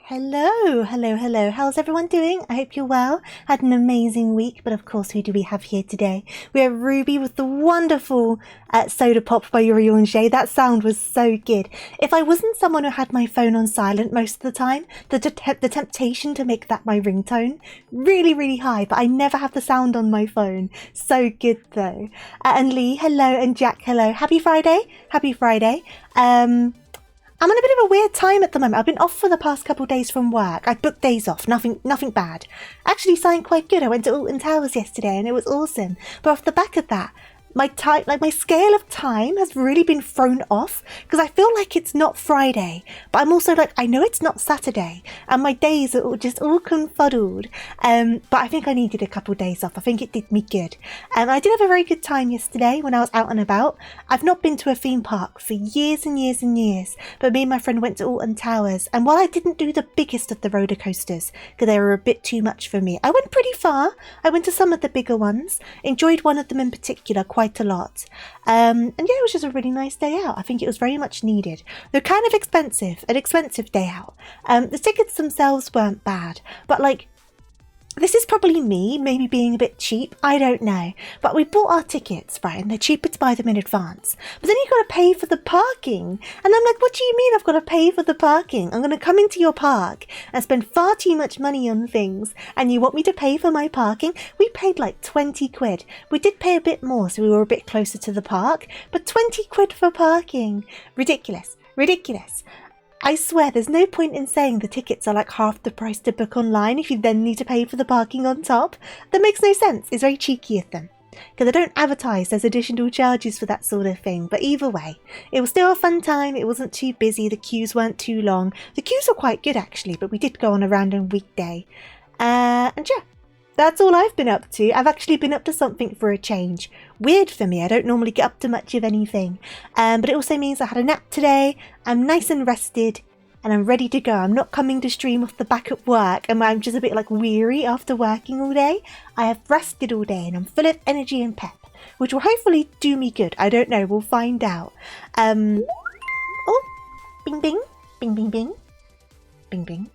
Hello. How's everyone doing? I hope you're well. Had an amazing week, but of course, who do we have here today? We have Ruby with the wonderful Soda Pop by Yuri. That sound was so good. If I wasn't someone who had my phone on silent most of the time, the temptation to make that my ringtone, really high, but I never have the sound on my phone. So good though. And Lee, hello, and Jack, hello. Happy Friday. I'm on a bit of a weird time at the moment. I've been off for the past couple of days from work. I booked days off, nothing bad. Actually signed quite good. I went to Alton Towers yesterday and it was awesome. But off the back of that, my scale of time has really been thrown off because I feel like it's not Friday, but I'm also like, I know it's not Saturday, and my days are all confuddled. But I think I needed a couple of days off. I think it did me good. I did have a very good time yesterday when I was out and about. I've not been to a theme park for years and years, but me and my friend went to Alton Towers, and while I didn't do the biggest of the roller coasters because they were a bit too much for me, I went pretty far. I went to some of the bigger ones, enjoyed one of them in particular quite a lot, and yeah, it was just a really nice day out. I think it was very much needed. They're kind of expensive, an expensive day out. The tickets themselves weren't bad, but like, this is probably me maybe being a bit cheap, I don't know, but we bought our tickets, right, and they're cheaper to buy them in advance, but then you've got to pay for the parking, and I'm like, what do you mean I've got to pay for the parking? I'm going to come into your park and spend far too much money on things, and you want me to pay for my parking? We paid like 20 quid. We did pay a bit more, so we were a bit closer to the park, but 20 quid for parking. Ridiculous. I swear there's no point in saying the tickets are like half the price to book online if you then need to pay for the parking on top. That makes no sense. It's very cheeky of them, because they don't advertise there's additional charges for that sort of thing. But either way, it was still a fun time. It wasn't too busy. The queues weren't too long. The queues were quite good actually, but we did go on a random weekday. And yeah, that's all I've been up to. I've actually been up to something for a change. Weird for me, I don't normally get up to much of anything. But it also means I had a nap today, I'm nice and rested, and I'm ready to go. I'm not coming to stream off the back at work, and I'm just a bit like weary after working all day. I have rested all day, and I'm full of energy and pep, which will hopefully do me good. I don't know, we'll find out. Oh, bing bing, bing bing bing, bing bing.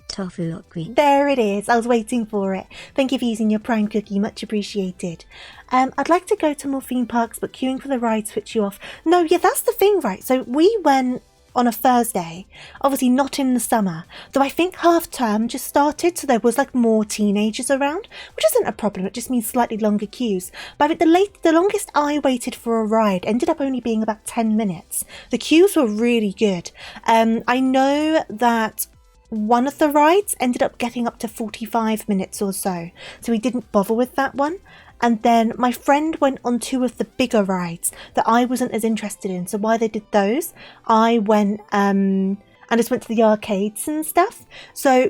Tofu cookie. There it is. I was waiting for it. Thank you for using your Prime cookie. Much appreciated. I'd like to go to more theme parks, but queuing for the rides puts you off. No, yeah, that's the thing, right? So we went on a Thursday, obviously not in the summer, though I think half term just started, so there was like more teenagers around, which isn't a problem. It just means slightly longer queues. But I think the longest I waited for a ride ended up only being about 10 minutes. The queues were really good. I know that one of the rides ended up getting up to 45 minutes or so we didn't bother with that one. And then my friend went on two of the bigger rides that I wasn't as interested in, so while they did those, I went and just went to the arcades and stuff. So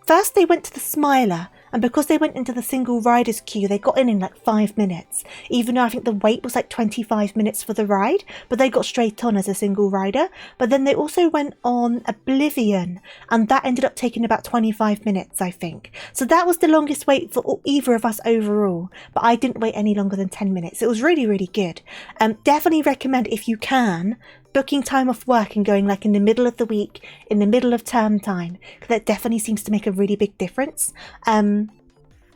first they went to the Smiler, and because they went into the single riders queue, they got in like 5 minutes, even though I think the wait was like 25 minutes for the ride, but they got straight on as a single rider. But then they also went on Oblivion, and that ended up taking about 25 minutes, I think. So that was the longest wait for either of us overall, but I didn't wait any longer than 10 minutes. It was really good. Definitely recommend, if you can, booking time off work and going like in the middle of the week, in the middle of term time, because that definitely seems to make a really big difference.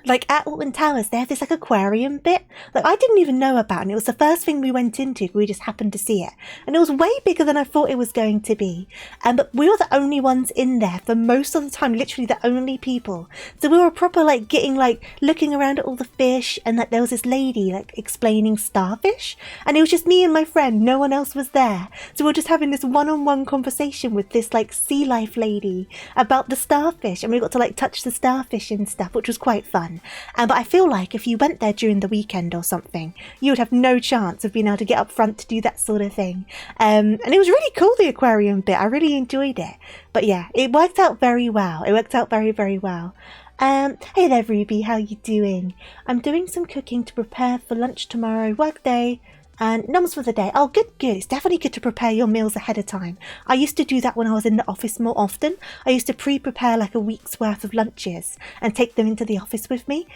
Like at Alton Towers, they have this like aquarium bit that I didn't even know about, and it was the first thing we went into. We just happened to see it, and it was way bigger than I thought it was going to be. But we were the only ones in there for most of the time, literally the only people. So we were proper like getting like looking around at all the fish, and like there was this lady like explaining starfish, and it was just me and my friend. No one else was there, so we were just having this one-on-one conversation with this like sea life lady about the starfish, and we got to like touch the starfish and stuff, which was quite fun. But I feel like if you went there during the weekend or something, you would have no chance of being able to get up front to do that sort of thing. And it was really cool, the aquarium bit. I really enjoyed it. But yeah, it worked out very well. It worked out very well. Hey there, Ruby. How you doing? I'm doing some cooking to prepare for lunch tomorrow. Work day. And noms for the day. Oh, good. It's definitely good to prepare your meals ahead of time. I used to do that when I was in the office more often. I used to pre-prepare like a week's worth of lunches and take them into the office with me,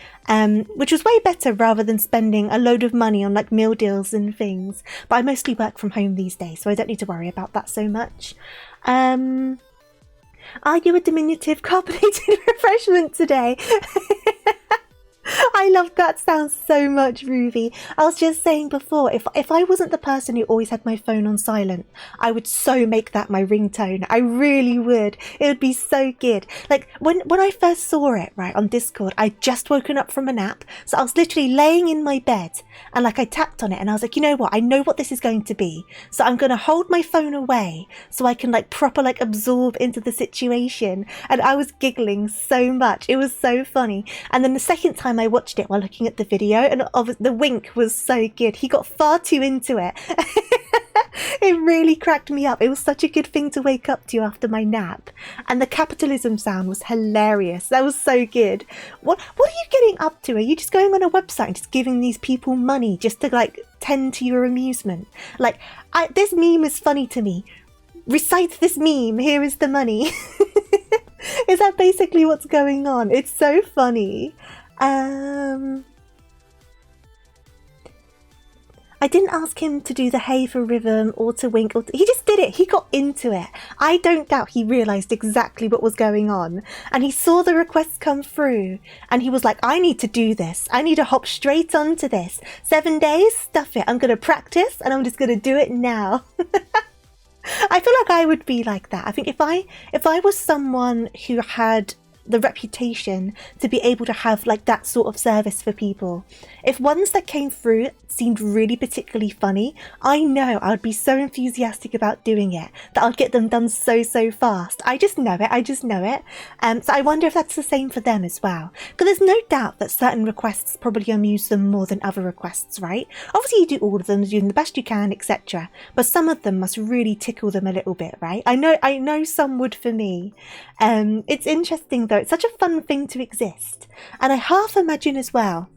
which was way better rather than spending a load of money on like meal deals and things. But I mostly work from home these days, so I don't need to worry about that so much. Are you a diminutive carbonated refreshment today? I love that sound so much, Ruby. I was just saying before, if I wasn't the person who always had my phone on silent, I would so make that my ringtone. I really would. It would be so good. Like when I first saw it, right, on Discord, I'd just woken up from a nap. So I was literally laying in my bed and like I tapped on it and I was like, you know what? I know what this is going to be. So I'm going to hold my phone away so I can like proper like absorb into the situation. And I was giggling so much. It was so funny. And then the second time I watched it while looking at the video, and the wink was so good. He got far too into it. It really cracked me up. It was such a good thing to wake up to after my nap. And the capitalism sound was hilarious. That was so good. What are you getting up to? Are you just going on a website and just giving these people money just to like tend to your amusement? Like, this meme is funny to me. Recite this meme. Here is the money. Is that basically what's going on? It's so funny. I didn't ask him to do the hey for rhythm or to wink. He just did it. He got into it. I don't doubt he realised exactly what was going on. And he saw the requests come through. And he was like, I need to do this. I need to hop straight onto this. 7 days? Stuff it. I'm going to practice and I'm just going to do it now. I feel like I would be like that. I think if I was someone who had the reputation to be able to have like that sort of service for people, if ones that came through seemed really particularly funny, I know I would be so enthusiastic about doing it that I'll get them done so fast. I just know it. So I wonder if that's the same for them as well, because there's no doubt that certain requests probably amuse them more than other requests, right? Obviously you do all of them, doing the best you can, etc., but some of them must really tickle them a little bit, right? I know some would for me. It's interesting though. It's such a fun thing to exist. And I half imagine as well,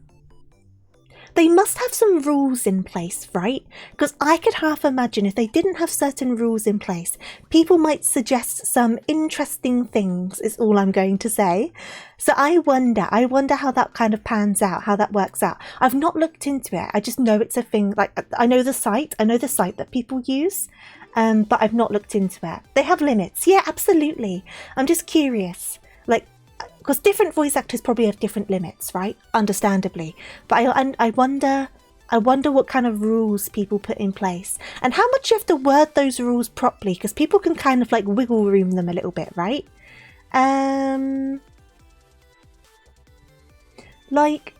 they must have some rules in place, right? Because I could half imagine if they didn't have certain rules in place, people might suggest some interesting things, is all I'm going to say. So I wonder how that kind of pans out, how that works out. I've not looked into it. I just know it's a thing. Like, I know the site that people use, but I've not looked into it. They have limits. Yeah, absolutely. I'm just curious. Like, because different voice actors probably have different limits, right? Understandably. But I wonder what kind of rules people put in place and how much you have to word those rules properly, because people can kind of like wiggle room them a little bit, right? Like,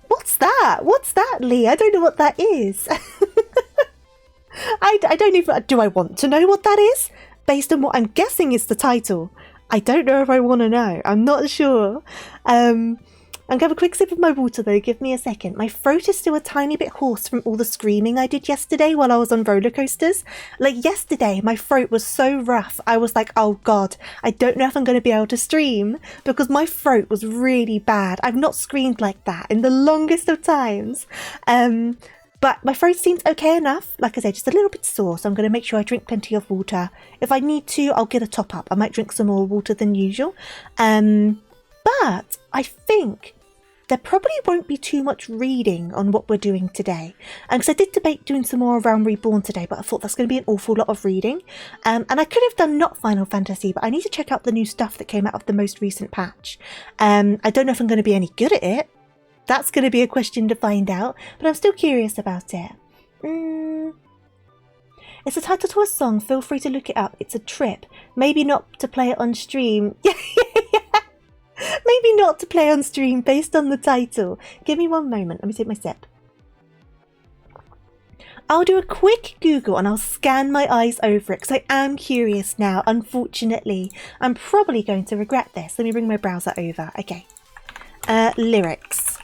what's that? What's that, Lee? I don't know what that is. I don't even... Do I want to know what that is? Based on what I'm guessing is the title. I don't know if I want to know. I'm not sure. I'm going to have a quick sip of my water though. Give me a second. My throat is still a tiny bit hoarse from all the screaming I did yesterday while I was on roller coasters. Like yesterday, my throat was so rough. I was like, oh God, I don't know if I'm going to be able to stream because my throat was really bad. I've not screamed like that in the longest of times. But my throat seems okay enough. Like I said, just a little bit sore. So I'm going to make sure I drink plenty of water. If I need to, I'll get a top up. I might drink some more water than usual. But I think there probably won't be too much reading on what we're doing today. Because I did debate doing some more around Reborn today, but I thought that's going to be an awful lot of reading. And I could have done not Final Fantasy, but I need to check out the new stuff that came out of the most recent patch. I don't know if I'm going to be any good at it. That's going to be a question to find out, but I'm still curious about it. It's a title to a song. Feel free to look it up. It's a trip. Maybe not to play it on stream. Maybe not to play on stream based on the title. Give me one moment. Let me take my sip. I'll do a quick Google and I'll scan my eyes over it because I am curious now. Unfortunately, I'm probably going to regret this. Let me bring my browser over. Okay. Lyrics.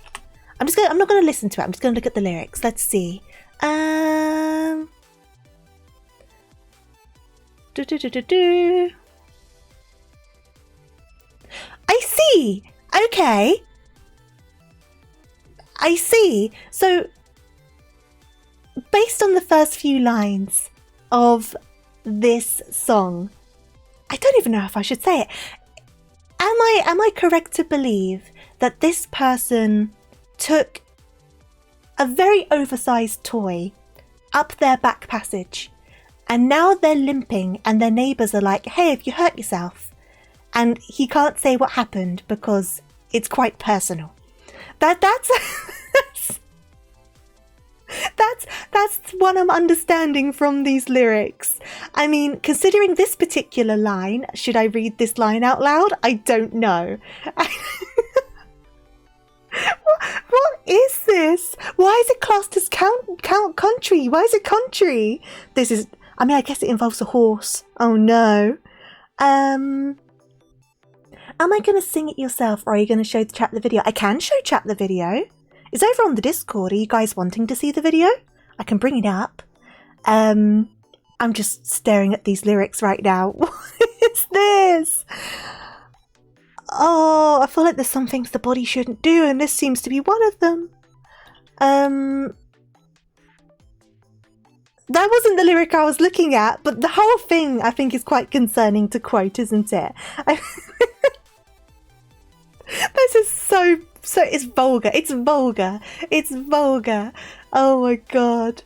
I'm not going to listen to it. I'm just going to look at the lyrics. Let's see. I see. Okay. I see. So, based on the first few lines of this song, I don't even know if I should say it. Am I correct to believe that this person took a very oversized toy up their back passage and now they're limping and their neighbours are like, hey, have you hurt yourself? and he can't say what happened because it's quite personal. That's that's what I'm understanding from these lyrics. I mean, considering this particular line, should I read this line out loud? I don't know. What is this? Why is it classed as count country? Why is it country? This is, I mean, I guess it involves a horse. Oh no. Am I going to sing it yourself, or are you going to show the chat the video? I can show chat the video. It's over on the Discord. Are you guys wanting to see the video? I can bring it up. I'm just staring at these lyrics right now. What is this? Oh, I feel like there's some things the body shouldn't do, and this seems to be one of them. That wasn't the lyric I was looking at, but the whole thing I think is quite concerning to quote, isn't it? This is so it's vulgar. It's vulgar. It's vulgar. Oh my god.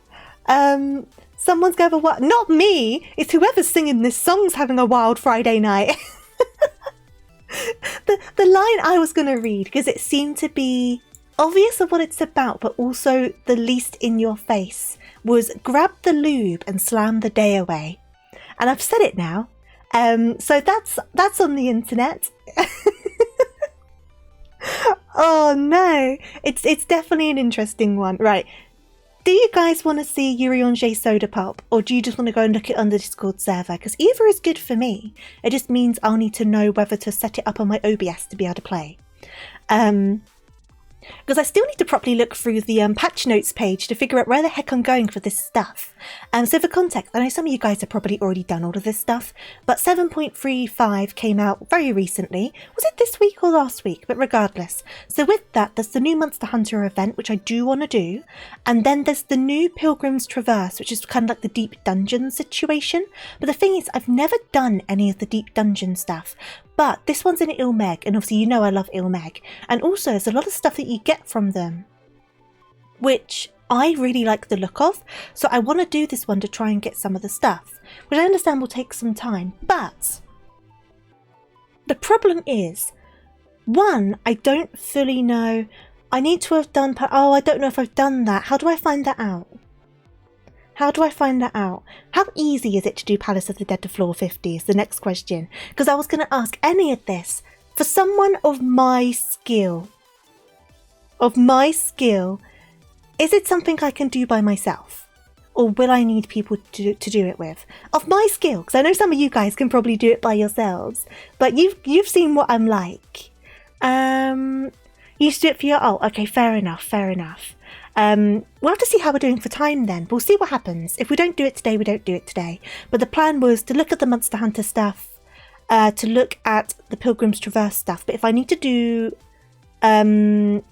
Someone's going to have a not me. It's whoever's singing this song's having a wild Friday night. The line I was going to read, because it seemed to be obvious of what it's about, but also the least in your face, was grab the lube and slam the day away. And I've said it now. So that's on the internet. Oh no, it's definitely an interesting one. Right, do you guys want to see Yuri on J Soda Pulp, or do you just want to go and look it on the Discord server? Because either is good for me. It just means I'll need to know whether to set it up on my OBS to be able to play. Because I still need to properly look through the patch notes page to figure out where the heck I'm going for this stuff. So for context, I know some of you guys have probably already done all of this stuff, but 7.35 came out very recently. Was it this week or last week? But regardless. So with that, there's the new Monster Hunter event, which I do want to do. And then there's the new Pilgrim's Traverse, which is kind of like the deep dungeon situation. But the thing is, I've never done any of the deep dungeon stuff. But this one's in Ilmeg, and obviously you know I love Ilmeg. And also there's a lot of stuff that you get from them, which I really like the look of. So I want to do this one to try and get some of the stuff, which I understand will take some time. But the problem is, one, I don't fully know. I need to have done, oh, I don't know if I've done that. How do I find that out? How do I find that out? How easy is it to do Palace of the Dead to floor 50 is the next question. Because I was going to ask any of this for someone of my skill. Is it something I can do by myself? Or will I need people to do it with? Of my skill, because I know some of you guys can probably do it by yourselves. But you've seen what I'm like. You used to do it for your... Oh, okay, fair enough. We'll have to see how we're doing for time then. We'll see what happens. If we don't do it today, we don't do it today. But the plan was to look at the Monster Hunter stuff, to look at the Pilgrim's Traverse stuff. But if I need to do the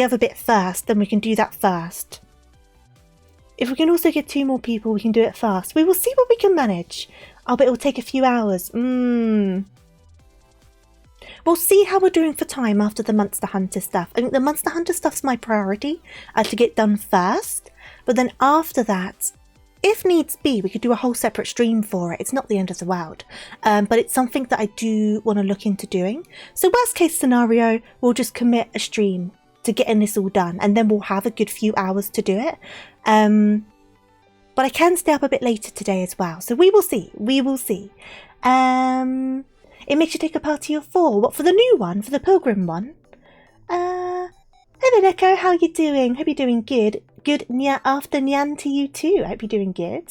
other bit first, then we can do that first. If we can also get 2 more people, we can do it fast. We will see what we can manage. Oh, but it will take a few hours. We'll see how we're doing for time after the Monster Hunter stuff. I think the Monster Hunter stuff's my priority to get done first. But then after that, if needs be, we could do a whole separate stream for it. It's not the end of the world. But it's something that I do want to look into doing. So worst case scenario, we'll just commit a stream to getting this all done. And then we'll have a good few hours to do it. But I can stay up a bit later today as well. So we will see. It makes you take a party of 4. What, for the new one? For the Pilgrim one? Hello, Neko. How are you doing? Hope you're doing good. Good after Nyan to you too. I hope you're doing good.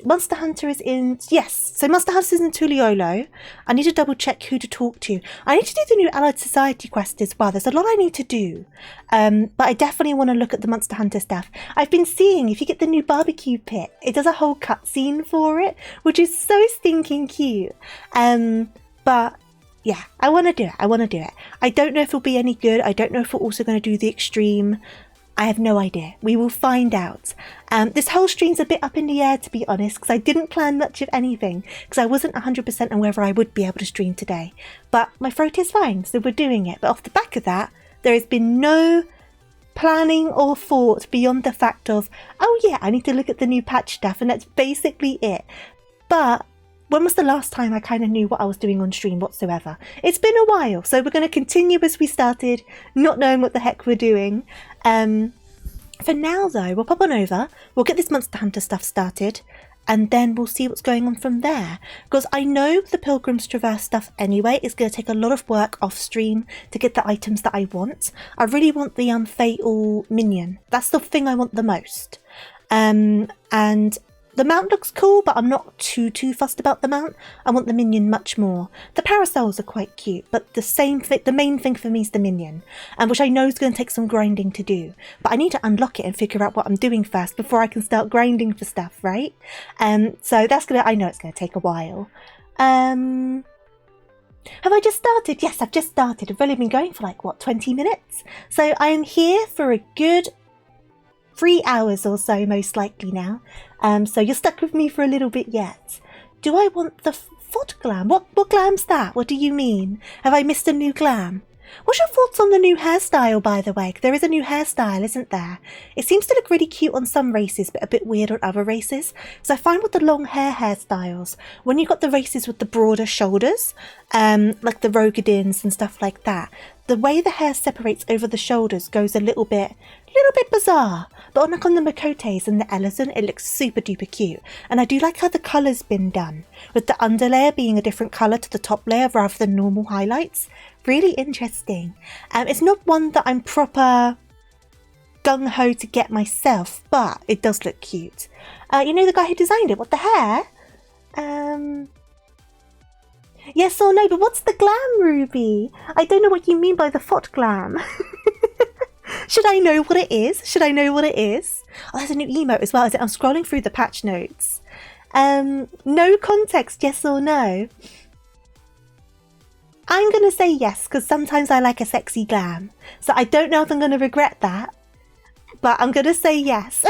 Monster Hunter is in... Yes, so Monster Hunter is in Tuliolo. I need to double check who to talk to. I need to do the new Allied Society quest as well. There's a lot I need to do. But I definitely want to look at the Monster Hunter stuff. I've been seeing, if you get the new barbecue pit, it does a whole cutscene for it, which is so stinking cute. But yeah, I want to do it. I don't know if it'll be any good. I don't know if we're also going to do the extreme. I have no idea. We will find out. This whole stream's a bit up in the air, to be honest, because I didn't plan much of anything, because I wasn't 100% on whether I would be able to stream today. But my throat is fine, so we're doing it. But off the back of that, there has been no planning or thought beyond the fact of, oh yeah, I need to look at the new patch stuff, and that's basically it. But when was the last time I kind of knew what I was doing on stream whatsoever? It's been a while, so we're going to continue as we started, not knowing what the heck we're doing. For now, though, we'll pop on over, we'll get this Monster Hunter stuff started, and then we'll see what's going on from there. Because I know the Pilgrim's Traverse stuff anyway is going to take a lot of work off stream to get the items that I want. I really want the Fatal Minion. That's the thing I want the most. And the mount looks cool, but I'm not too fussed about the mount. I want the minion much more. The parasols are quite cute, but the main thing for me is the minion, which I know is going to take some grinding to do. But I need to unlock it and figure out what I'm doing first before I can start grinding for stuff, right? So I know it's going to take a while. Have I just started? Yes, I've just started. I've only been going for like, what, 20 minutes? So I am here for a good 3 hours or so, most likely now. So you're stuck with me for a little bit yet. Do I want the VOD glam? What glam's that? What do you mean? Have I missed a new glam? What's your thoughts on the new hairstyle, by the way? There is a new hairstyle, isn't there? It seems to look really cute on some races, but a bit weird on other races. So I find with the long hairstyles, when you've got the races with the broader shoulders, like the Rogadins and stuff like that, the way the hair separates over the shoulders goes a little bit bizarre. But on the Makotes and the Ellison, it looks super duper cute. And I do like how the colour's been done, with the underlayer being a different colour to the top layer rather than normal highlights. Really interesting. It's not one that I'm proper gung-ho to get myself, but it does look cute. You know the guy who designed it? What, the hair? Yes or no, but what's the glam, Ruby? I don't know what you mean by the VOD glam. Should I know what it is? Should I know what it is? Oh, there's a new emote as well. I'm scrolling through the patch notes. No context, yes or no? I'm going to say yes, because sometimes I like a sexy glam. So I don't know if I'm going to regret that, but I'm going to say yes.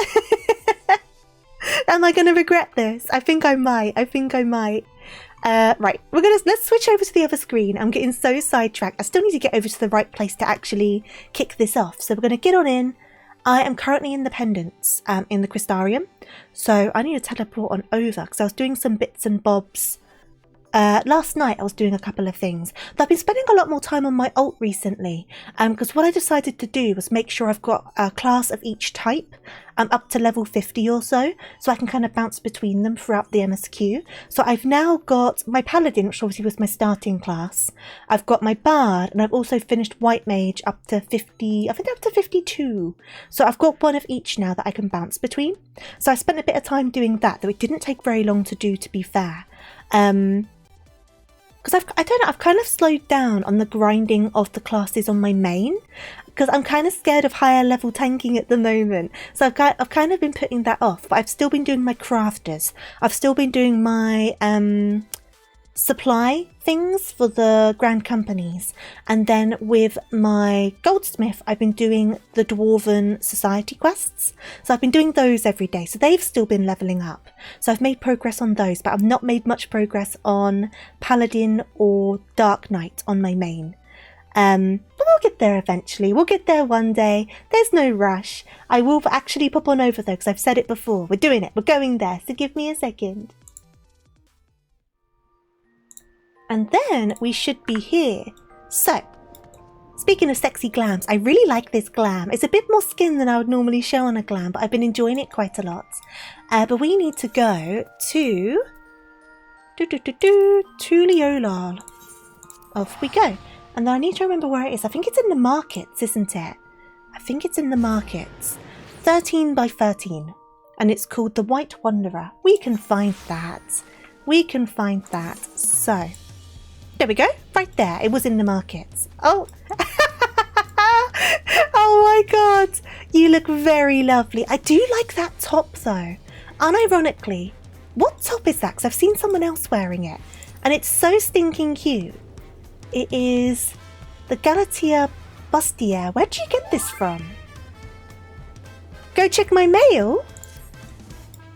Am I going to regret this? I think I might. Right, let's switch over to the other screen. I'm getting so sidetracked. I still need to get over to the right place to actually kick this off. So we're going to get on in. I am currently in the Pendants in the Crystarium. So I need to teleport on over because I was doing some bits and bobs. Last night I was doing a couple of things. But I've been spending a lot more time on my alt recently. Because what I decided to do was make sure I've got a class of each type. Up to level 50 or so I can kind of bounce between them throughout the MSQ. So I've now got my Paladin, which obviously was my starting class. I've got my Bard, and I've also finished White Mage up to 50, I think up to 52. So I've got one of each now that I can bounce between. So I spent a bit of time doing that, though it didn't take very long to do, to be fair. Because I've kind of slowed down on the grinding of the classes on my main, because I'm kind of scared of higher level tanking at the moment. So I've kind of been putting that off, but I've still been doing my crafters. I've still been doing my supply things for the grand companies, and then with my goldsmith I've been doing the Dwarven Society quests. So I've been doing those every day, so they've still been leveling up. So I've made progress on those, but I've not made much progress on Paladin or Dark Knight on my main. But we'll get there eventually. We'll get there one day. There's no rush. I will actually pop on over though, because I've said it before. We're doing it. We're going there. So give me a second. And then we should be here. So, speaking of sexy glams, I really like this glam. It's a bit more skin than I would normally show on a glam, but I've been enjoying it quite a lot. But we need to go to Leolal. Off we go. And then I need to remember where it is. I think it's in the markets, isn't it? I think it's in the markets. 13 by 13. And it's called the White Wanderer. We can find that. We can find that. So, there we go. Right there. It was in the markets. Oh. Oh my god. You look very lovely. I do like that top though. Unironically, what top is that? Because I've seen someone else wearing it. And it's so stinking cute. It is the Galatea Bustier. Where did you get this from? Go check my mail?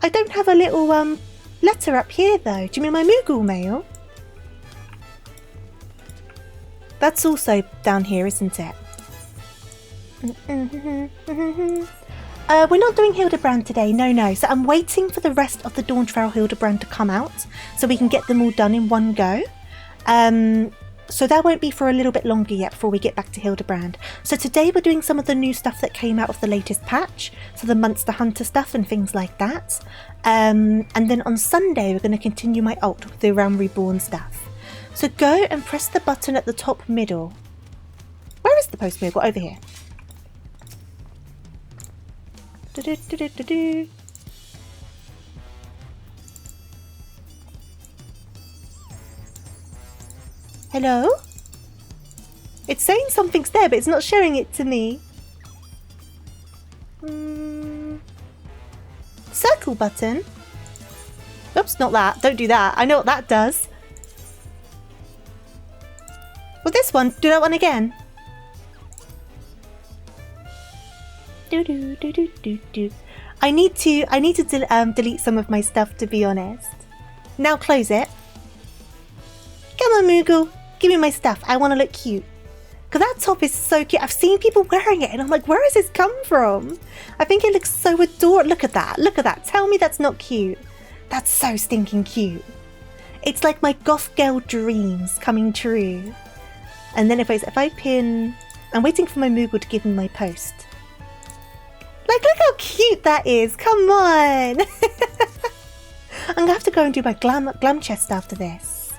I don't have a little letter up here though. Do you mean my Moogle mail? That's also down here, isn't it? We're not doing Hildebrand today, no. So I'm waiting for the rest of the Dawn Trail Hildebrand to come out so we can get them all done in one go. So that won't be for a little bit longer yet before we get back to Hildebrand. So today we're doing some of the new stuff that came out of the latest patch. So the Monster Hunter stuff and things like that. And then on Sunday we're going to continue my ult with the Realm Reborn stuff. So go and press the button at the top middle. Where is the post middle? Over here. Hello? It's saying something's there, but it's not showing it to me. Circle button? Oops, not that. Don't do that. I know what that does. Well, this one. Do that one again. I need to delete some of my stuff, to be honest. Now close it. Come on, Moogle. Give me my stuff. I want to look cute. Because that top is so cute. I've seen people wearing it and I'm like, where has this come from? I think it looks so adorable. Look at that. Look at that. Tell me that's not cute. That's so stinking cute. It's like my goth girl dreams coming true. And then if I pin... I'm waiting for my Moogle to give me my post. Like, look how cute that is. Come on. I'm going to have to go and do my glam chest after this.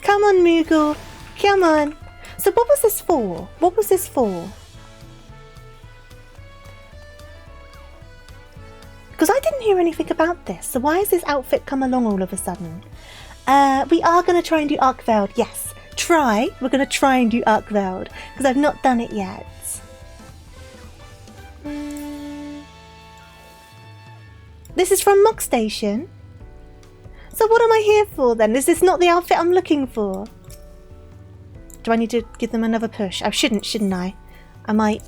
Come on, Moogle. Come on. So what was this for? What was this for? Because I didn't hear anything about this. So why has this outfit come along all of a sudden? We are going to try and do Arkveld. Yes. Try. We're going to try and do Arkveld. Because I've not done it yet. This is from Mog Station. So what am I here for then? Is this not the outfit I'm looking for? Do I need to give them another push? I shouldn't I? I might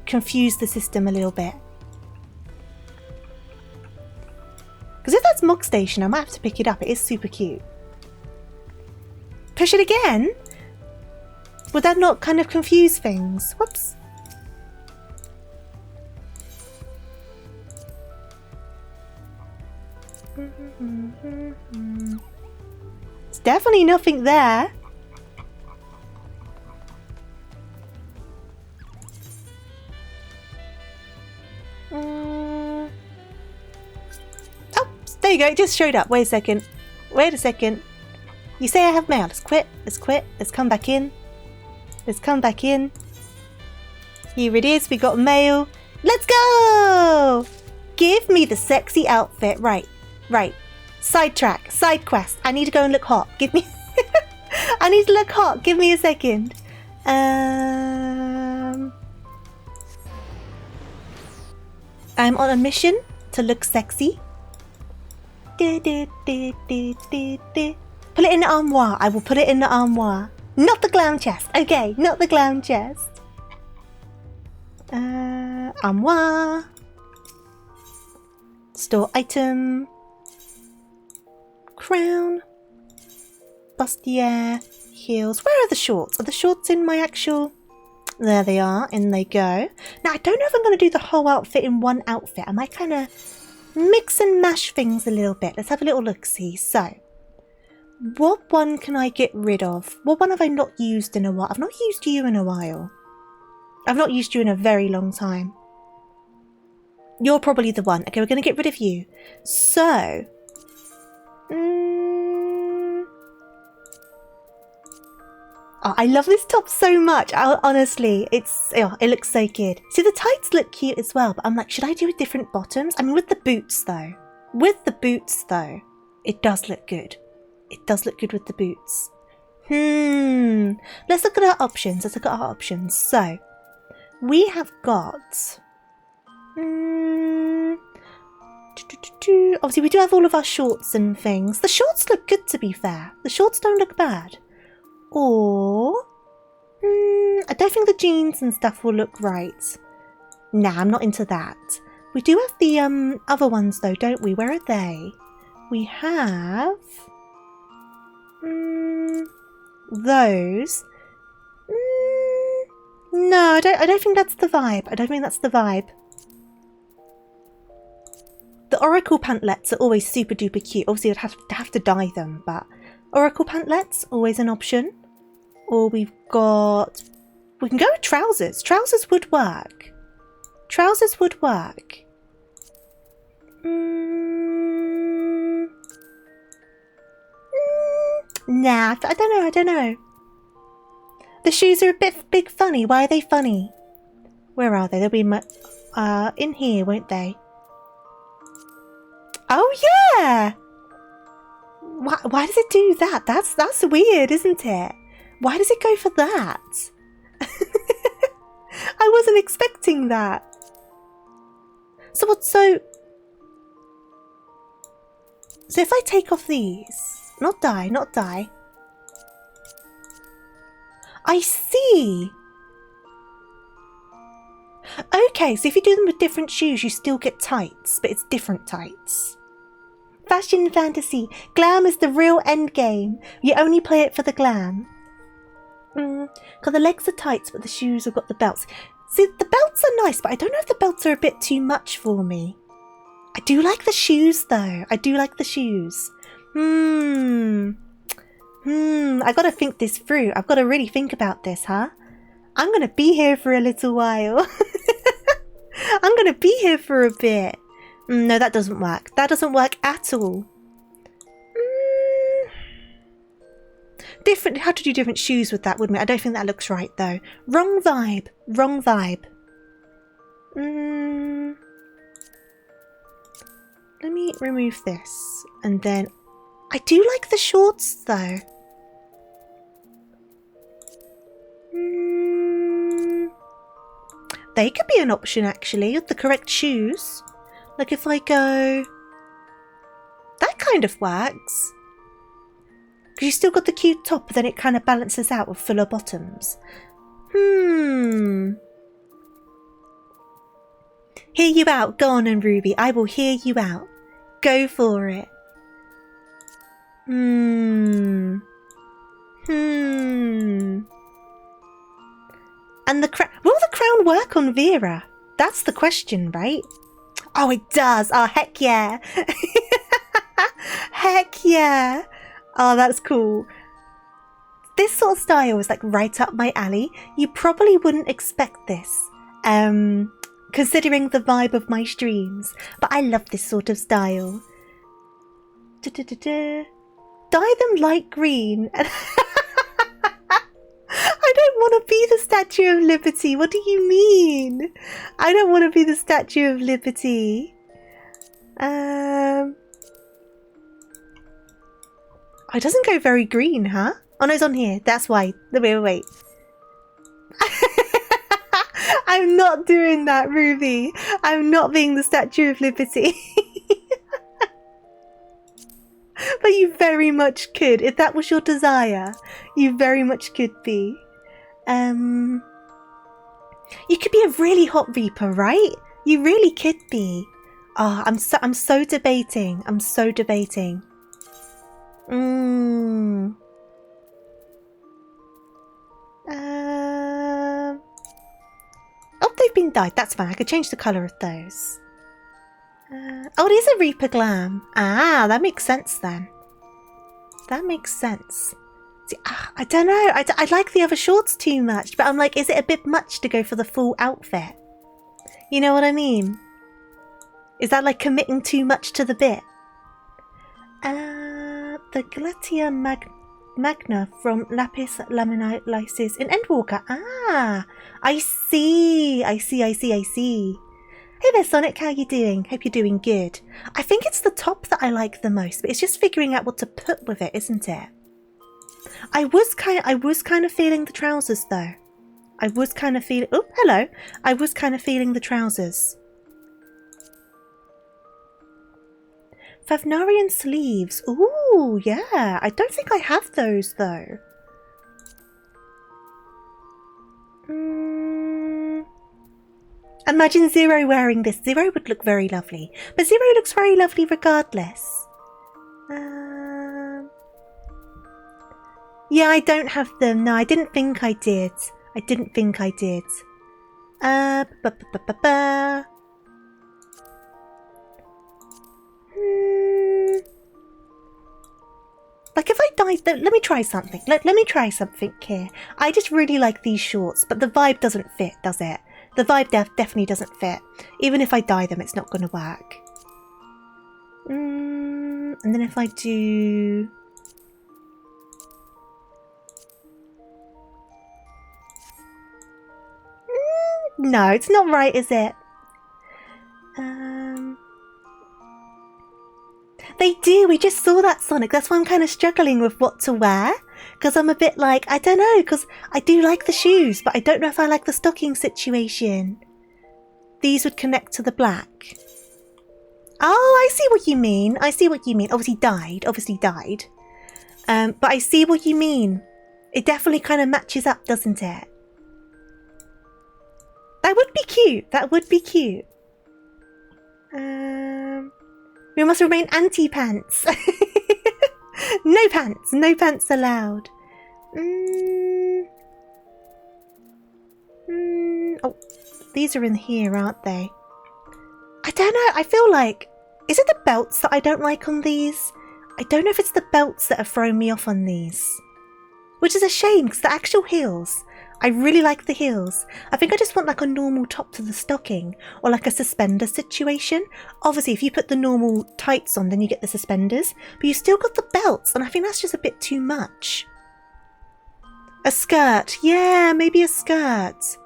confuse the system a little bit. Because if that's Mog Station, I might have to pick it up. It is super cute. Push it again? Would that not kind of confuse things? Whoops. There's definitely nothing there. Oh, there you go. It just showed up. Wait a second. Wait a second. You say I have mail. Let's quit. Let's quit. Let's come back in. Let's come back in. Here it is. We got mail. Let's go! Give me the sexy outfit. Right. Right. Sidetrack. Side quest. I need to go and look hot. Give me... I need to look hot. Give me a second. I'm on a mission to look sexy. Put it in the armoire. I will put it in the armoire. Not the glam chest. Okay, not the glam chest. Armoire. Store item. Crown. Bustier. Heels. Where are the shorts? Are the shorts in my actual... There they are. In they go. Now, I don't know if I'm going to do the whole outfit in one outfit. I might kind of mix and mash things a little bit. Let's have a little look-see. So, what one can I get rid of? What one have I not used in a while? I've not used you in a while. I've not used you in a very long time. You're probably the one. Okay, we're going to get rid of you. So... Oh, I love this top so much. Honestly, it looks so good. See, the tights look cute as well, but I'm like, should I do with different bottoms? I mean, with the boots, though. With the boots, though, it does look good. It does look good with the boots. Let's look at our options. Let's look at our options. So, we have got... Obviously, we do have all of our shorts and things. The shorts look good, to be fair. The shorts don't look bad. Or... I don't think the jeans and stuff will look right. Nah, I'm not into that. We do have the other ones, though, don't we? Where are they? We have... those. No, I don't think that's the vibe. I don't think that's the vibe. The oracle pantlets are always super duper cute. Obviously, I'd have to dye them, but oracle pantlets, always an option. Or we can go with trousers. Trousers would work. Trousers would work. Nah, I don't know. The shoes are a bit funny. Why are they funny? Where are they? They'll be in here, won't they? Oh yeah! Why does it do that? That's weird, isn't it? Why does it go for that? I wasn't expecting that. So what? So if I take off these, not dye. I see. Okay, so if you do them with different shoes, you still get tights, but it's different tights. Fashion fantasy. Glam is the real end game. You only play it for the glam. Because the legs are tights, but the shoes have got the belts. See, the belts are nice, but I don't know if the belts are a bit too much for me. I do like the shoes, though. I do like the shoes. I gotta think this through. I've got to really think about this, huh? I'm gonna be here for a little while. I'm gonna be here for a bit. No, that doesn't work. That doesn't work at all. Different. How to do different shoes with that, wouldn't we? I don't think that looks right, though. Wrong vibe. Wrong vibe. Let me remove this. And then... I do like the shorts, though. They could be an option, actually, with the correct shoes. Like if I go... That kind of works. Because you still got the cute top, but then it kind of balances out with fuller bottoms. Hear you out. Go on, and Ruby. I will hear you out. Go for it. And the crown... Will the crown work on Vera? That's the question, right? Oh, it does. Oh, heck yeah. Heck yeah. Oh, that's cool. This sort of style is like right up my alley. You probably wouldn't expect this, considering the vibe of my streams. But I love this sort of style. Dye them light green. I don't want to be the Statue of Liberty. What do you mean? I don't want to be the Statue of Liberty. Oh, it doesn't go very green, huh? Oh, no, it's on here. That's why. Wait. I'm not doing that, Ruby. I'm not being the Statue of Liberty. But you very much could. If that was your desire, you very much could be. You could be a really hot Reaper, right? You really could be. Oh, I'm so debating. I'm so debating. Oh, they've been dyed. That's fine. I could change the colour of those. Oh, it is a Reaper glam. Ah, that makes sense then. That makes sense. See, I don't know. I like the other shorts too much, but I'm like, is it a bit much to go for the full outfit? You know what I mean? Is that like committing too much to the bit? The Glatia Magna from Lapis Lazuli Lysis in Endwalker. Ah, I see. Hey there, Sonic. How you doing? Hope you're doing good. I think it's the top that I like the most, but it's just figuring out what to put with it, isn't it? I was kind of feeling the trousers, though. I was kind of feeling... Oh, hello. I was kind of feeling the trousers. Favnarian sleeves. Ooh, yeah. I don't think I have those, though. Imagine Zero wearing this. Zero would look very lovely. But Zero looks very lovely regardless. Yeah, I don't have them. No, I didn't think I did. Like if I die, let me try something. Let me try something here. I just really like these shorts, but the vibe doesn't fit, does it? The vibe definitely doesn't fit. Even if I dye them, it's not going to work. And then if I do... no, it's not right, is it? They do, we just saw that, Sonic. That's why I'm kind of struggling with what to wear. Because I'm a bit like, I don't know, because I do like the shoes, but I don't know if I like the stocking situation. These would connect to the black. Oh, I see what you mean. I see what you mean. Obviously dyed. But I see what you mean. It definitely kind of matches up, doesn't it? That would be cute. That would be cute. We must remain anti-pants. No pants. No pants allowed. Oh, these are in here, aren't they? I don't know. I feel like... is it the belts that I don't like on these? I don't know if it's the belts that have thrown me off on these. Which is a shame, because the actual heels... I really like the heels. I think I just want like a normal top to the stocking or like a suspender situation. Obviously, if you put the normal tights on, then you get the suspenders, but you still got the belts, and I think that's just a bit too much. A skirt. Yeah, maybe a skirt.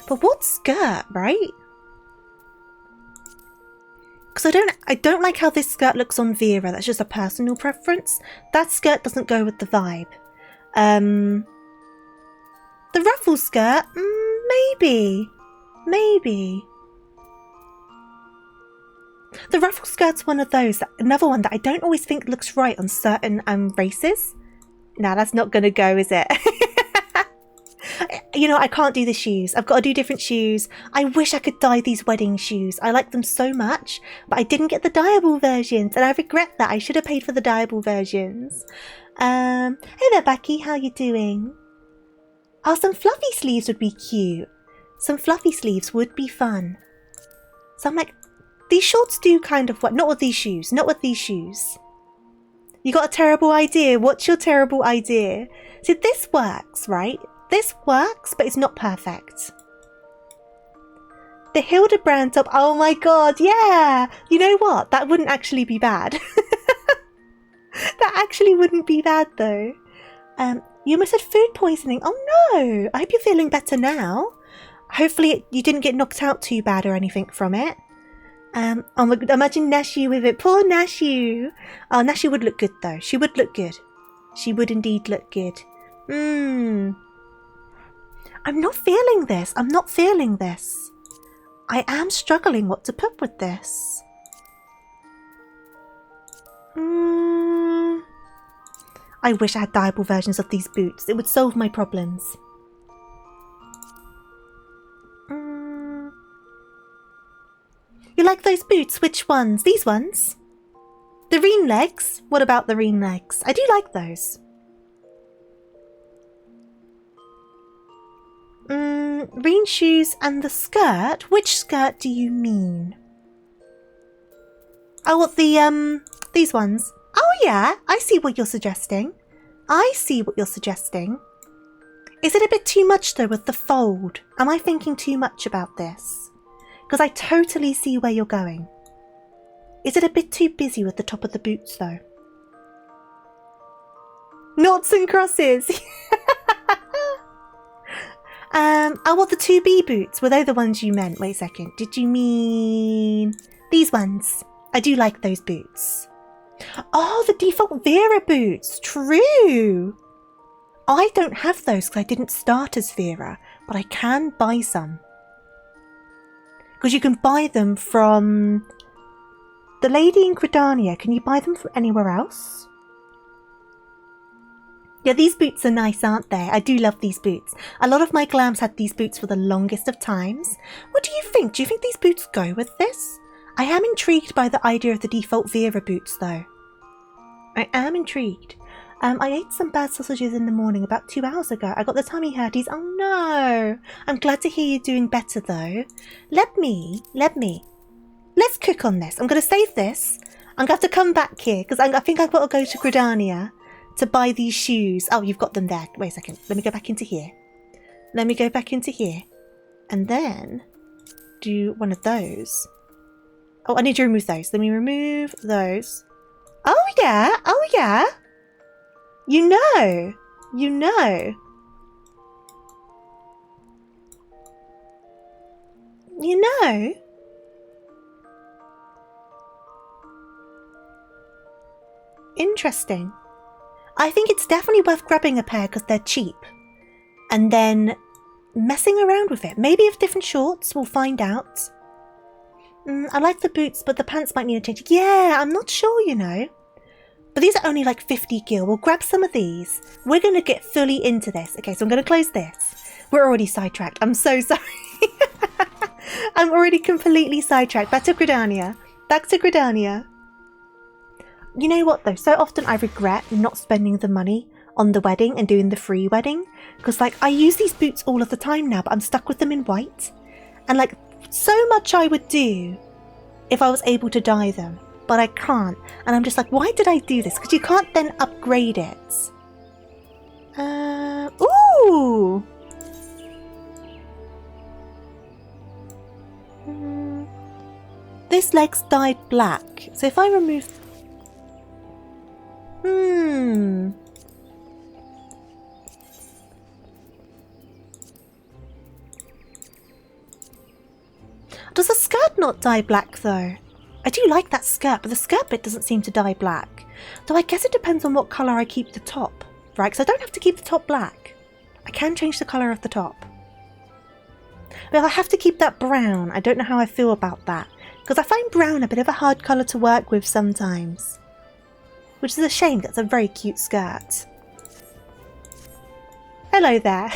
But what skirt, right? Because I don't like how this skirt looks on Vera. That's just a personal preference. That skirt doesn't go with the vibe. The ruffle skirt? Maybe. Maybe. The ruffle skirt's one of those, another one that I don't always think looks right on certain races. Nah, that's not going to go, is it? You know, I can't do the shoes. I've got to do different shoes. I wish I could dye these wedding shoes. I like them so much, but I didn't get the dyeable versions, and I regret that. I should have paid for the dyeable versions. Hey there, Becky. How you doing? Oh, some fluffy sleeves would be cute. Some fluffy sleeves would be fun. So I'm like, these shorts do kind of what? Not with these shoes. Not with these shoes. You got a terrible idea. What's your terrible idea? See, this works, right? This works, but it's not perfect. The Hildebrand top. Oh my god, yeah. You know what? That wouldn't actually be bad. That actually wouldn't be bad, though. You must have food poisoning. Oh no! I hope you're feeling better now. Hopefully you didn't get knocked out too bad or anything from it. Oh my god, imagine Nashu with it. Poor Nashu. Oh, Nashu would look good though. She would look good. She would indeed look good. I'm not feeling this. I'm not feeling this. I am struggling what to put with this. I wish I had dyeable versions of these boots. It would solve my problems. You like those boots? Which ones? These ones? The Reen legs? What about the Reen legs? I do like those. Reen shoes and the skirt? Which skirt do you mean? Oh, what the, these ones? Oh yeah, I see what you're suggesting. I see what you're suggesting. Is it a bit too much though with the fold? Am I thinking too much about this? Because I totally see where you're going. Is it a bit too busy with the top of the boots though? Noughts and crosses! Oh, what, the 2B boots? Were they the ones you meant? Wait a second. Did you mean these ones? I do like those boots. Oh, the default Vera boots. True. I don't have those because I didn't start as Vera, but I can buy some. Because you can buy them from the lady in Gridania. Can you buy them from anywhere else? Yeah, these boots are nice, aren't they? I do love these boots. A lot of my glams had these boots for the longest of times. What do you think? Do you think these boots go with this? I am intrigued by the idea of the default Vera boots, though. I am intrigued. I ate some bad sausages in the morning about 2 hours ago. I got the tummy hurties. Oh no! I'm glad to hear you're doing better, though. Let's cook on this. I'm going to save this. I'm going to have to come back here, because I think I've got to go to Gridania to buy these shoes. Oh, you've got them there. Wait a second. Let me go back into here. Let me go back into here. And then do one of those. Oh, I need to remove those. Let me remove those. Oh, yeah. Oh, yeah. You know. You know. You know. Interesting. I think it's definitely worth grabbing a pair because they're cheap. And then messing around with it. Maybe with different shorts, we'll find out. I like the boots, but the pants might need a change. Yeah, I'm not sure, you know. But these are only like 50 gil. We'll grab some of these. We're going to get fully into this. Okay, so I'm going to close this. We're already sidetracked. I'm so sorry. I'm already completely sidetracked. Back to Gridania. Back to Gridania. You know what though? So often I regret not spending the money on the wedding and doing the free wedding. Because like I use these boots all of the time now, but I'm stuck with them in white. And like so much I would do if I was able to dye them. But I can't. And I'm just like, why did I do this? Because you can't then upgrade it. Ooh! This leg's dyed black. So if I remove... Does the skirt not dye black though? I do like that skirt, but the skirt bit doesn't seem to dye black. Though I guess it depends on what colour I keep the top, right? Because I don't have to keep the top black. I can change the colour of the top. But I have to keep that brown. I don't know how I feel about that. Because I find brown a bit of a hard colour to work with sometimes. Which is a shame, that's a very cute skirt. Hello there.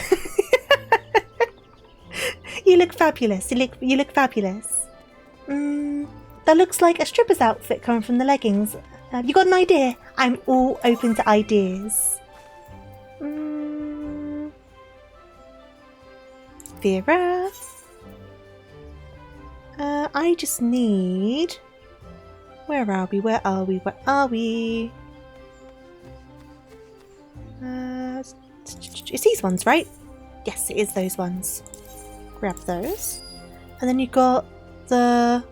You look fabulous. You look fabulous. That looks like a stripper's outfit coming from the leggings. You got an idea? I'm all open to ideas. Vera. I just need... Where are we? Where are we? Where are we? It's these ones, right? Yes, it is those ones. Grab those. And then you got the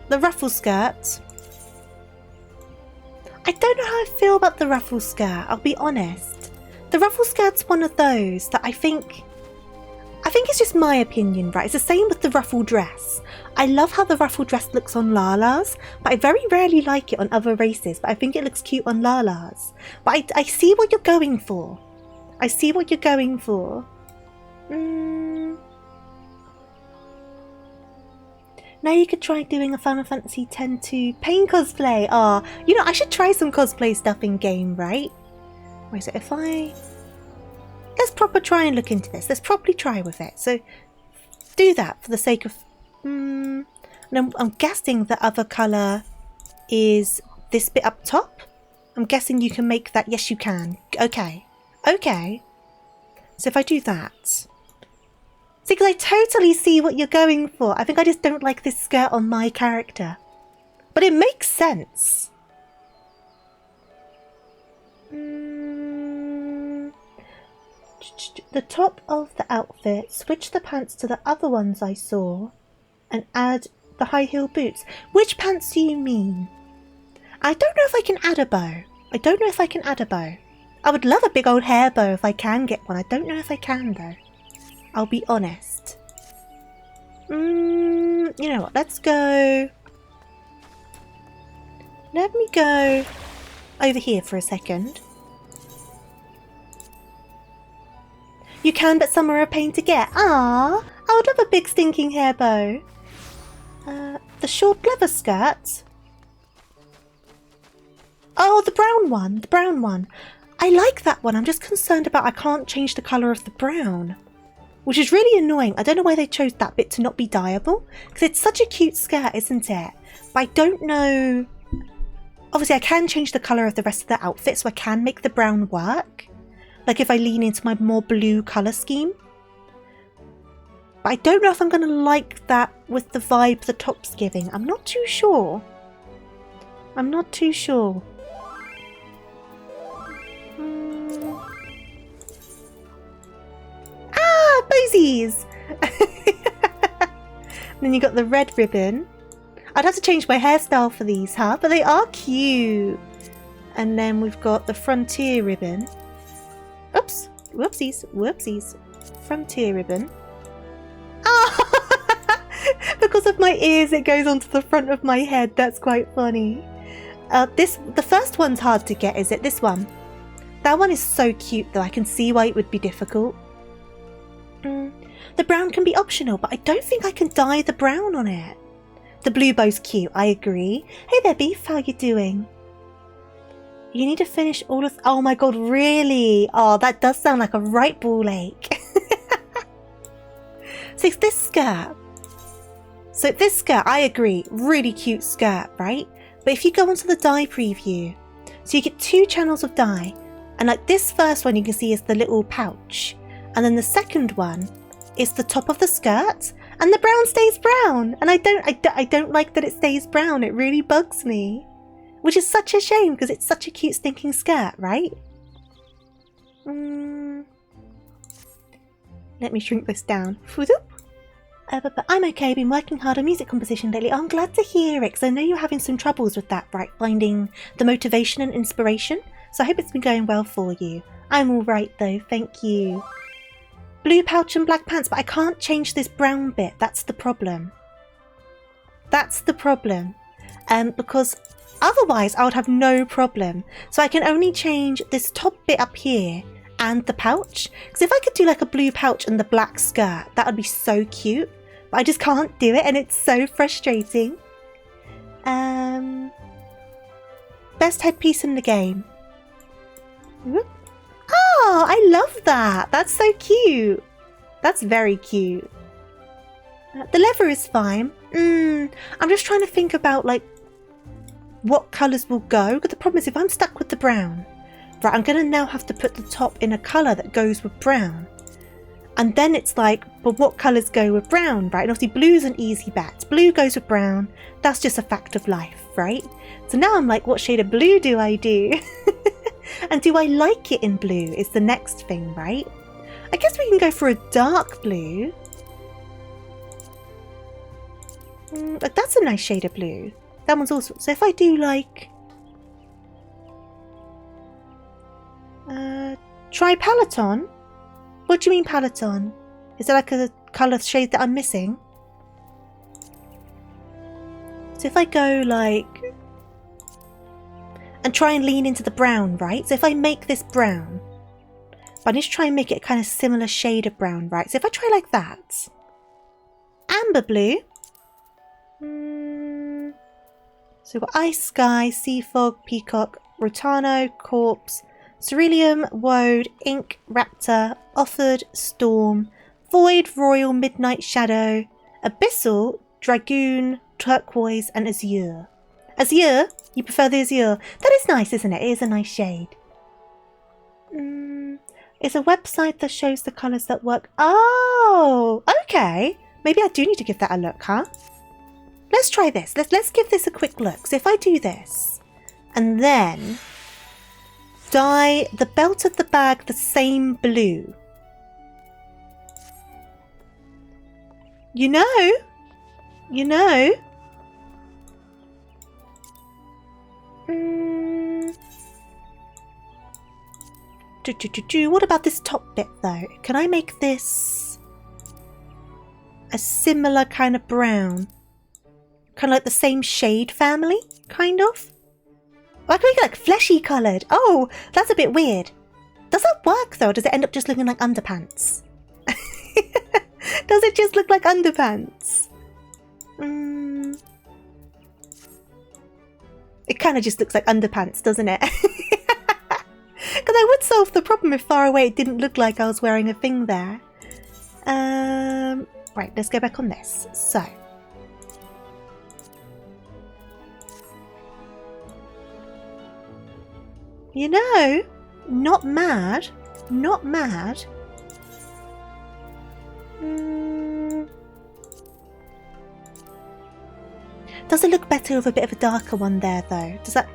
ruffle skirt. I don't know how I feel about the ruffle skirt, I'll be honest. The ruffle skirt's one of those that I think it's just my opinion, right? It's the same with the ruffle dress. I love how the ruffle dress looks on Lala's, but I very rarely like it on other races, but I think it looks cute on Lala's. But I see what you're going for. I see what you're going for. Now you could try doing a Final Fantasy X-2 Pain cosplay. Ah, you know, I should try some cosplay stuff in game, right? Wait, so if I... Let's proper try and look into this. Let's properly try with it. So, do that for the sake of... And I'm guessing the other colour is this bit up top. I'm guessing you can make that. Yes, you can. Okay. Okay. So if I do that... See, because I totally see what you're going for. I think I just don't like this skirt on my character. But it makes sense. The top of the outfit, switch the pants to the other ones I saw, and add the high heel boots. Which pants do you mean? I don't know if I can add a bow. I don't know if I can add a bow. I would love a big old hair bow if I can get one. I don't know if I can though. I'll be honest. You know what? Let's go. Let me go over here for a second. You can, but some are a pain to get. Ah, I would love a big stinking hair bow. The short leather skirt. Oh, the brown one. The brown one. I like that one. I'm just concerned about I can't change the colour of the brown. Which is really annoying. I don't know why they chose that bit to not be dyeable. Because it's such a cute skirt, isn't it? But I don't know... Obviously, I can change the colour of the rest of the outfit, so I can make the brown work. Like if I lean into my more blue colour scheme. But I don't know if I'm going to like that with the vibe the top's giving. I'm not too sure. I'm not too sure. daisies! Then you got the red ribbon. I'd have to change my hairstyle for these, huh? But they are cute. And then we've got the frontier ribbon. Oops. Whoopsies. Whoopsies. Frontier ribbon. Oh! Because of my ears, it goes onto the front of my head. That's quite funny. The first one's hard to get, is it? This one. That one is so cute, though. I can see why it would be difficult. The brown can be optional, but I don't think I can dye the brown on it. The blue bow's cute, I agree. Hey there, Beef. How you doing? You need to finish all of... Oh my god, really? Oh, that does sound like a right ball ache. So it's this skirt. So this skirt, I agree. Really cute skirt, right? But if you go onto the dye preview, so you get 2 channels of dye. And like this first one you can see is the little pouch. And then the second one is the top of the skirt. And the brown stays brown. And I don't like that it stays brown. It really bugs me. Which is such a shame because it's such a cute stinking skirt, right? Let me shrink this down. But I'm okay. I've been working hard on music composition lately. I'm glad to hear it because I know you're having some troubles with that, right? Finding the motivation and inspiration. So I hope it's been going well for you. I'm alright though, thank you. Blue pouch and black pants, but I can't change this brown bit. That's the problem. That's the problem. Because otherwise I would have no problem. So I can only change this top bit up here and the pouch. Because if I could do like a blue pouch and the black skirt, that would be so cute. But I just can't do it and it's so frustrating. Best headpiece in the game. Oh, I love that. That's so cute. That's very cute. The leather is fine. I'm just trying to think about like what colours will go. But the problem is if I'm stuck with the brown, right, I'm going to now have to put the top in a colour that goes with brown. And then it's like, but what colours go with brown, right? And obviously blue's an easy bet. Blue goes with brown. That's just a fact of life, right? So now I'm like, what shade of blue do I do? And do I like it in blue is the next thing, right? I guess we can go for a dark blue. Like that's a nice shade of blue. That one's also... So if I do like... try Peloton? What do you mean Peloton? Is there like a colour shade that I'm missing? So if I go like... and try and lean into the brown, right? So if I make this brown, but I need to try and make it a kind of similar shade of brown, right? So if I try like that, amber blue. So we've got ice sky, sea fog, peacock, rotano, corpse, cerulean, woad, ink, raptor, offered, storm, void, royal, midnight shadow, abyssal, dragoon, turquoise, and azure. Azure? You prefer the azure? That is nice, isn't it? It is a nice shade. It's a website that shows the colours that work. Oh, okay. Maybe I do need to give that a look, huh? Let's try this. Let's give this a quick look. So if I do this, and then dye the belt of the bag the same blue. You know. What about this top bit though? Can I make this a similar kind of brown? Kind of like the same shade family, kind of? Or I can make it like fleshy coloured. Oh, that's a bit weird. Does that work though? Or does it end up just looking like underpants? Does it just look like underpants? It kind of just looks like underpants, doesn't it? Because I would solve the problem if far away it didn't look like I was wearing a thing there. Right, let's go back on this. So. You know, not mad. Not mad. Does it look better with a bit of a darker one there, though? Does that...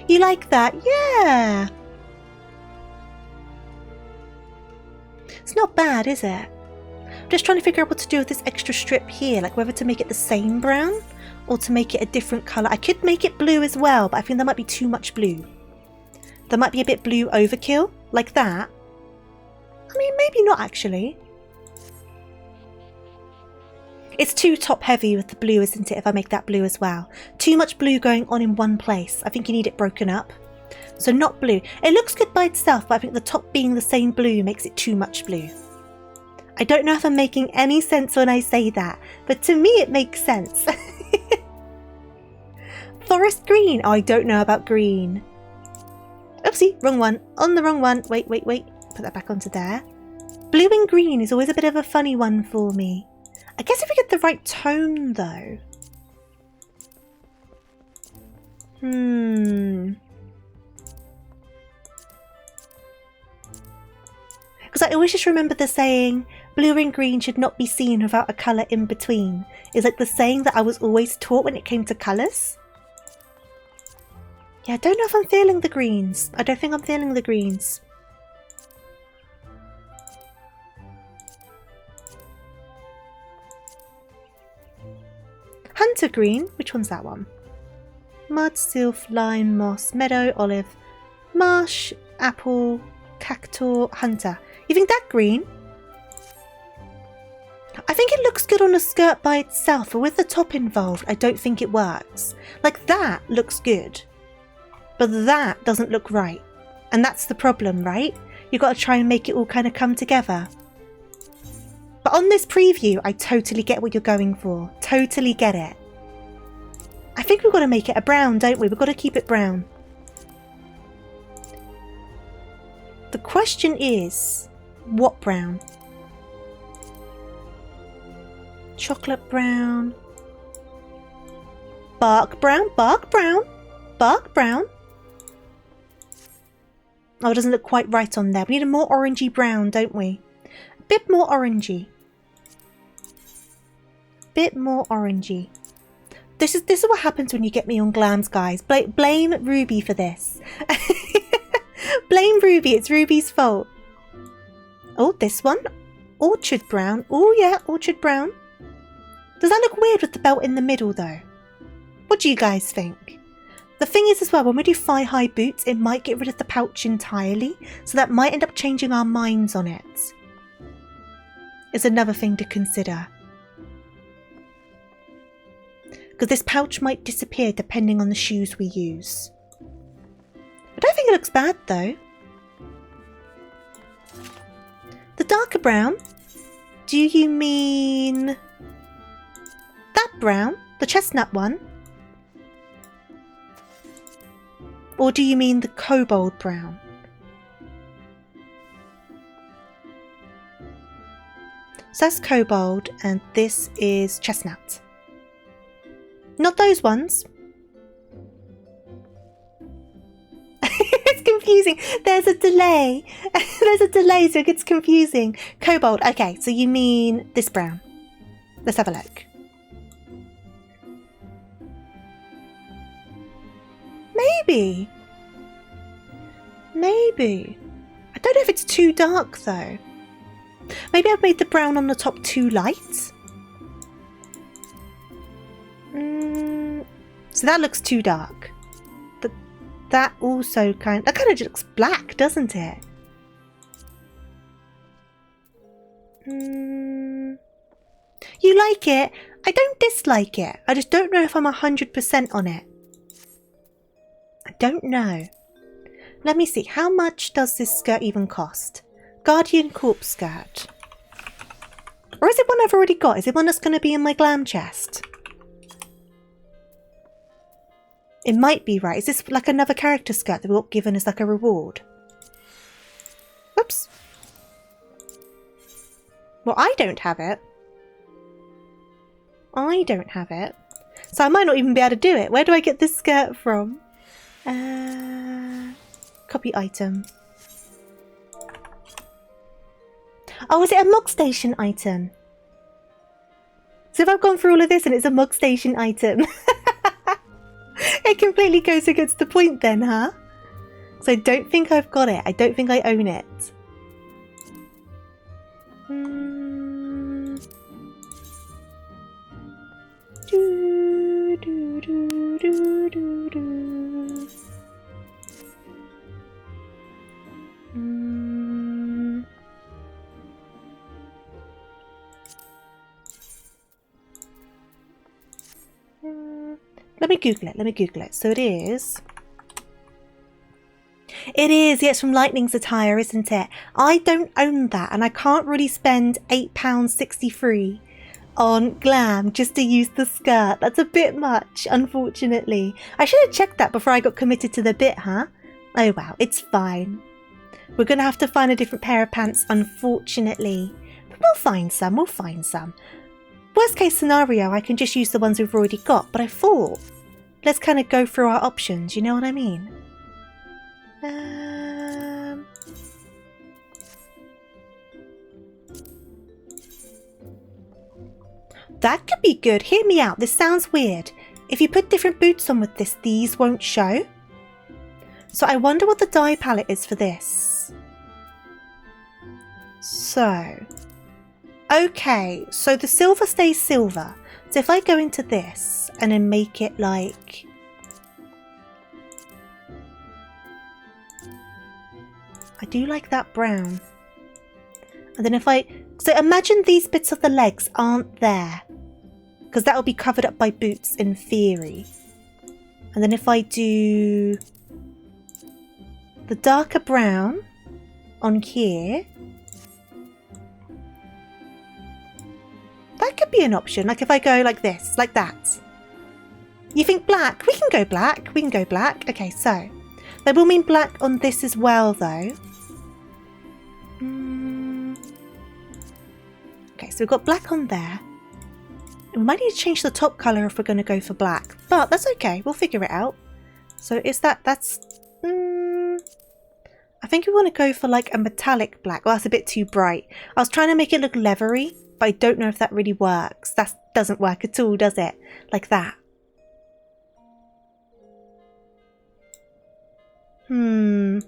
You like that? Yeah! It's not bad, is it? I'm just trying to figure out what to do with this extra strip here, like whether to make it the same brown or to make it a different colour. I could make it blue as well, but I think there might be too much blue. There might be a bit blue overkill, like that. I mean, maybe not actually. It's too top heavy with the blue, isn't it, if I make that blue as well? Too much blue going on in one place. I think you need it broken up. So not blue. It looks good by itself, but I think the top being the same blue makes it too much blue. I don't know if I'm making any sense when I say that, but to me it makes sense. Forest green. Oh, I don't know about green. Oopsie, wrong one. On the wrong one. Wait. Put that back onto there. Blue and green is always a bit of a funny one for me. I guess if we get the right tone, though. Because I always just remember the saying, blue and green should not be seen without a colour in between. It's like the saying that I was always taught when it came to colours. Yeah, I don't know if I'm feeling the greens. I don't think I'm feeling the greens. Hunter green. Which one's that one? Mud, sylph, lime, moss, meadow, olive, marsh, apple, cactus, hunter. You think that green? I think it looks good on a skirt by itself, but with the top involved, I don't think it works. Like that looks good, but that doesn't look right. And that's the problem, right? You've got to try and make it all kind of come together. But on this preview, I totally get what you're going for. Totally get it. I think we've got to make it a brown, don't we? We've got to keep it brown. The question is, what brown? Chocolate brown. Bark brown, bark brown, bark brown. Oh, it doesn't look quite right on there. We need a more orangey brown, don't we? A bit more orangey. Bit more orangey. This is what happens when you get me on glams, guys. Blame Ruby for this. Blame Ruby. It's Ruby's fault. Oh, this one. Orchard brown. Oh, yeah, orchard brown. Does that look weird with the belt in the middle, though? What do you guys think? The thing is as well, when we do thigh-high boots, it might get rid of the pouch entirely. So that might end up changing our minds on it. Is another thing to consider. Because this pouch might disappear depending on the shoes we use. I don't think it looks bad though. The darker brown? Do you mean that brown? The chestnut one? Or do you mean the cobalt brown? So that's cobalt and this is chestnut. Not those ones. It's confusing. There's a delay. There's a delay, so it gets confusing. Cobalt. Okay, so you mean this brown. Let's have a look. Maybe. Maybe. I don't know if it's too dark, though. Maybe I've made the brown on the top too light. So that looks too dark. But that also kind of just looks black, doesn't it? You like it? I don't dislike it. I just don't know if I'm 100% on it. I don't know. Let me see. How much does this skirt even cost? Guardian Corpse skirt. Or is it one I've already got? Is it one that's going to be in my glam chest? It might be, right? Is this like another character skirt that we got given as like a reward? Oops. Well, I don't have it. I don't have it. So I might not even be able to do it. Where do I get this skirt from? Copy item. Oh, is it a mug station item? So if I've gone through all of this and it's a mug station item. It completely goes against the point then, huh? So I don't think I've got it. I don't think I own it. Do, do, do, do, do, do. Let me Google it. So it is. It is, yeah, it's from Lightning's Attire, isn't it? I don't own that, and I can't really spend £8.63 on glam just to use the skirt. That's a bit much, unfortunately. I should have checked that before I got committed to the bit, huh? Oh well, it's fine. We're going to have to find a different pair of pants, unfortunately. But we'll find some, Worst case scenario, I can just use the ones we've already got, but I thought, let's kind of go through our options, you know what I mean? That could be good. Hear me out. This sounds weird. If you put different boots on with this, these won't show. So I wonder what the dye palette is for this. So, okay. So the silver stays silver. So if I go into this and then make it like... I do like that brown. And then if I... So imagine these bits of the legs aren't there. Because that will be covered up by boots in theory. And then if I do... the darker brown on here... that could be an option. Like if I go like this, like that. You think black? We can go black. Okay, so... that will mean black on this as well, though. Okay, so we've got black on there. We might need to change the top colour if we're going to go for black. But that's okay. We'll figure it out. So is that's... I think we want to go for like a metallic black. Well, that's a bit too bright. I was trying to make it look leathery, but I don't know if that really works. That doesn't work at all, does it? Like that. Because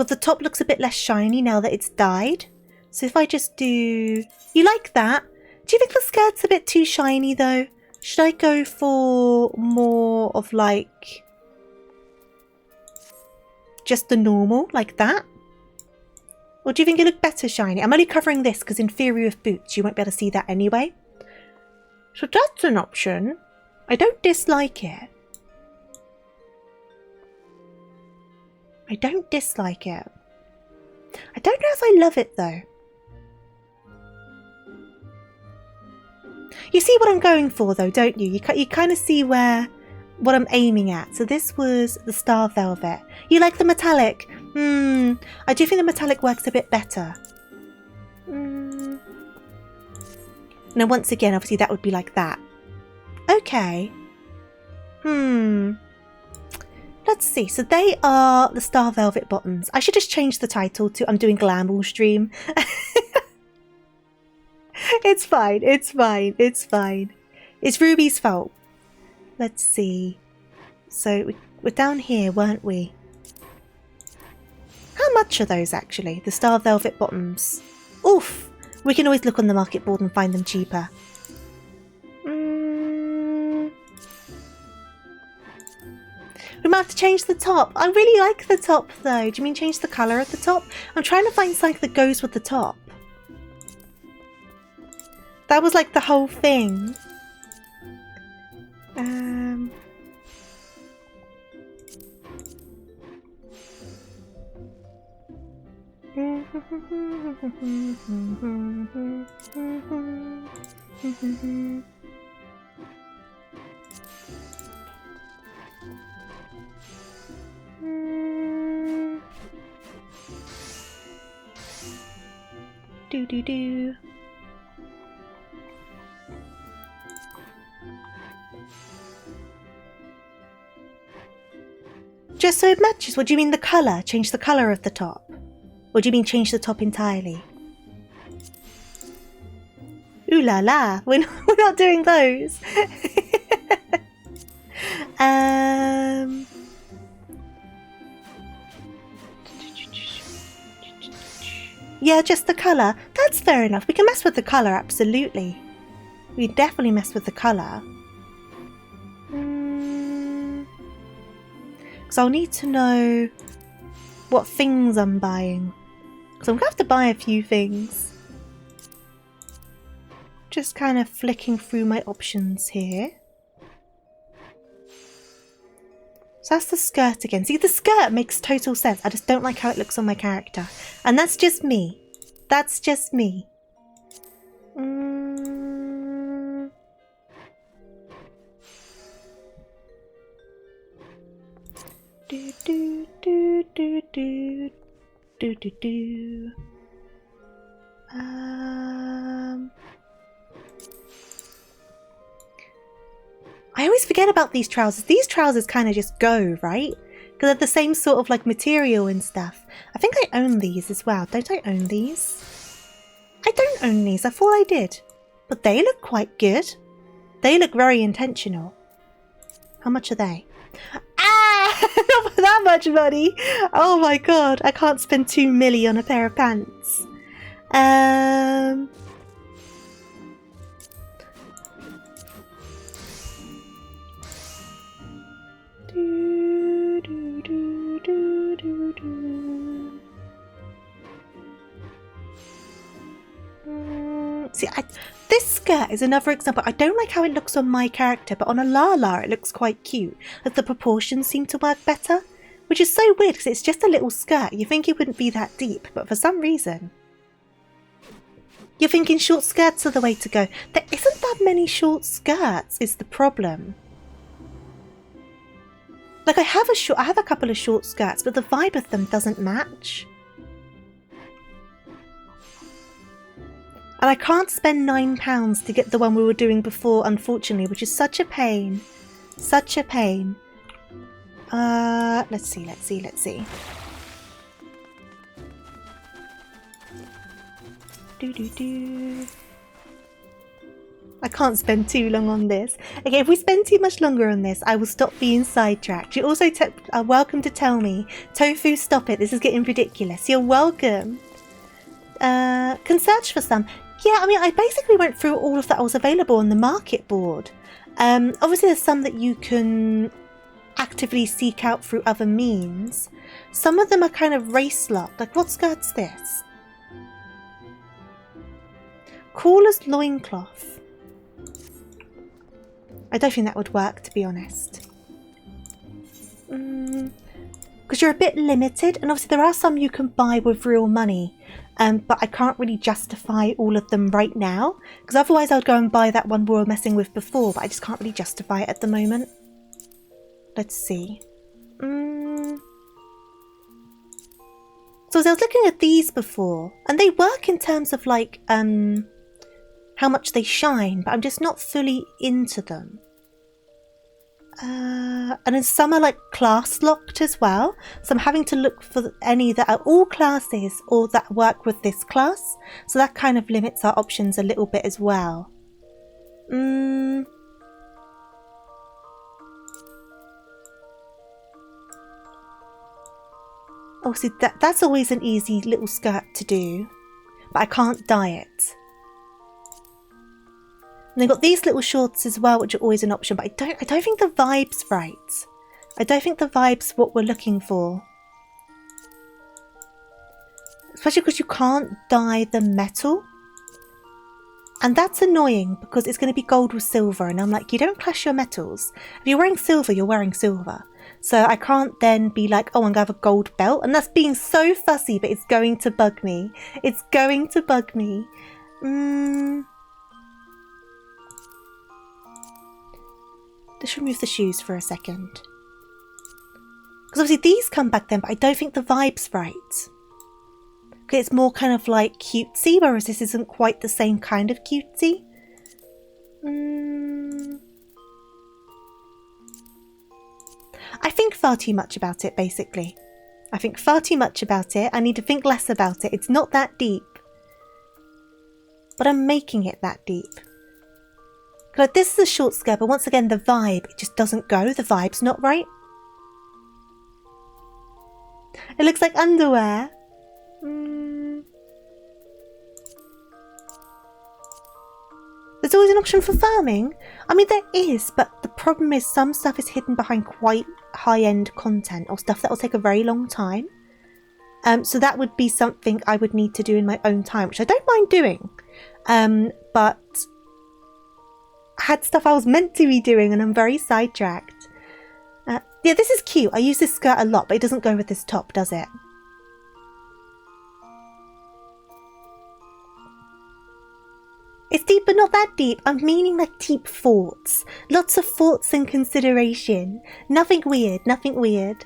the top looks a bit less shiny now that it's dyed. So if I just do... you like that? Do you think the skirt's a bit too shiny though? Should I go for more of like... just the normal, like that? Or do you think it looked better shiny? I'm only covering this because in theory with boots you won't be able to see that anyway. So that's an option. I don't dislike it. I don't dislike it. I don't know if I love it though. You see what I'm going for though, don't you? You kind of see what I'm aiming at. So this was the Star Velvet. You like the metallic? I do think the metallic works a bit better. Now once again, obviously that would be like that. Okay. Let's see. So they are the Star Velvet bottoms. I should just change the title to I'm doing glam all stream. It's fine. It's Ruby's fault. Let's see. So we're down here, weren't we? How much are those actually? The Star Velvet bottoms. Oof! We can always look on the market board and find them cheaper. We might have to change the top. I really like the top though. Do you mean change the colour of the top? I'm trying to find something that goes with the top. That was like the whole thing. Do. Just so it matches. What do you mean the colour? Change the colour of the top? Or do you mean change the top entirely? Ooh la la, we're not doing those. Yeah, just the colour. That's fair enough. We can mess with the colour, absolutely. We definitely mess with the colour. Because I'll need to know what things I'm buying. Because I'm going to have to buy a few things. Just kind of flicking through my options here. So that's the skirt again. See, the skirt makes total sense. I just don't like how it looks on my character. And that's just me. That's just me. Do, do, do, do, do. Do, do, do. I always forget about these trousers. These trousers kind of just go, right? Because they're the same sort of like material and stuff. I think I own these as well. Don't I own these? I don't own these. I thought I did. But they look quite good. They look very intentional. How much are they? Ah! Not for that much money. Oh my god. I can't spend 2 million on a pair of pants. See, this skirt is another example. I don't like how it looks on my character, but on a Lala it looks quite cute. Like the proportions seem to work better, which is so weird because it's just a little skirt. You think it wouldn't be that deep, but for some reason you're thinking short skirts are the way to go. There isn't that many short skirts is the problem. Like I have a couple of short skirts, but the vibe of them doesn't match. And I can't spend £9 to get the one we were doing before, unfortunately, which is such a pain. Such a pain. Let's see. I can't spend too long on this. Okay, if we spend too much longer on this, I will stop being sidetracked. You're also welcome to tell me, Tofu, stop it. This is getting ridiculous. You're welcome. Can search for some. Yeah, I mean, I basically went through all of that was available on the market board. Obviously, there's some that you can actively seek out through other means. Some of them are kind of race locked. Like, what skirt's this? Caller's loincloth. I don't think that would work, to be honest. Because you're a bit limited, and obviously there are some you can buy with real money. But I can't really justify all of them right now, because otherwise I would go and buy that one we were messing with before, but I just can't really justify it at the moment. Let's see. So I was looking at these before, and they work in terms of like how much they shine, but I'm just not fully into them. And then some are like class locked as well, so I'm having to look for any that are all classes or that work with this class, so that kind of limits our options a little bit as well. Oh, see, that's always an easy little skirt to do, but I can't dye it. And they've got these little shorts as well, which are always an option, but I don't think the vibe's right. I don't think the vibe's what we're looking for. Especially because you can't dye the metal. And that's annoying because it's going to be gold with silver, and I'm like, you don't clash your metals. If you're wearing silver, you're wearing silver. So I can't then be like, oh, I'm going to have a gold belt. And that's being so fussy, but it's going to bug me. It's going to bug me. Let's remove the shoes for a second. Because obviously these come back then, but I don't think the vibe's right. Okay, it's more kind of like cutesy, whereas this isn't quite the same kind of cutesy. I think far too much about it, basically. I think far too much about it. I need to think less about it. It's not that deep. But I'm making it that deep. Like, this is a short skirt, but once again, the vibe, it just doesn't go. The vibe's not right. It looks like underwear. there's always an option for farming. I mean, there is, but the problem is some stuff is hidden behind quite high-end content or stuff that will take a very long time. So that would be something I would need to do in my own time, which I don't mind doing. But I had stuff I was meant to be doing and I'm very sidetracked. Yeah, this is cute. I use this skirt a lot, but it doesn't go with this top, does it? It's deep, but not that deep. I'm meaning like deep thoughts. Lots of thoughts and consideration. Nothing weird, nothing weird.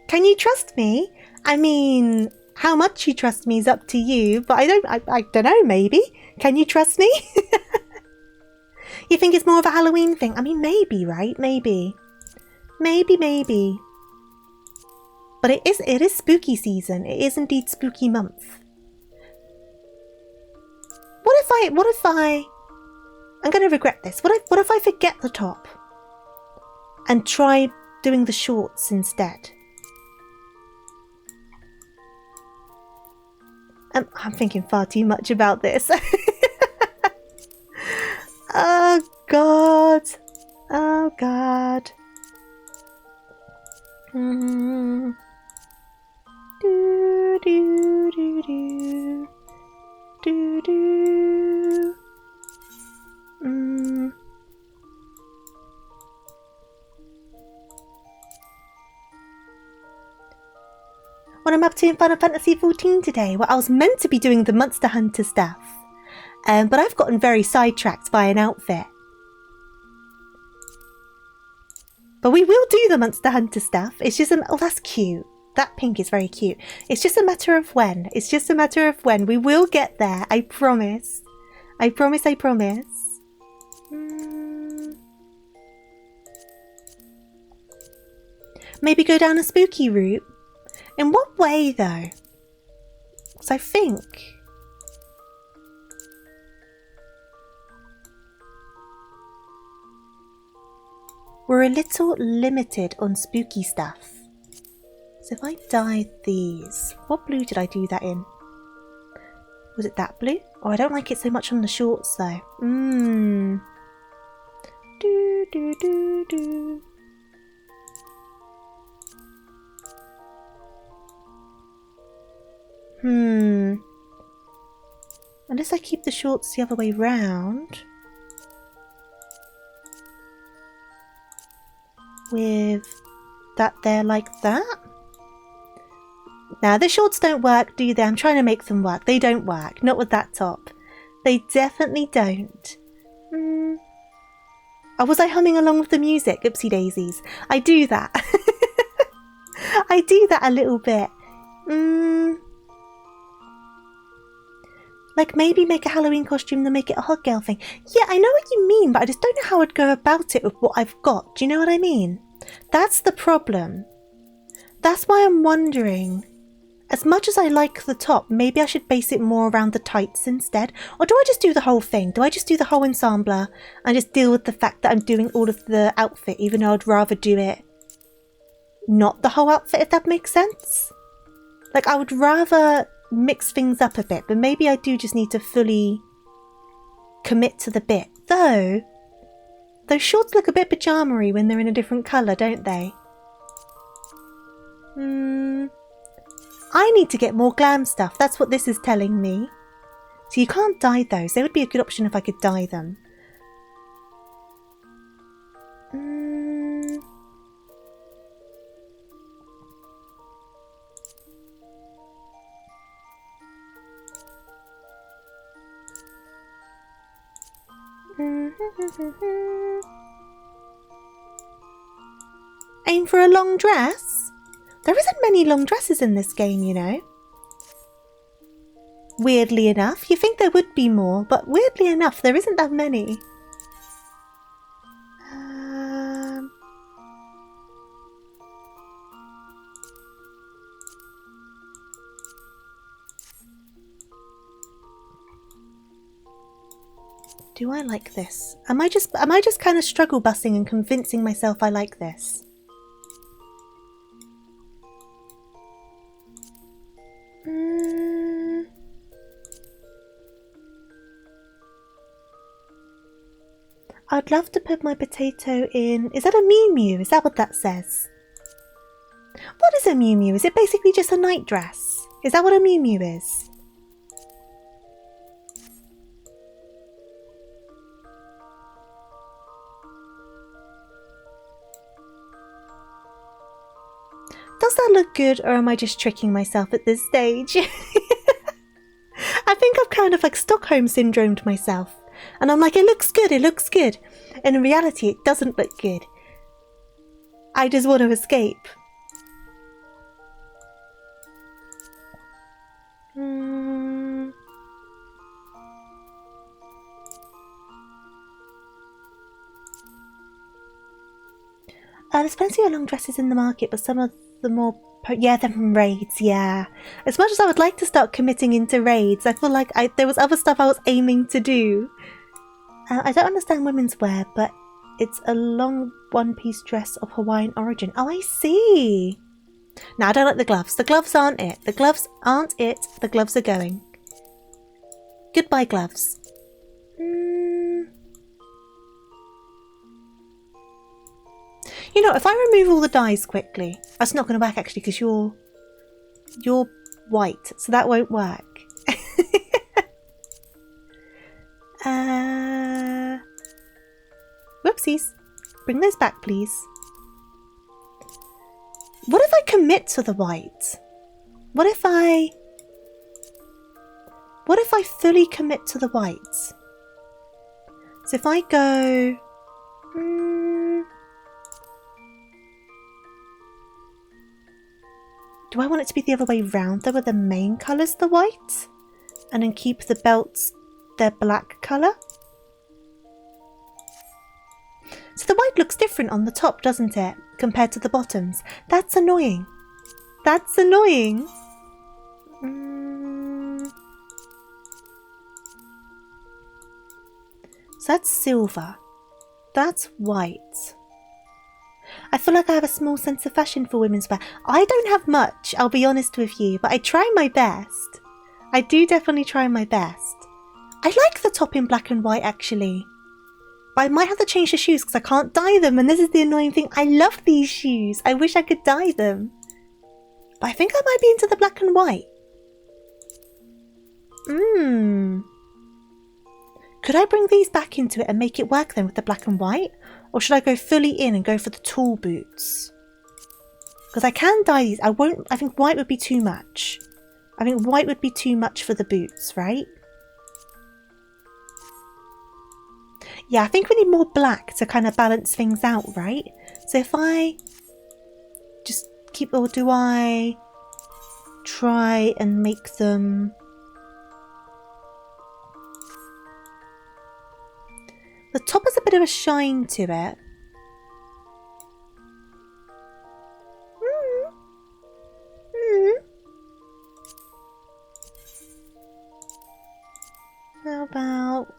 Can you trust me? I mean, how much you trust me is up to you, but I don't know, maybe. Can you trust me? You think it's more of a Halloween thing? I mean, maybe, right? Maybe. Maybe. But it is spooky season. It is indeed spooky month. What if I I'm gonna regret this. What if I forget the top? And try doing the shorts instead? I'm thinking far too much about this. Oh God. Oh God. Do do do do do do. What I'm up to in Final Fantasy XIV today? Well, I was meant to be doing the Monster Hunter stuff, but I've gotten very sidetracked by an outfit. But we will do the Monster Hunter stuff. It's just oh, that's cute. That pink is very cute. It's just a matter of when. It's just a matter of when. We will get there. I promise. I promise. I promise. Maybe go down a spooky route. In what way, though? Because I think we're a little limited on spooky stuff. So if I dyed these, what blue did I do that in? Was it that blue? Oh, I don't like it so much on the shorts, though. Do do do do. Unless I keep the shorts the other way round. With that there like that. Now, the shorts don't work, do they? I'm trying to make them work. They don't work. Not with that top. They definitely don't. Oh, was I humming along with the music? Oopsie daisies. I do that. I do that a little bit. Like maybe make a Halloween costume, then make it a hot girl thing. Yeah, I know what you mean, but I just don't know how I'd go about it with what I've got. Do you know what I mean? That's the problem. That's why I'm wondering, as much as I like the top, maybe I should base it more around the tights instead. Or do I just do the whole thing? Do I just do the whole ensemble and just deal with the fact that I'm doing all of the outfit, even though I'd rather do it not the whole outfit, if that makes sense? Like, I would rather mix things up a bit, but maybe I do just need to fully commit to the bit. Though, those shorts look a bit pajama-y when they're in a different colour, don't they? I need to get more glam stuff. That's what this is telling me. So you can't dye those. They would be a good option if I could dye them. Aim for a long dress? There isn't many long dresses in this game, you know. Weirdly enough, you think there would be more, but weirdly enough, there isn't that many. Do I like this? Am I just kind of struggle bussing and convincing myself I like this? I'd love to put my potato in... Is that a Miu Miu? Is that what that says? What is a Miu Miu? Is it basically just a nightdress? Is that what a Miu Miu is? Does that look good, or am I just tricking myself at this stage? I think I've kind of like Stockholm syndromed myself. And I'm like, it looks good, it looks good. And in reality, it doesn't look good. I just want to escape. There's plenty of long dresses in the market, but some of the more... yeah, they're from raids, yeah. As much as I would like to start committing into raids, I feel like there was other stuff I was aiming to do. I don't understand women's wear, but it's a long one-piece dress of Hawaiian origin. Oh, I see. No, I don't like the gloves. The gloves aren't it. The gloves aren't it. The gloves are going. Goodbye, gloves. You know, if I remove all the dyes quickly... That's not going to work, actually, because you're white, so that won't work. Whoopsies. Bring those back, please. What if I commit to the white? What if I fully commit to the white? So if I go... do I want it to be the other way round though, where the main colour's the white? And then keep the belts their black colour? So the white looks different on the top, doesn't it? Compared to the bottoms. That's annoying. That's annoying. So that's silver. That's white. I feel like I have a small sense of fashion for women's wear. I don't have much, I'll be honest with you, but I try my best. I do definitely try my best. I like the top in black and white, actually. But I might have to change the shoes because I can't dye them, and this is the annoying thing. I love these shoes. I wish I could dye them. But I think I might be into the black and white. Could I bring these back into it and make it work then with the black and white? Or should I go fully in and go for the tall boots? Because I can dye these. I think white would be too much. I think white would be too much for the boots, right? Yeah, I think we need more black to kind of balance things out, right? So if I just keep... or do I try and make them... The top has a bit of a shine to it. How about...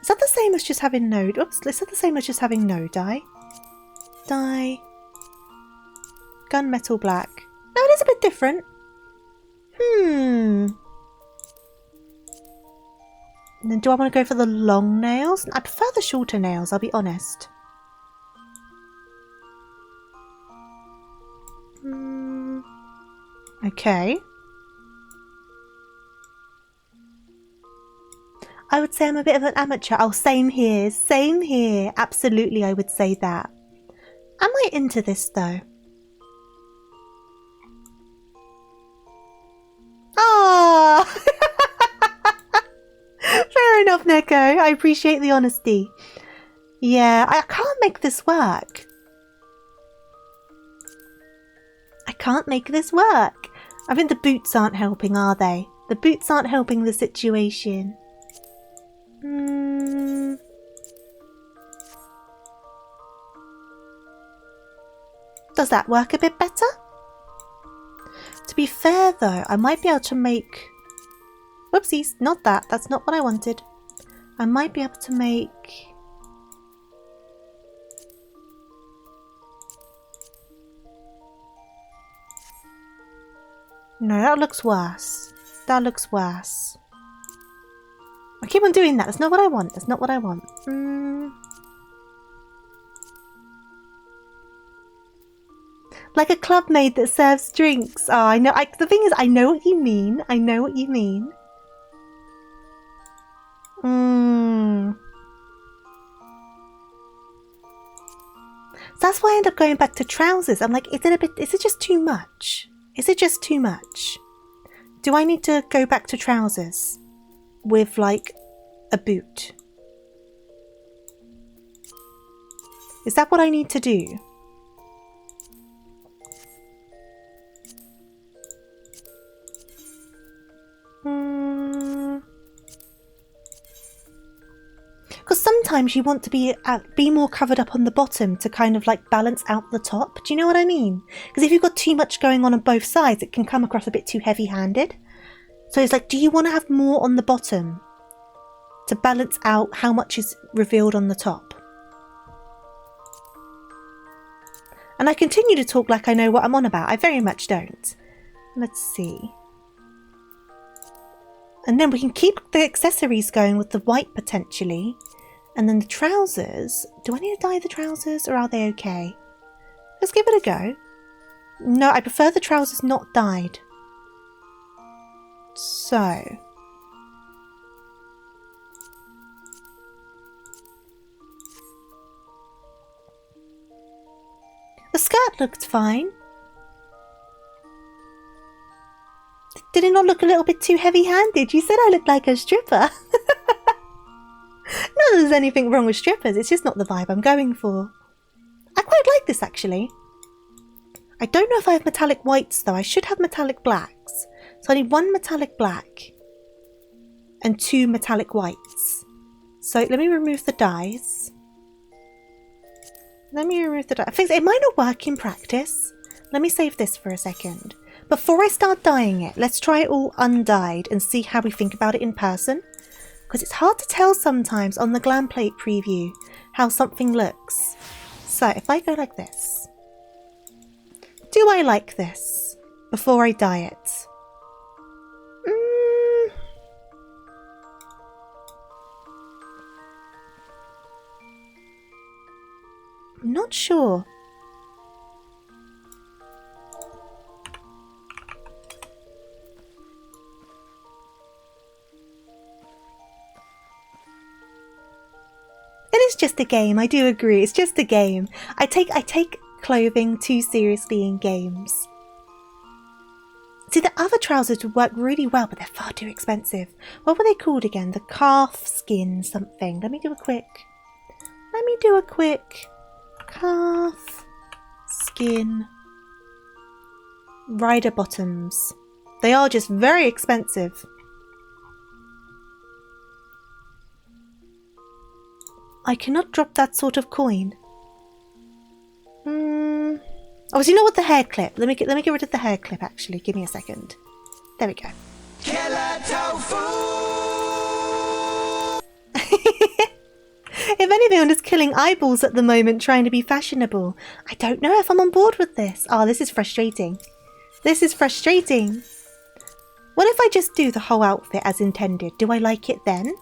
Is that the same as just having no... Oops, is that the same as just having no dye? Dye. Gunmetal black. No, it is a bit different. And then do I want to go for the long nails? I prefer the shorter nails, I'll be honest. Okay. I would say I'm a bit of an amateur. Oh, same here. Same here. Absolutely, I would say that. Am I into this, though? Oh! Fair enough, Neko. I appreciate the honesty. Yeah, I can't make this work. I can't make this work. I think the boots aren't helping, are they? The boots aren't helping the situation. Does that work a bit better? To be fair though, I might be able to make... Whoopsies, not that. That's not what I wanted. I might be able to make... No, that looks worse. That looks worse. I keep on doing that. That's not what I want. That's not what I want. Like a club maid that serves drinks. Oh, I know. The thing is, I know what you mean. I know what you mean. So that's why I end up going back to trousers. I'm like, is it just too much? Is it just too much? Do I need to go back to trousers with like a boot? Is that what I need to do? Because sometimes you want to be more covered up on the bottom to kind of like balance out the top. Do you know what I mean? Because if you've got too much going on both sides, it can come across a bit too heavy-handed. So it's like, do you want to have more on the bottom to balance out how much is revealed on the top? And I continue to talk like I know what I'm on about. I very much don't. Let's see. And then we can keep the accessories going with the white potentially. And then the trousers. Do I need to dye the trousers or are they okay? Let's give it a go. No, I prefer the trousers not dyed. So. The skirt looked fine. Did it not look a little bit too heavy-handed? You said I looked like a stripper. Not that there's anything wrong with strippers, it's just not the vibe I'm going for. I quite like this actually. I don't know if I have metallic whites though. I should have metallic blacks. So I need 1 metallic black and 2 metallic whites. So let me remove the dyes. Let me remove the dye. I think it might not work in practice. Let me save this for a second. Before I start dyeing it, let's try it all undyed and see how we think about it in person. Because it's hard to tell sometimes on the glam plate preview how something looks. So if I go like this. Do I like this before I dye it? I'm not sure. It is just a game, I do agree, it's just a game. I take clothing too seriously in games. See, the other trousers would work really well, but they're far too expensive. What were they called again? The calf skin something. Let me do a quick calf skin rider bottoms. They are just very expensive. I cannot drop that sort of coin. Oh, so you know what, the hair clip? Let me get rid of the hair clip actually. Give me a second. There we go. Killer tofu! If anything, I'm just killing eyeballs at the moment trying to be fashionable. I don't know if I'm on board with this. Oh, this is frustrating. This is frustrating. What if I just do the whole outfit as intended? Do I like it then?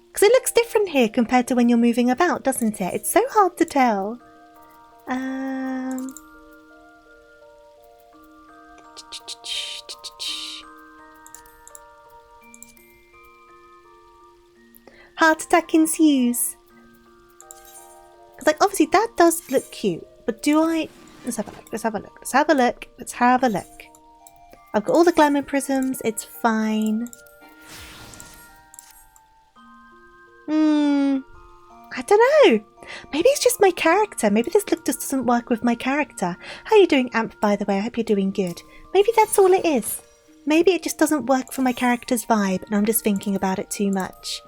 Because it looks different here compared to when you're moving about, doesn't it? It's so hard to tell. Heart attack ensues. Because, like, obviously that does look cute, but do I... Let's have a look, let's have a look, let's have a look, let's have a look. I've got all the glamour prisms, it's fine. I don't know. Maybe it's just my character. Maybe this look just doesn't work with my character. How are you doing, Amp, by the way? I hope you're doing good. Maybe that's all it is. Maybe it just doesn't work for my character's vibe and I'm just thinking about it too much.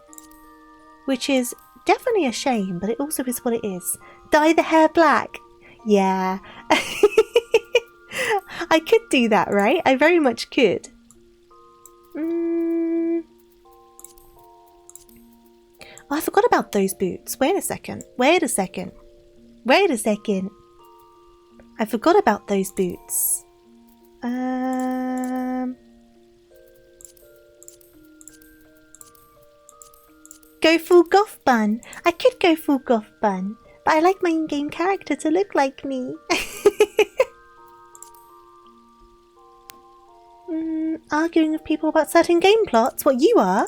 Which is definitely a shame, but it also is what it is. Dye the hair black. Yeah. I could do that, right? I very much could. Oh, I forgot about those boots. Wait a second. Wait a second. Wait a second. I forgot about those boots. Go full goth bun. I could go full goth bun, but I like my in-game character to look like me. Arguing with people about certain game plots? What, you are?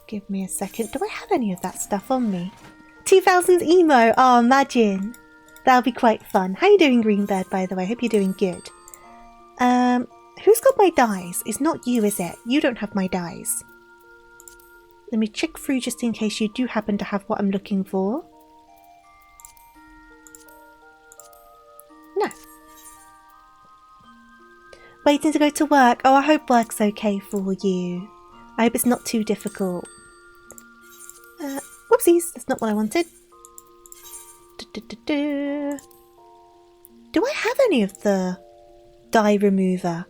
Give me a second. Do I have any of that stuff on me? 2000s emo! Oh, imagine! That'll be quite fun. How you doing, Greenbird, by the way? Hope you're doing good. Who's got my dies? It's not you, is it? You don't have my dies. Let me check through just in case you do happen to have what I'm looking for. No. Waiting to go to work. Oh, I hope work's okay for you. I hope it's not too difficult. Whoopsies, that's not what I wanted. Do I have any of the dye remover?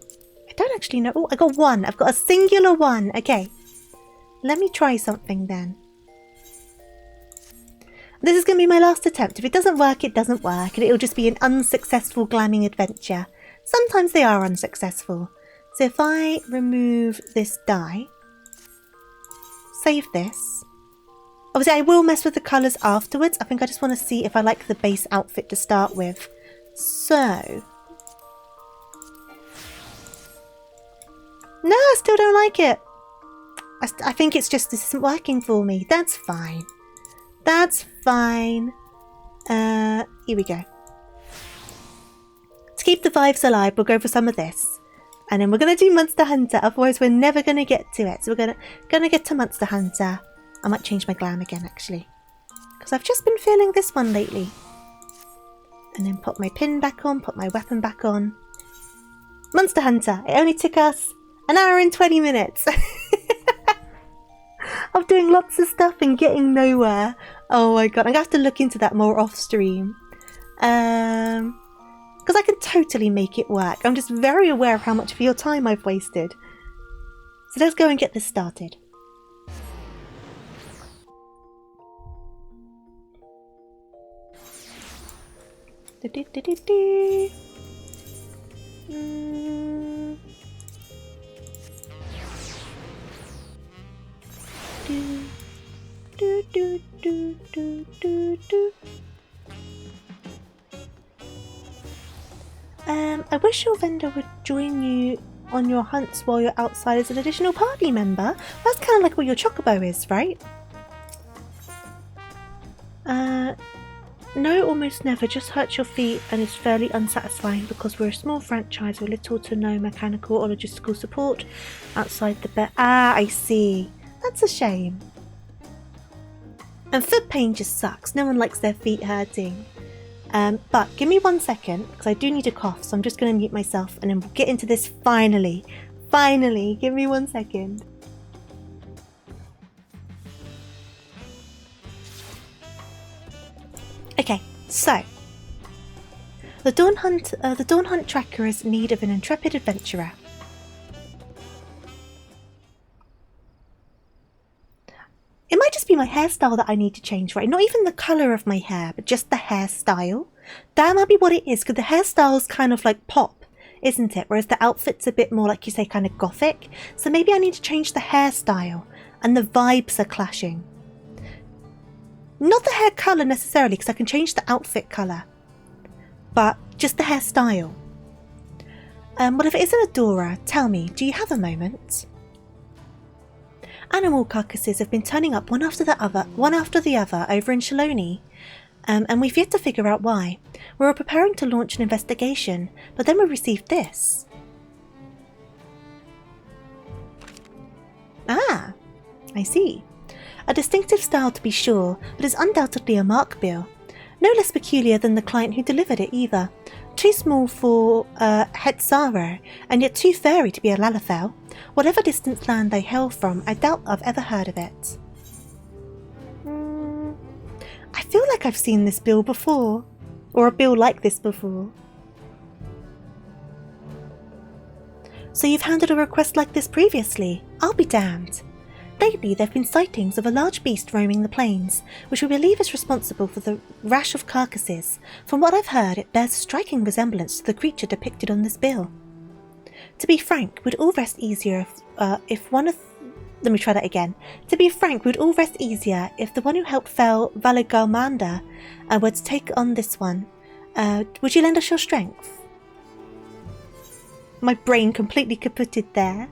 I don't actually know. Oh, I got one. I've got a singular one. Okay. Let me try something then. This is going to be my last attempt. If it doesn't work, it doesn't work. And it'll just be an unsuccessful glamming adventure. Sometimes they are unsuccessful. So if I remove this dye, save this. Obviously, I will mess with the colours afterwards. I think I just want to see if I like the base outfit to start with. So. No, I still don't like it. I think it's just this isn't working for me. That's fine. That's fine. Here we go. To keep the vibes alive, we'll go for some of this. And then we're going to do Monster Hunter. Otherwise, we're never going to get to it. So we're going to get to Monster Hunter. I might change my glam again, actually. Because I've just been feeling this one lately. And then put my pin back on, put my weapon back on. Monster Hunter. It only took us an hour and 20 minutes. of doing lots of stuff and getting nowhere. Oh my god, I'm gonna have to look into that more off stream. Because I can totally make it work. I'm just very aware of how much of your time I've wasted. So let's go and get this started. I wish your vendor would join you on your hunts while you're outside as an additional party member. That's kind of like what your chocobo is, right? No, almost never. Just hurts your feet and is fairly unsatisfying because we're a small franchise with little to no mechanical or logistical support outside the bed. Ah, I see. That's a shame. And foot pain just sucks. No one likes their feet hurting. But give me 1 second because I do need a cough, so I'm just going to mute myself and then we'll get into this finally. Finally, give me 1 second. Okay, so the Dawn Hunt tracker is in need of an intrepid adventurer. It might just be my hairstyle that I need to change, right? Not even the colour of my hair, but just the hairstyle. That might be what it is, because the hairstyle's kind of like pop, isn't it? Whereas the outfit's a bit more, like you say, kind of gothic. So maybe I need to change the hairstyle, and the vibes are clashing. Not the hair colour necessarily, because I can change the outfit colour. But just the hairstyle. Well, if it isn't Adora, tell me, do you have a moment? Animal carcasses have been turning up one after the other over in Shaloni. And we've yet to figure out why. We were preparing to launch an investigation, but then we received this. Ah, I see. A distinctive style to be sure, but is undoubtedly a mark bill. No less peculiar than the client who delivered it either. too small for Hetzara, and yet too furry to be a Lalafell. Whatever distant land they hail from, I doubt I've ever heard of it. I feel like I've seen this bill before, or a bill like this before. So you've handled a request like this previously? I'll be damned. Lately there have been sightings of a large beast roaming the plains, which we believe is responsible for the rash of carcasses. From what I've heard, it bears a striking resemblance to the creature depicted on this bill. To be frank, we'd all rest easier if one of... Let me try that again. To be frank, we'd all rest easier if the one who helped fell Valigalmanda were to take on this one. Would you lend us your strength? My brain completely kaputted there.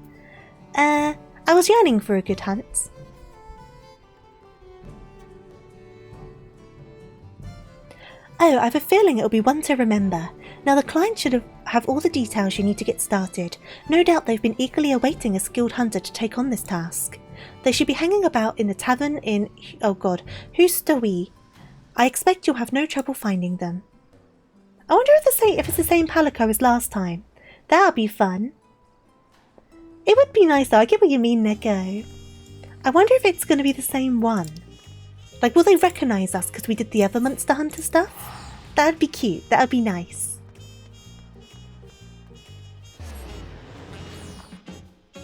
I was yearning for a good hunt. Oh, I have a feeling it'll be one to remember. Now the client should have all the details you need to get started. No doubt they've been eagerly awaiting a skilled hunter to take on this task. They should be hanging about in the tavern in... oh god, Hustawee. I expect you'll have no trouble finding them. I wonder if it's the same Palico as last time. That'll be fun. It would be nice though, I get what you mean, Neko. I wonder if it's going to be the same one. Like, will they recognise us because we did the other Monster Hunter stuff? That'd be cute, that'd be nice.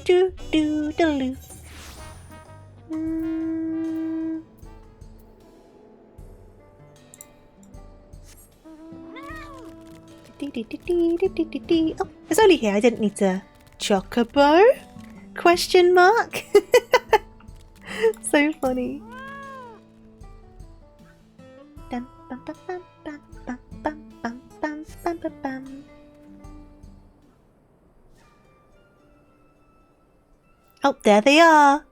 Do do do do. Oh, it's only here, I didn't need to... Chocobo? Question mark? So funny. Oh, there they are.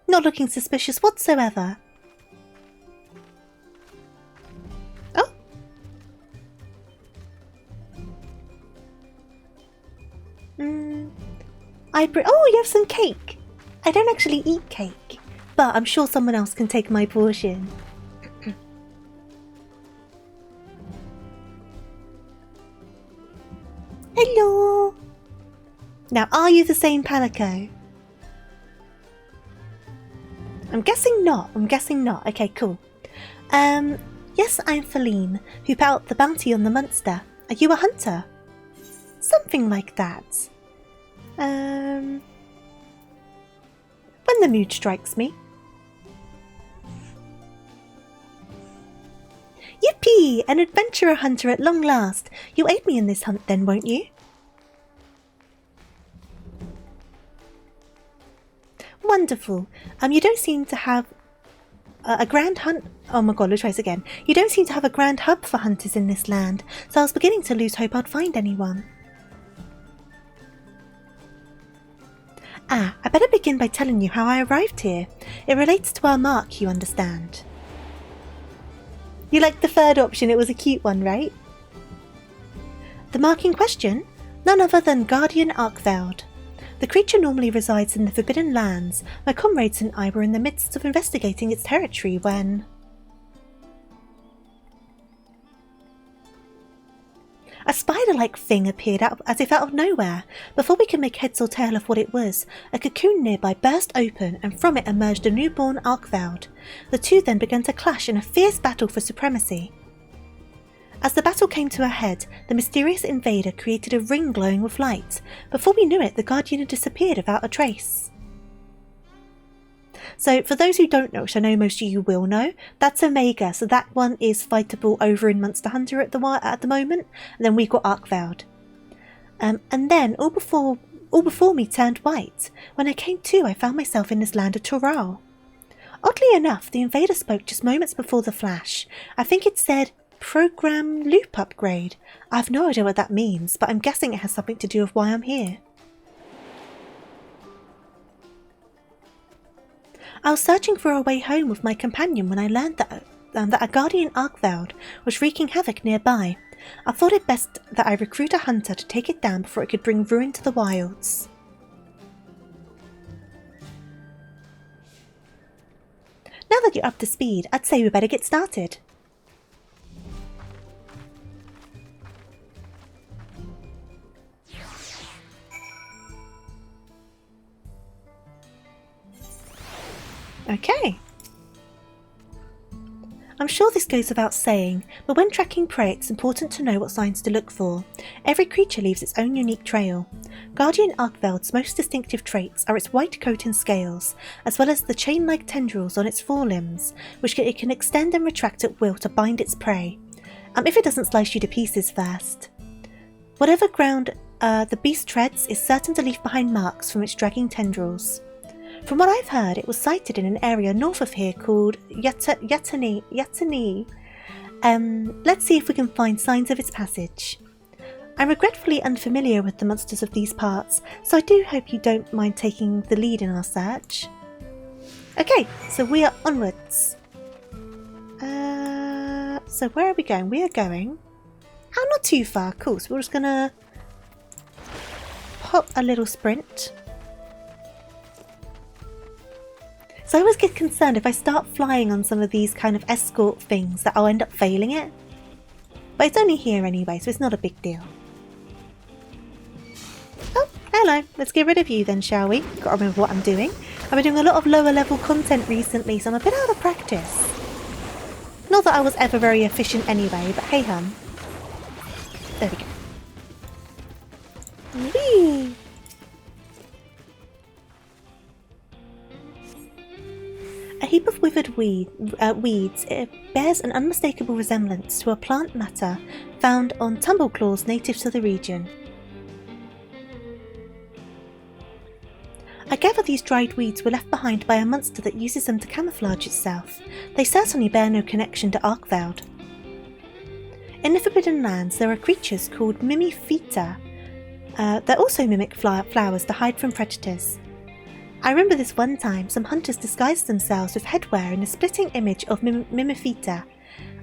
Not looking suspicious whatsoever. Oh. Oh, you have some cake. I don't actually eat cake, but I'm sure someone else can take my portion. Hello. Now, are you the same Palico? I'm guessing not. Okay, cool. Yes, I'm Feline, who put out the bounty on the monster. Are you a hunter? Something like that. When the mood strikes me. Yippee! An adventurer hunter at long last. You'll aid me in this hunt then, won't you? Wonderful. You don't seem to have a grand hunt... Oh my god, let's try this again. You don't seem to have a grand hub for hunters in this land, so I was beginning to lose hope I'd find anyone. I better begin by telling you how I arrived here. It relates to our mark, you understand. You liked the third option, it was a cute one, right? The mark in question? None other than Guardian Arkveld. The creature normally resides in the Forbidden Lands. My comrades and I were in the midst of investigating its territory when... A spider-like thing appeared as if out of nowhere. Before we could make heads or tail of what it was, a cocoon nearby burst open and from it emerged a newborn Arkveld. The two then began to clash in a fierce battle for supremacy. As the battle came to a head, the mysterious invader created a ring glowing with light. Before we knew it, the Guardian had disappeared without a trace. So, for those who don't know, which I know most of you will know, that's Omega, so that one is fightable over in Monster Hunter at the moment, and then we've got Arkveld. And then, all before me turned white. When I came to, I found myself in this land of Toral. Oddly enough, the invader spoke just moments before the flash. I think it said, Program Loop Upgrade. I have no idea what that means, but I'm guessing it has something to do with why I'm here. I was searching for a way home with my companion when I learned that a Guardian Arkveld was wreaking havoc nearby. I thought it best that I recruit a hunter to take it down before it could bring ruin to the wilds. Now that you're up to speed, I'd say we better get started. Okay. I'm sure this goes without saying, but when tracking prey it's important to know what signs to look for. Every creature leaves its own unique trail. Guardian Arkveld's most distinctive traits are its white coat and scales, as well as the chain-like tendrils on its forelimbs, which it can extend and retract at will to bind its prey. If it doesn't slice you to pieces first. Whatever ground the beast treads is certain to leave behind marks from its dragging tendrils. From what I've heard, it was sighted in an area north of here called Yatani. Let's see if we can find signs of its passage. I'm regretfully unfamiliar with the monsters of these parts, so I do hope you don't mind taking the lead in our search. Okay, so we are onwards. So where are we going? We are going... Oh, not too far. Cool, so we're just gonna pop a little sprint. So I always get concerned if I start flying on some of these kind of escort things that I'll end up failing it. But it's only here anyway, so it's not a big deal. Oh, hello. Let's get rid of you then, shall we? Gotta remember what I'm doing. I've been doing a lot of lower level content recently, so I'm a bit out of practice. Not that I was ever very efficient anyway, but hey hum. There we go. Whee! A heap of withered weeds, it bears an unmistakable resemblance to a plant matter found on tumbleclaws native to the region. I gather these dried weeds were left behind by a monster that uses them to camouflage itself. They certainly bear no connection to Arkveld. In the Forbidden Lands there are creatures called Mimifita that also mimic flowers to hide from predators. I remember this one time some hunters disguised themselves with headwear in a splitting image of Mimifita.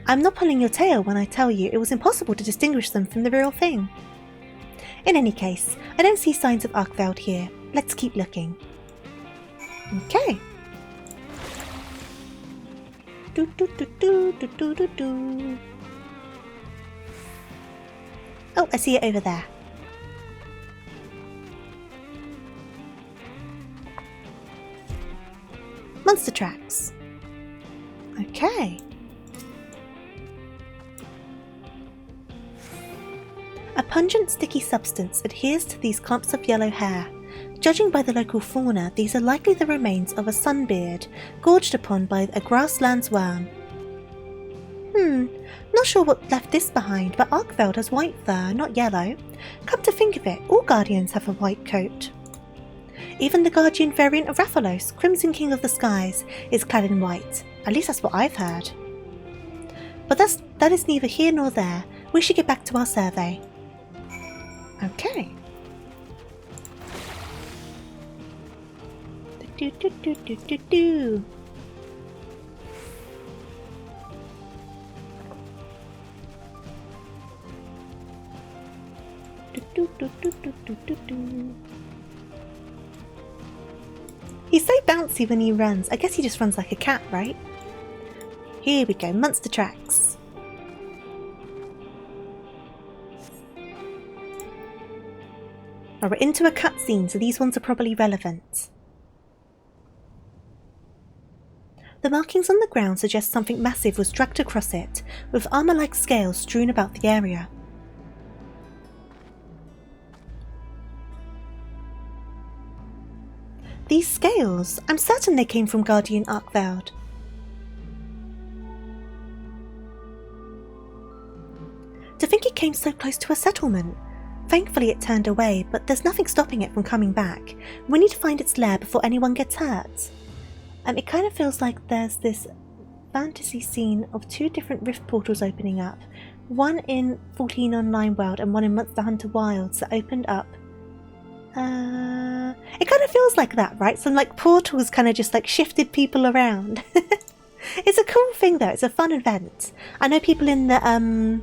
I'm not pulling your tail when I tell you it was impossible to distinguish them from the real thing. In any case, I don't see signs of Arkveld here. Let's keep looking. Okay. Oh, I see it over there. Monster tracks. Okay. A pungent, sticky substance adheres to these clumps of yellow hair. Judging by the local fauna, these are likely the remains of a sunbeard, gorged upon by a grasslands worm. Not sure what left this behind, but Arkveld has white fur, not yellow. Come to think of it, all guardians have a white coat. Even the guardian variant of Rathalos, Crimson King of the Skies, is clad in white. At least that's what I've heard. But that is neither here nor there. We should get back to our survey. Okay. Do. He's so bouncy when he runs. I guess he just runs like a cat, right? Here we go, monster tracks. Oh, we're into a cutscene, so these ones are probably relevant. The markings on the ground suggest something massive was dragged across it, with armour-like scales strewn about the area. These scales, I'm certain they came from Guardian Arkveld. To think it came so close to a settlement. Thankfully it turned away, but there's nothing stopping it from coming back. We need to find its lair before anyone gets hurt. It kind of feels like there's this fantasy scene of two different rift portals opening up. One in 14 Online World and one in Monster Hunter Wilds that opened up. It kind of feels like that, right? Some like portals kind of just like shifted people around. It's a cool thing though, it's a fun event. I know people in the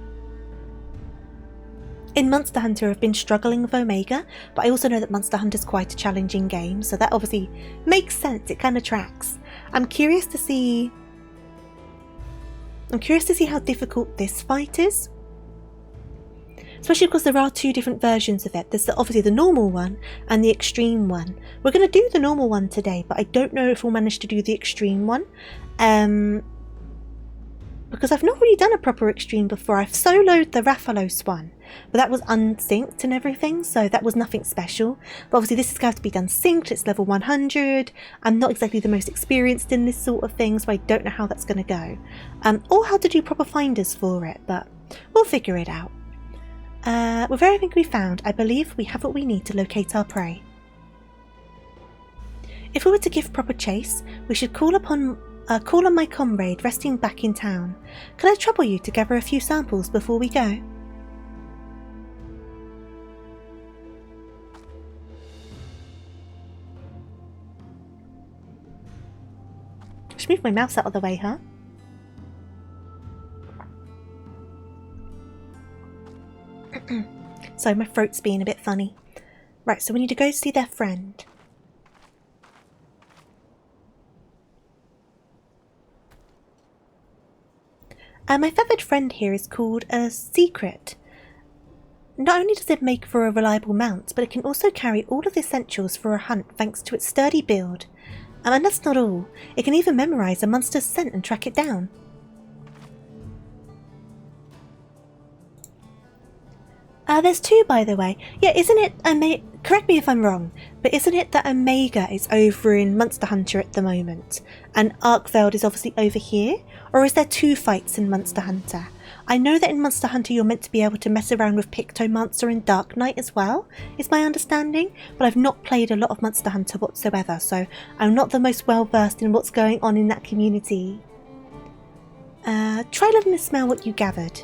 in Monster Hunter have been struggling with Omega, but I also know that Monster Hunter is quite a challenging game, so that obviously makes sense, it kind of tracks. I'm curious to see how difficult this fight is. Especially because there are two different versions of it. There's obviously the normal one and the extreme one. We're going to do the normal one today, but I don't know if we'll manage to do the extreme one. Because I've not really done a proper extreme before. I've soloed the Rathalos one, but that was unsynced and everything, so that was nothing special. But obviously this is going to have to be done synced. It's level 100. I'm not exactly the most experienced in this sort of thing, so I don't know how that's going to go. Or how to do proper finders for it, but we'll figure it out. With everything we found, I believe we have what we need to locate our prey. If we were to give proper chase, we should call on my comrade resting back in town. Can I trouble you to gather a few samples before we go? I should move my mouse out of the way, huh? So my throat's being a bit funny. Right, so we need to go see their friend. My feathered friend here is called a Secret. Not only does it make for a reliable mount, but it can also carry all of the essentials for a hunt thanks to its sturdy build. And that's not all. It can even memorize a monster's scent and track it down. There's two, by the way. Yeah, isn't it, correct me if I'm wrong, but isn't it that Omega is over in Monster Hunter at the moment, and Arkveld is obviously over here? Or is there two fights in Monster Hunter? I know that in Monster Hunter you're meant to be able to mess around with Pictomancer and Dark Knight as well, is my understanding, but I've not played a lot of Monster Hunter whatsoever, so I'm not the most well versed in what's going on in that community. Try letting us smell what you gathered.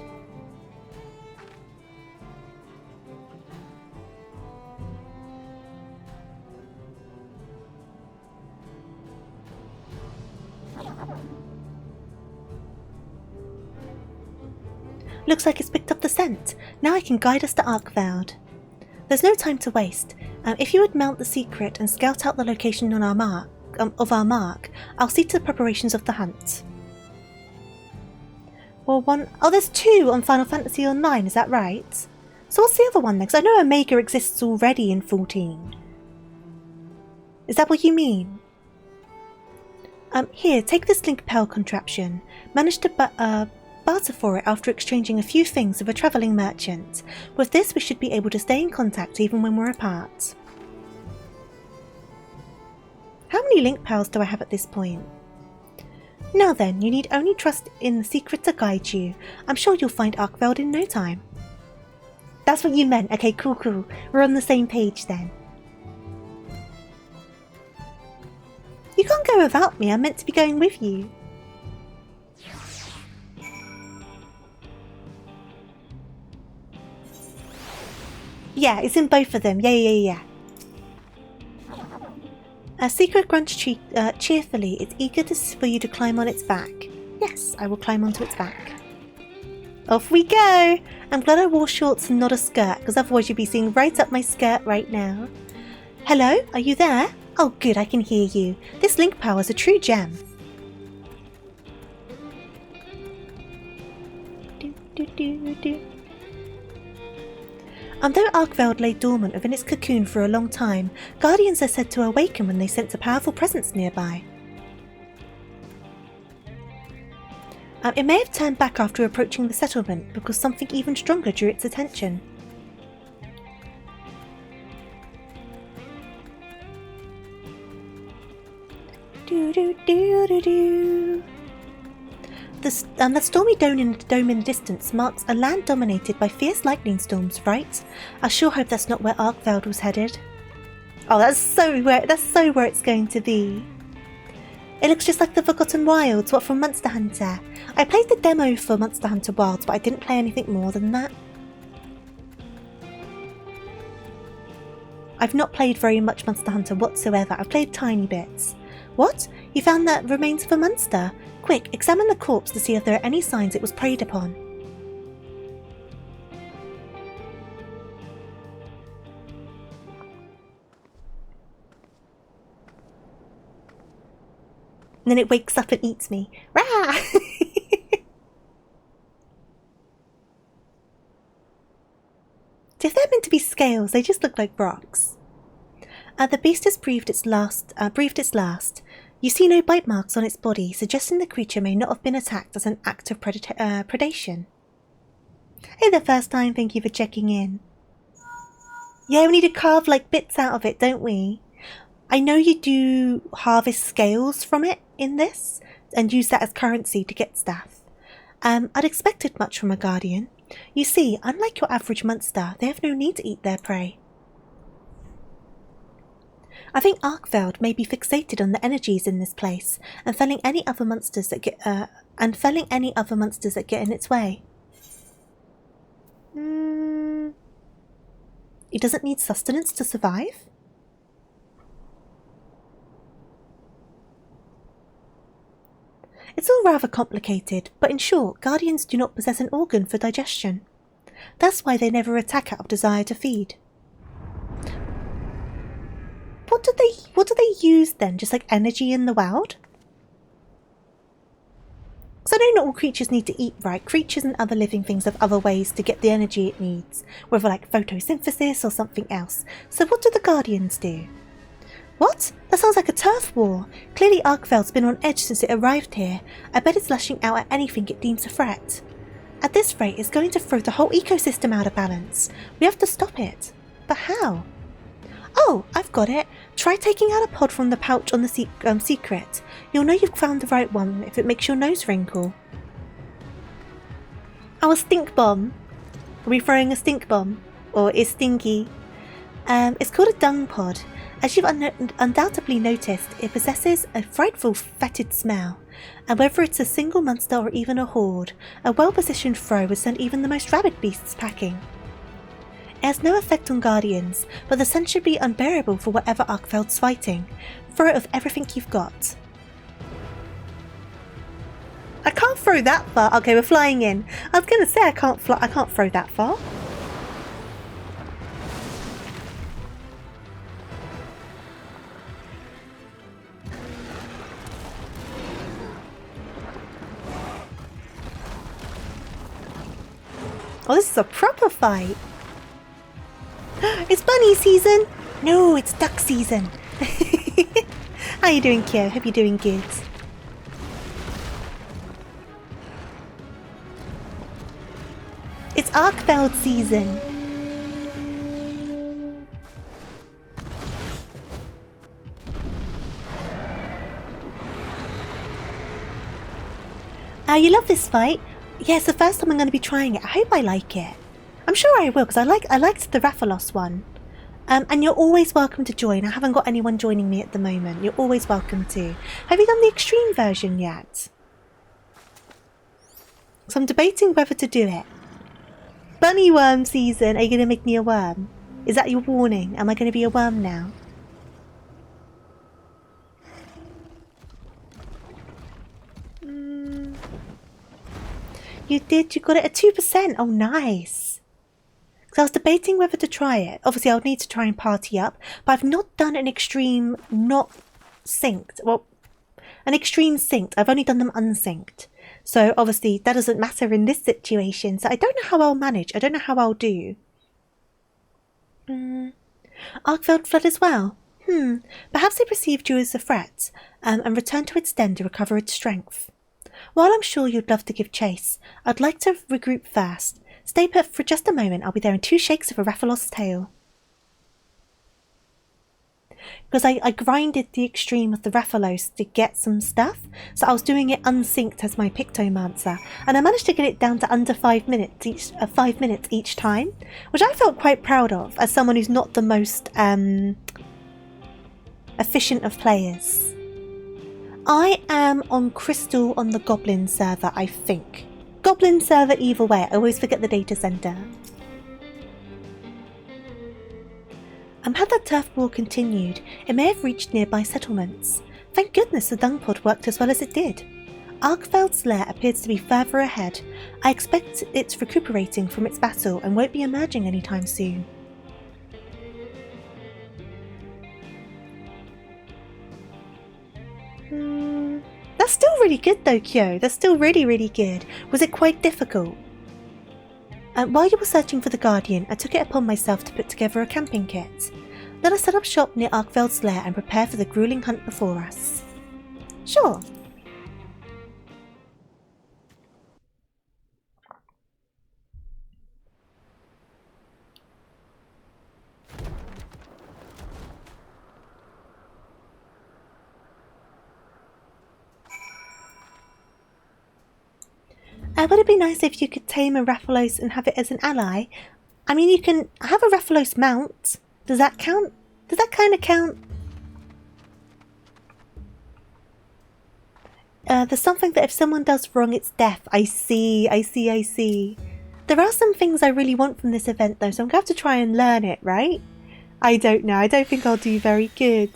Looks like it's picked up the scent. Now it can guide us to Arkveld. There's no time to waste. If you would mount the Secret and scout out the location on our mark, I'll see to the preparations of the hunt. Well, there's two on Final Fantasy Online, is that right? So what's the other one then? 'Cause I know Omega exists already in 14. Is that what you mean? Here, take this link pearl contraption. Managed to barter for it after exchanging a few things with a travelling merchant. With this, we should be able to stay in contact even when we're apart. How many link pearls do I have at this point? Now then, you need only trust in the Secret to guide you. I'm sure you'll find Arkveld in no time. That's what you meant. Okay, cool. We're on the same page then. You can't go without me. I'm meant to be going with you. Yeah, it's in both of them. Yeah. Secret grunts cheerfully. It's eager for you to climb on its back. Yes, I will climb onto its back. Off we go! I'm glad I wore shorts and not a skirt, because otherwise you'd be seeing right up my skirt right now. Hello? Are you there? Oh good, I can hear you. This link power is a true gem. Though Arkveld lay dormant within its cocoon for a long time, guardians are said to awaken when they sense a powerful presence nearby. It may have turned back after approaching the settlement because something even stronger drew its attention. The stormy dome in the distance marks a land dominated by fierce lightning storms, right? I sure hope that's not where Arkveld was headed. Oh, that's so where it's going to be. It looks just like the Forgotten Wilds, what from Monster Hunter. I played the demo for Monster Hunter Wilds, but I didn't play anything more than that. I've not played very much Monster Hunter whatsoever. I've played tiny bits. What? You found the remains of a monster? Quick, examine the corpse to see if there are any signs it was preyed upon. And then it wakes up and eats me. Rah! scales, they just look like rocks. The beast has breathed its last. You see no bite marks on its body, suggesting the creature may not have been attacked as an act of predation. Hey there, first time, thank you for checking in. Yeah, we need to carve like bits out of it, don't we? I know you do harvest scales from it in this, and use that as currency to get stuff. I'd expected much from a guardian. You see, unlike your average monster, they have no need to eat their prey. I think Arkveld may be fixated on the energies in this place, and felling any other monsters that get in its way. It doesn't need sustenance to survive? It's all rather complicated, but in short, guardians do not possess an organ for digestion. That's why they never attack out of desire to feed. What do they use then? Just like energy in the wild? Because I know not all creatures need to eat, right? Creatures and other living things have other ways to get the energy it needs, whether like photosynthesis or something else. So what do the guardians do? What? That sounds like a turf war. Clearly Arkveld's been on edge since it arrived here. I bet it's lashing out at anything it deems a threat. At this rate, it's going to throw the whole ecosystem out of balance. We have to stop it. But how? Oh, I've got it. Try taking out a pod from the pouch on the secret. You'll know you've found the right one if it makes your nose wrinkle. Oh, a stink bomb. Are we throwing a stink bomb? Or is stinky? It's called a dung pod. As you've undoubtedly noticed, it possesses a frightful fetid smell, and whether it's a single monster or even a horde, a well-positioned throw would send even the most rabid beasts packing. It has no effect on guardians, but the scent should be unbearable for whatever Arkveld's fighting. Throw it with everything you've got. I can't throw that far. Okay, we're flying in. I was going to say I can't throw that far. Oh, this is a proper fight. It's bunny season! No, it's duck season. How you doing, Kyo? Hope you're doing good. It's Arkveld season. You love this fight? Yeah, it's the first time I'm going to be trying it. I hope I like it. I'm sure I will, because I liked the Rathalos one. And you're always welcome to join. I haven't got anyone joining me at the moment. You're always welcome to. Have you done the extreme version yet? So I'm debating whether to do it. Bunny worm season. Are you going to make me a worm? Is that your warning? Am I going to be a worm now? You did? You got it at 2%? Oh, nice. Because I was debating whether to try it. Obviously, I would need to try and party up. But I've not done an extreme not synced. Well, an extreme synced. I've only done them unsynced. So, obviously, that doesn't matter in this situation. So, I don't know how I'll manage. I don't know how I'll do. Arkveld fled as well. Perhaps it perceived you as a threat. And returned to its den to recover its strength. While I'm sure you'd love to give chase, I'd like to regroup first. Stay put for just a moment. I'll be there in 2 shakes of a Rathalos tail. Because I grinded the extreme of the Rathalos to get some stuff, so I was doing it unsynced as my Pictomancer, and I managed to get it down to under 5 minutes each time, which I felt quite proud of as someone who's not the most efficient of players. I am on Crystal on the Goblin server, I think. Goblin server either way, I always forget the data center. Had that turf war continued, it may have reached nearby settlements. Thank goodness the dung pod worked as well as it did. Arkveld's lair appears to be further ahead. I expect it's recuperating from its battle and won't be emerging anytime soon. That's still really good though, Kyo. That's still really, really good. Was it quite difficult? While you were searching for the Guardian, I took it upon myself to put together a camping kit. Let us set up shop near Arkveld's lair and prepare for the grueling hunt before us. Sure. Would it be nice if you could tame a Rathalos and have it as an ally? I mean, you can have a Rathalos mount. Does that count? Does that kind of count? There's something that if someone does wrong, it's death. I see. There are some things I really want from this event, though, so I'm going to have to try and learn it, right? I don't know. I don't think I'll do very good.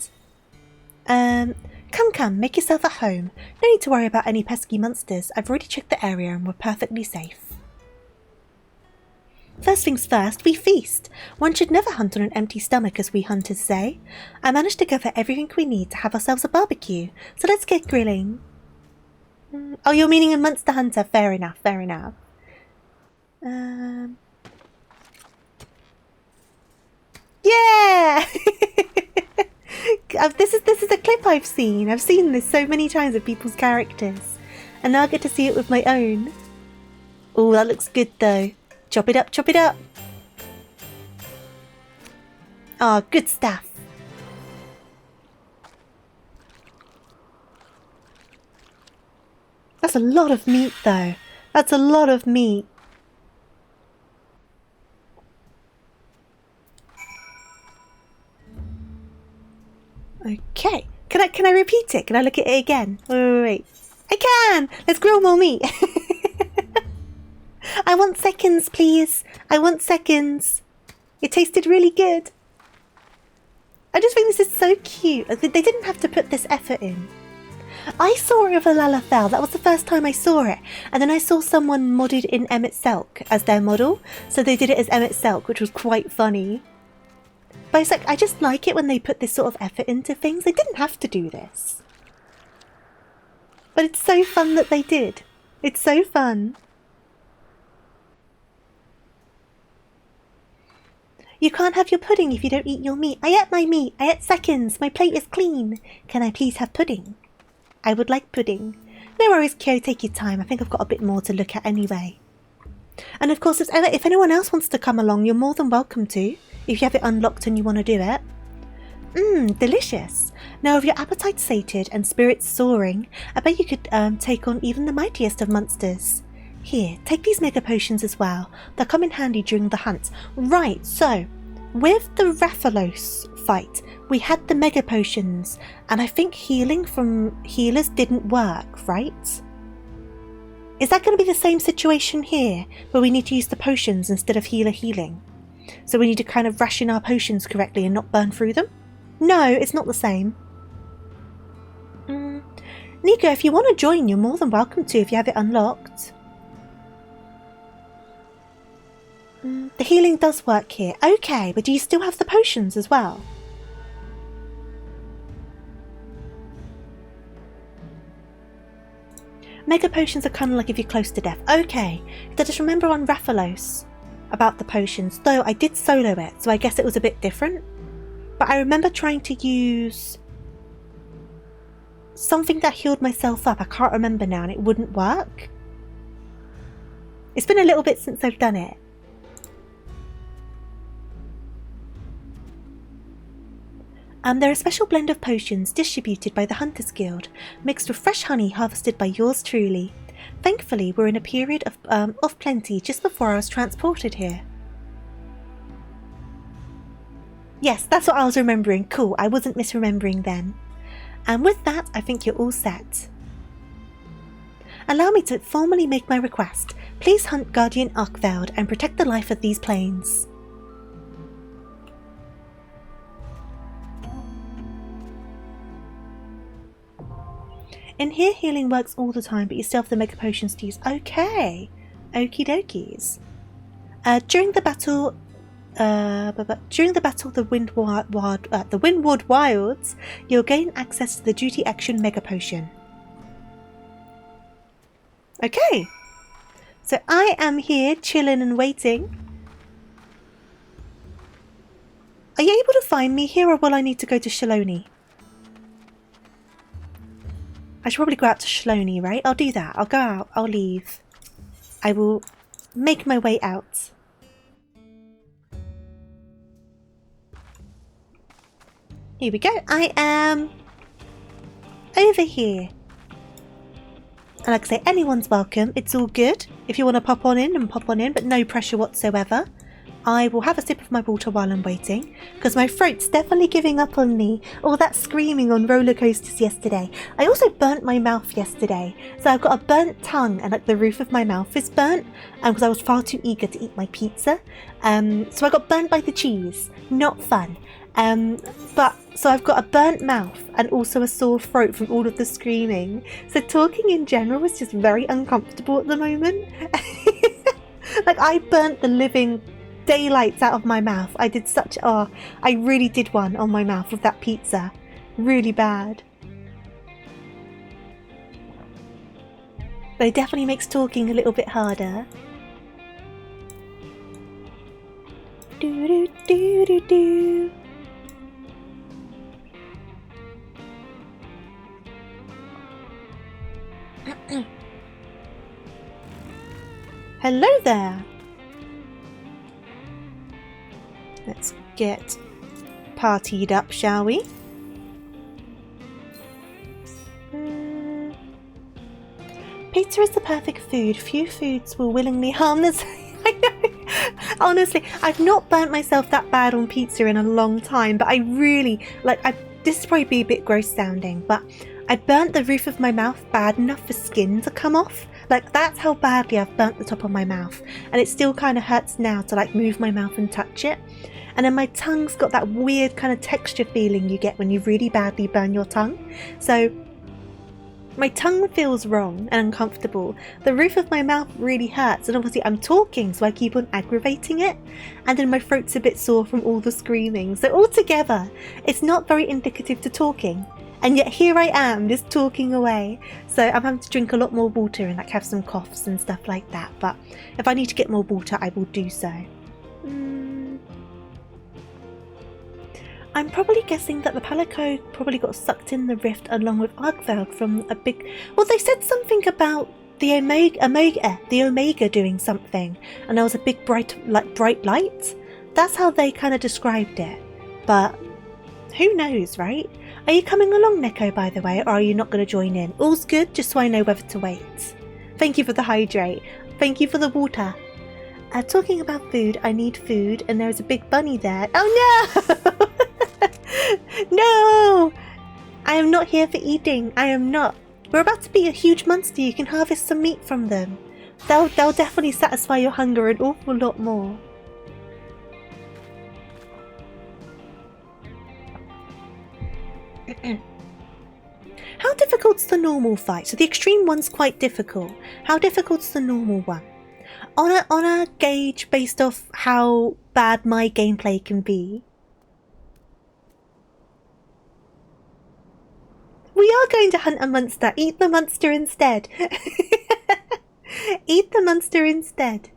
Come, make yourself at home. No need to worry about any pesky monsters. I've already checked the area and we're perfectly safe. First things first, we feast. One should never hunt on an empty stomach, as we hunters say. I managed to gather everything we need to have ourselves a barbecue, so let's get grilling. Oh, you're meaning a monster hunter. Fair enough. Yeah! This is a clip I've seen. I've seen this so many times with people's characters. And now I get to see it with my own. Oh, that looks good though. Chop it up. Oh, good stuff. That's a lot of meat though. That's a lot of meat. Okay. Can I repeat it? Can I look at it again? Wait. I can! Let's grill more meat. I want seconds, please. I want seconds. It tasted really good. I just think this is so cute. They didn't have to put this effort in. I saw it with a Lalafell. That was the first time I saw it. And then I saw someone modded in Emmett Selk as their model. So they did it as Emmett Selk, which was quite funny. But it's like, I just like it when they put this sort of effort into things. They didn't have to do this. But it's so fun that they did. It's so fun. You can't have your pudding if you don't eat your meat. I ate my meat. I ate seconds. My plate is clean. Can I please have pudding? I would like pudding. No worries, Kyo. Take your time. I think I've got a bit more to look at anyway. And of course, if anyone else wants to come along, you're more than welcome to. If you have it unlocked and you want to do it. Delicious. Now, with your appetite sated and spirits soaring, I bet you could take on even the mightiest of monsters. Here, take these mega potions as well. They'll come in handy during the hunt. Right, so, with the Rathalos fight, we had the mega potions, and I think healing from healers didn't work, right? Is that going to be the same situation here, where we need to use the potions instead of healer healing? So we need to kind of ration our potions correctly and not burn through them? No, it's not the same. Nico, if you want to join, you're more than welcome to if you have it unlocked. The healing does work here. Okay, but do you still have the potions as well? Mega potions are kind of like if you're close to death. Okay, so just remember on Rathalos about the potions, though I did solo it, so I guess it was a bit different. But I remember trying to use something that healed myself up. I can't remember now, and it wouldn't work. It's been a little bit since I've done it. They're a special blend of potions distributed by the Hunters Guild, mixed with fresh honey harvested by yours truly. Thankfully, we're in a period of plenty just before I was transported here. Yes, that's what I was remembering. Cool, I wasn't misremembering then. And with that, I think you're all set. Allow me to formally make my request. Please hunt Guardian Arkveld and protect the life of these plains. In here, healing works all the time, but you still have the mega potions to use. Okay, okie dokies. During the battle, the Windward Wilds, you'll gain access to the Duty Action Mega Potion. Okay, So I am here chilling and waiting. Are you able to find me here, or will I need to go to Shaloni? I should probably go out to Shaloni, right? I'll do that. I'll go out. I'll leave. I will make my way out. Here we go. I am over here. And like I say, anyone's welcome. It's all good. If you want to pop on in, and pop on in, but no pressure whatsoever. I will have a sip of my water while I'm waiting, because my throat's definitely giving up on me. All that screaming on roller coasters yesterday. I also burnt my mouth yesterday, so I've got a burnt tongue, and like the roof of my mouth is burnt, because I was far too eager to eat my pizza. So I got burnt by the cheese. Not fun. So I've got a burnt mouth and also a sore throat from all of the screaming. So talking in general is just very uncomfortable at the moment. Like, I burnt the living daylights out of my mouth. I did such I really did one on my mouth with that pizza. Really bad. But it definitely makes talking a little bit harder. Do do do do do. Hello there. Let's get partied up, shall we? Pizza is the perfect food. Few foods will willingly harm this. I know. Honestly, I've not burnt myself that bad on pizza in a long time, but I really, this is probably be a bit gross sounding, but I burnt the roof of my mouth bad enough for skin to come off. Like, that's how badly I've burnt the top of my mouth. And it still kind of hurts now to like move my mouth and touch it. And then my tongue's got that weird kind of texture feeling you get when you really badly burn your tongue. So my tongue feels wrong and uncomfortable. The roof of my mouth really hurts, and obviously I'm talking, so I keep on aggravating it. And then my throat's a bit sore from all the screaming. So altogether, it's not very indicative to talking. And yet here I am, just talking away. So I'm having to drink a lot more water and like have some coughs and stuff like that. But if I need to get more water, I will do so. I'm probably guessing that the Palico probably got sucked in the rift along with Argveld from a big... Well, they said something about the Omega doing something. And there was a big bright light. That's how they kind of described it. But who knows, right? Are you coming along, Neko, by the way, or are you not going to join in? All's good, just so I know whether to wait. Thank you for the hydrate. Thank you for the water. Talking about food, I need food, and there is a big bunny there. Oh no! No! I am not here for eating. I am not. We're about to be a huge monster. You can harvest some meat from them. They'll definitely satisfy your hunger an awful lot more. How difficult's the normal fight? So the extreme one's quite difficult. How difficult's the normal one? On a gauge based off how bad my gameplay can be. We are going to hunt a monster. Eat the monster instead. Eat the monster instead.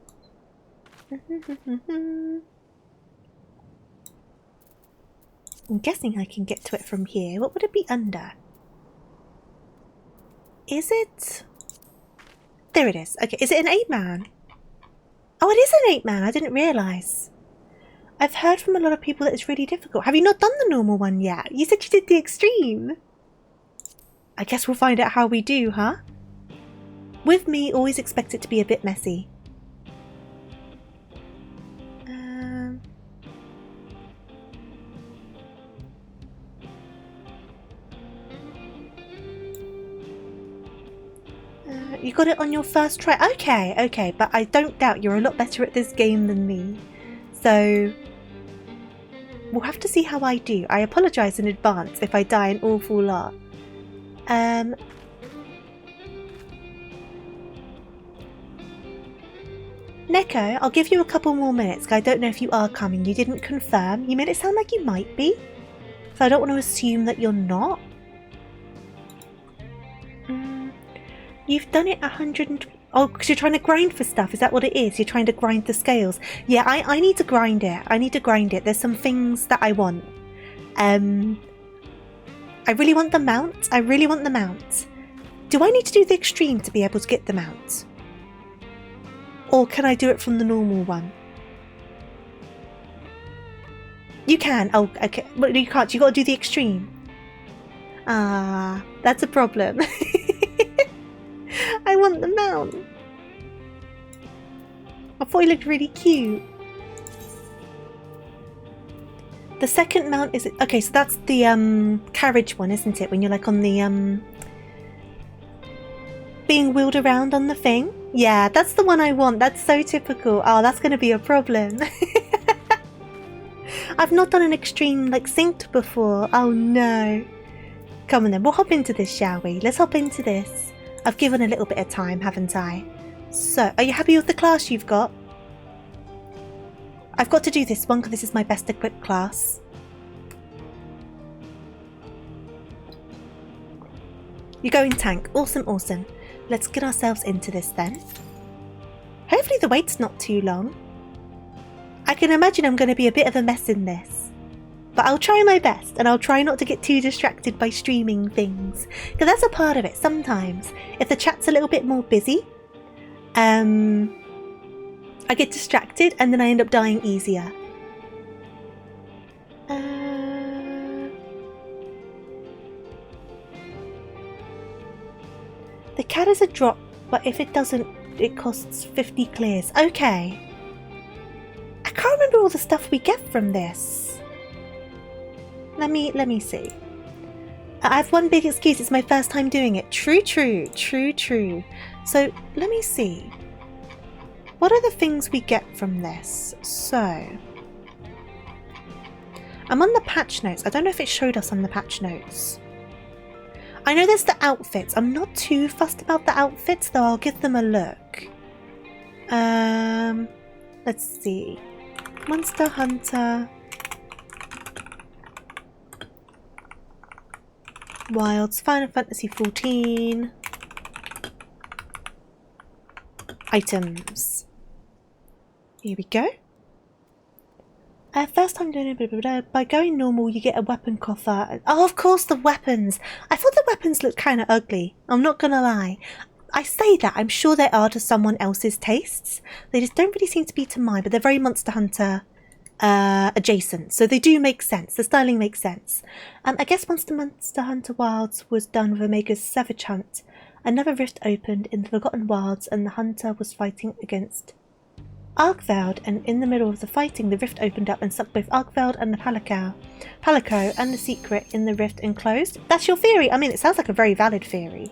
I'm guessing I can get to it from here. What would it be under? Is it? There it is. Okay, is it an 8-man? Oh, it is an 8-man. I didn't realise. I've heard from a lot of people that it's really difficult. Have you not done the normal one yet? You said you did the extreme. I guess we'll find out how we do, huh? With me, always expect it to be a bit messy. You got it on your first try? Okay, but I don't doubt you're a lot better at this game than me. So we'll have to see how I do. I apologise in advance if I die an awful lot. Neko, I'll give you a couple more minutes, because I don't know if you are coming. You didn't confirm. You made it sound like you might be. So I don't want to assume that you're not. You've done it 100. Oh, because you're trying to grind for stuff. Is that what it is? You're trying to grind the scales. Yeah, I need to grind it. I need to grind it. There's some things that I want. I really want the mount. I really want the mount. Do I need to do the extreme to be able to get the mount? Or can I do it from the normal one? You can. Oh, okay. But you can't. You got to do the extreme. Ah, that's a problem. I want the mount. I thought he looked really cute. The second mount is... Okay, so that's the carriage one, isn't it? When you're like on the... being wheeled around on the thing. Yeah, that's the one I want. That's so typical. Oh, that's going to be a problem. I've not done an extreme like synced before. Oh no. Come on then, we'll hop into this, shall we? Let's hop into this. I've given a little bit of time, haven't I? So, are you happy with the class you've got? I've got to do this one because this is my best equipped class. You're going tank. Awesome, awesome. Let's get ourselves into this then. Hopefully the wait's not too long. I can imagine I'm going to be a bit of a mess in this. But I'll try my best, and I'll try not to get too distracted by streaming things. Because that's a part of it sometimes. If the chat's a little bit more busy, I get distracted and then I end up dying easier. The cat is a drop, but if it doesn't, it costs 50 clears. Okay. I can't remember all the stuff we get from this. Let me see. I have one big excuse, it's my first time doing it. True. So, let me see. What are the things we get from this? So, I'm on the patch notes. I don't know if it showed us on the patch notes. I know there's the outfits. I'm not too fussed about the outfits, though I'll give them a look. Let's see. Monster Hunter. Wilds, Final Fantasy 14. Items. Here we go. First time doing it, blah, blah, blah. By going normal, you get a weapon coffer. Oh, of course, the weapons. I thought the weapons looked kind of ugly. I'm not gonna lie. I say that, I'm sure they are to someone else's tastes. They just don't really seem to be to mine, but they're very Monster Hunter adjacent, so they do make sense. The styling makes sense. I guess Monster Hunter Wilds was done with Omega's Savage Hunt. Another rift opened in the Forgotten Wilds, and the hunter was fighting against Arkveld, and in the middle of the fighting, the rift opened up and sucked both Arkveld and the Palico, and the secret in the rift enclosed. That's your theory? I mean, it sounds like a very valid theory.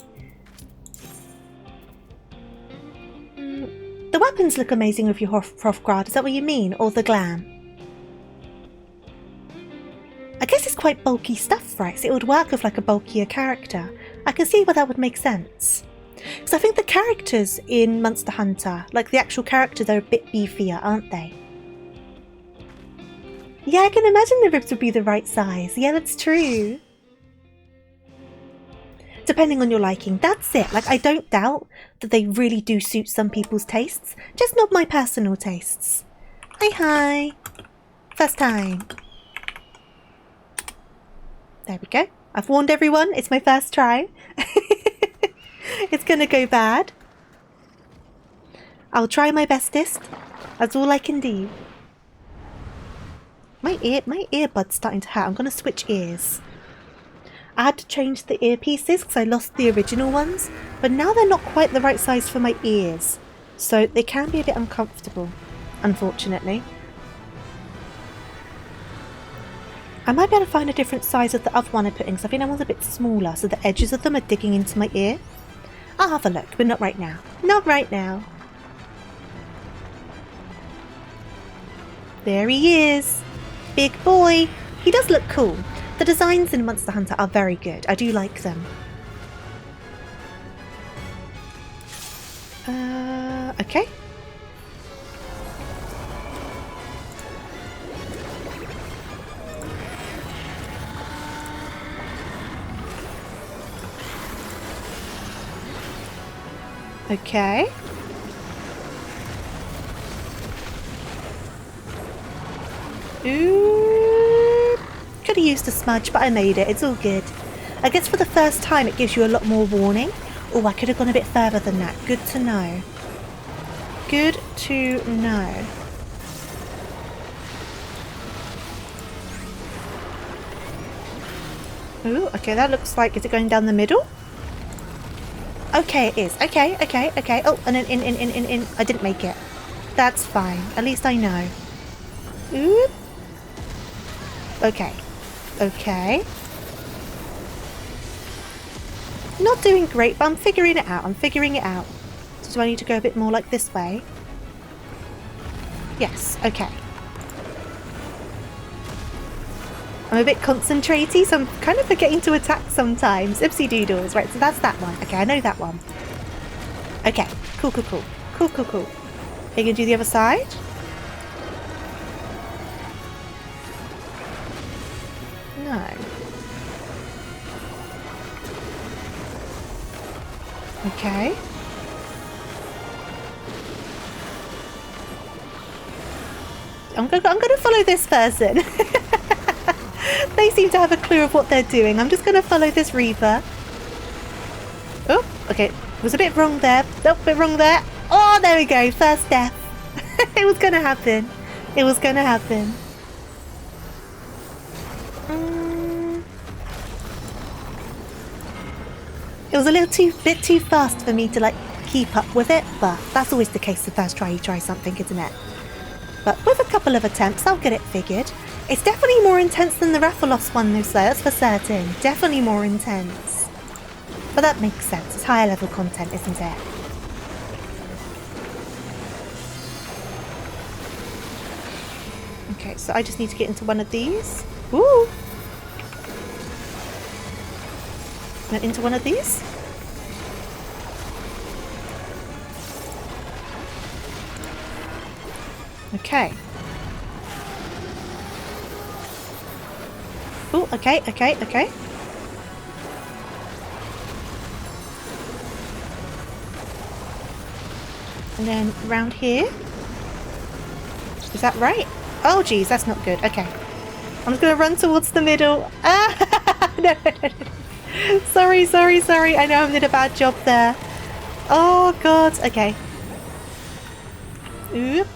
The weapons look amazing with your Hrothgrad, is that what you mean? Or the glam? I guess it's quite bulky stuff, right? So it would work with like a bulkier character. I can see why that would make sense. Because I think the characters in Monster Hunter, like the actual characters, are a bit beefier, aren't they? Yeah, I can imagine the ribs would be the right size. Yeah, that's true. Depending on your liking, that's it. Like, I don't doubt that they really do suit some people's tastes, just not my personal tastes. Hi. First time. There we go. I've warned everyone, it's my first try. It's gonna go bad. I'll try my bestest. That's all I can do. My earbud's starting to hurt. I'm gonna switch ears. I had to change the earpieces because I lost the original ones, but now they're not quite the right size for my ears, so they can be a bit uncomfortable, unfortunately. I might be able to find a different size of the other one I put in, because I think that one's a bit smaller, so the edges of them are digging into my ear. I'll have a look, but not right now. Not right now. There he is. Big boy. He does look cool. The designs in Monster Hunter are very good. I do like them. Okay. Okay. Ooh. Could have used a smudge, but I made it. It's all good. I guess for the first time it gives you a lot more warning. Oh, I could have gone a bit further than that. Good to know. Good to know. Ooh, okay, that looks like... Is it going down the middle? Okay, it is. Okay, okay, okay. Oh, and then in. I didn't make it. That's fine. At least I know. Ooh. Okay. Okay. Not doing great, but I'm figuring it out. I'm figuring it out. So do I need to go a bit more like this way? Yes, okay. I'm a bit concentraty, so I'm kind of forgetting to attack sometimes. Oopsie doodles. Right, so that's that one. Okay, I know that one. Okay, cool, cool, cool. Cool, cool, cool. Are you going to do the other side? No. Okay. I'm gonna follow this person. They seem to have a clue of what they're doing. I'm just gonna follow this Reaper. Oh, okay. Was a bit wrong there. Nope, bit wrong there. Oh, there we go. First death. It was gonna happen. It was gonna happen. It was a bit too fast for me to like keep up with it, but that's always the case the first try you try something, isn't it? But with a couple of attempts, I'll get it figured. It's definitely more intense than the Rathalos one, though, so that's for certain. Definitely more intense. But that makes sense. It's higher level content, isn't it? Okay, so I just need to get into one of these. Ooh! And into one of these. Okay. Oh, okay, okay, okay. And then round here. Is that right? Oh, geez, that's not good. Okay. I'm just going to run towards the middle. Ah! No. Sorry, sorry, sorry. I know I did a bad job there. Oh, God. Okay. Oop.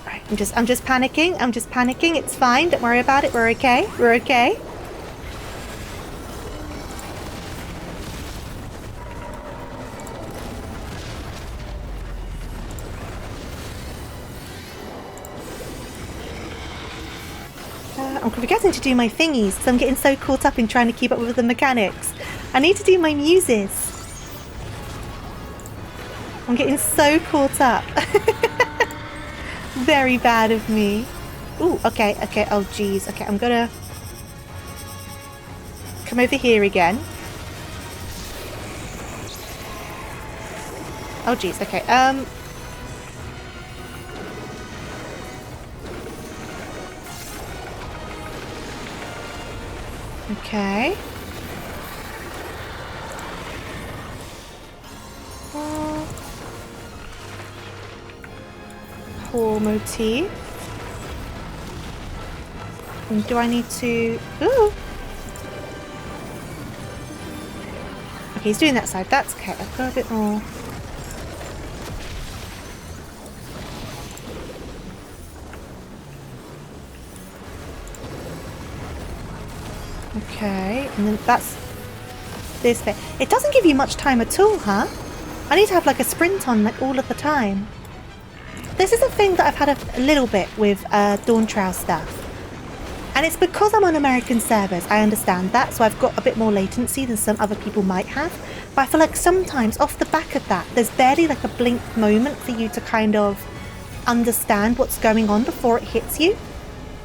Right, I'm just panicking. I'm just panicking. It's fine. Don't worry about it. We're okay. We're okay. I'm forgetting to do my thingies because I'm getting so caught up in trying to keep up with the mechanics. I need to do my muses. I'm getting so caught up. Very bad of me. Ooh, okay, okay. Oh, geez. Okay, I'm gonna come over here again. Oh, geez. Okay. Okay. Poor motif. And do I need to... Ooh! Okay, he's doing that side. That's okay. I've got a bit more... Okay, and then that's this bit. It doesn't give you much time at all, huh? I need to have like a sprint on like all of the time. This is a thing that I've had a little bit with Dawn Trail stuff. And it's because I'm on American servers, I understand that, so I've got a bit more latency than some other people might have. But I feel like sometimes off the back of that, there's barely like a blink moment for you to kind of understand what's going on before it hits you.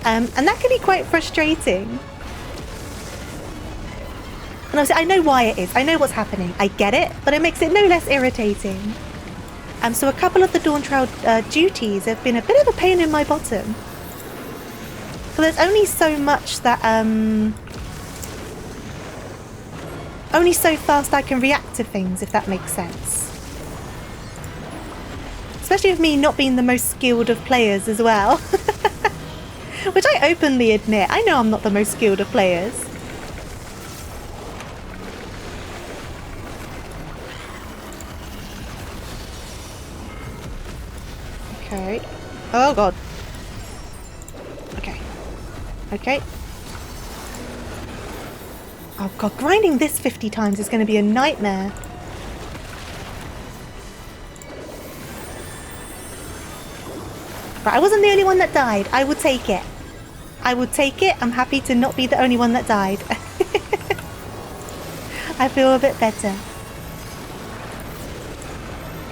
And that can be quite frustrating. And obviously I know why it is. I know what's happening. I get it, but it makes it no less irritating. So a couple of the Dawn Trail duties have been a bit of a pain in my bottom. So there's only so much that only so fast I can react to things, if that makes sense. Especially with me not being the most skilled of players as well. Which I openly admit, I know I'm not the most skilled of players. Okay. Oh god. Okay. Okay. Oh god, grinding this 50 times is going to be a nightmare. Right, I wasn't the only one that died. I will take it. I will take it. I'm happy to not be the only one that died. I feel a bit better.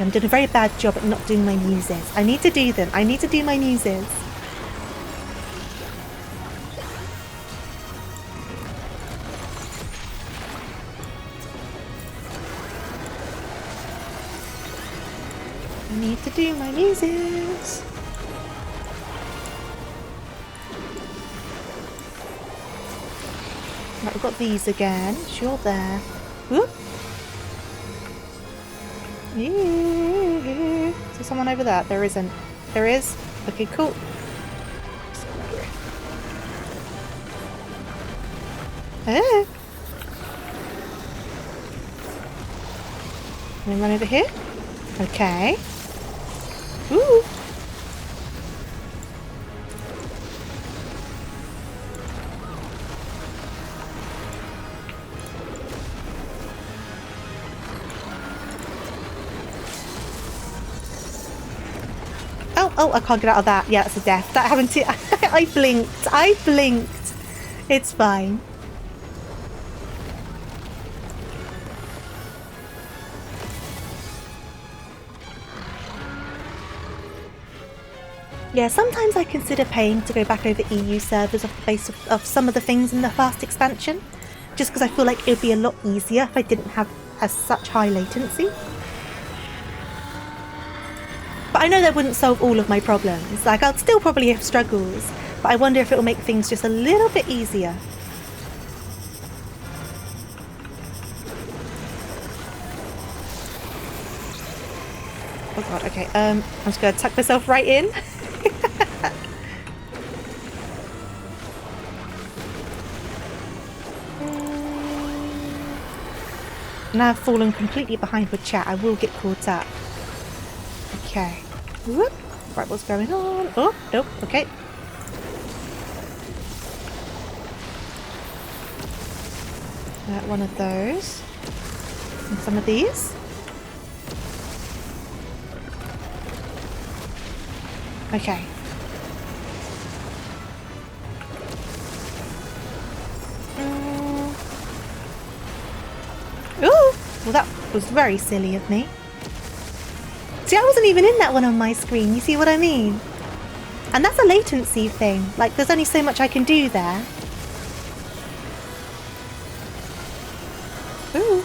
I'm doing a very bad job at not doing my muses. I need to do them. I need to do my muses. I need to do my muses. Right, we've got these again. You're there. Whoop. Is there someone over there? There isn't. There is? Okay, cool. Ah. Can we run over here? Okay. Ooh. Oh, I can't get out of that. Yeah, that's a death. That happened to... I blinked. I blinked. It's fine. Yeah, sometimes I consider paying to go back over EU servers off the base of some of the things in the fast expansion. Just because I feel like it would be a lot easier if I didn't have such high latency. But I know that wouldn't solve all of my problems. Like, I'll still probably have struggles, but I wonder if it will make things just a little bit easier. Oh god, okay, I'm just gonna tuck myself right in. Now I've fallen completely behind with chat, I will get caught up. Okay. Whoop. Right, what's going on? Oh, nope, okay. One of those. And some of these. Okay. Ooh! Well, that was very silly of me. See, I wasn't even in that one on my screen, you see what I mean? And that's a latency thing. Like, there's only so much I can do there. Ooh.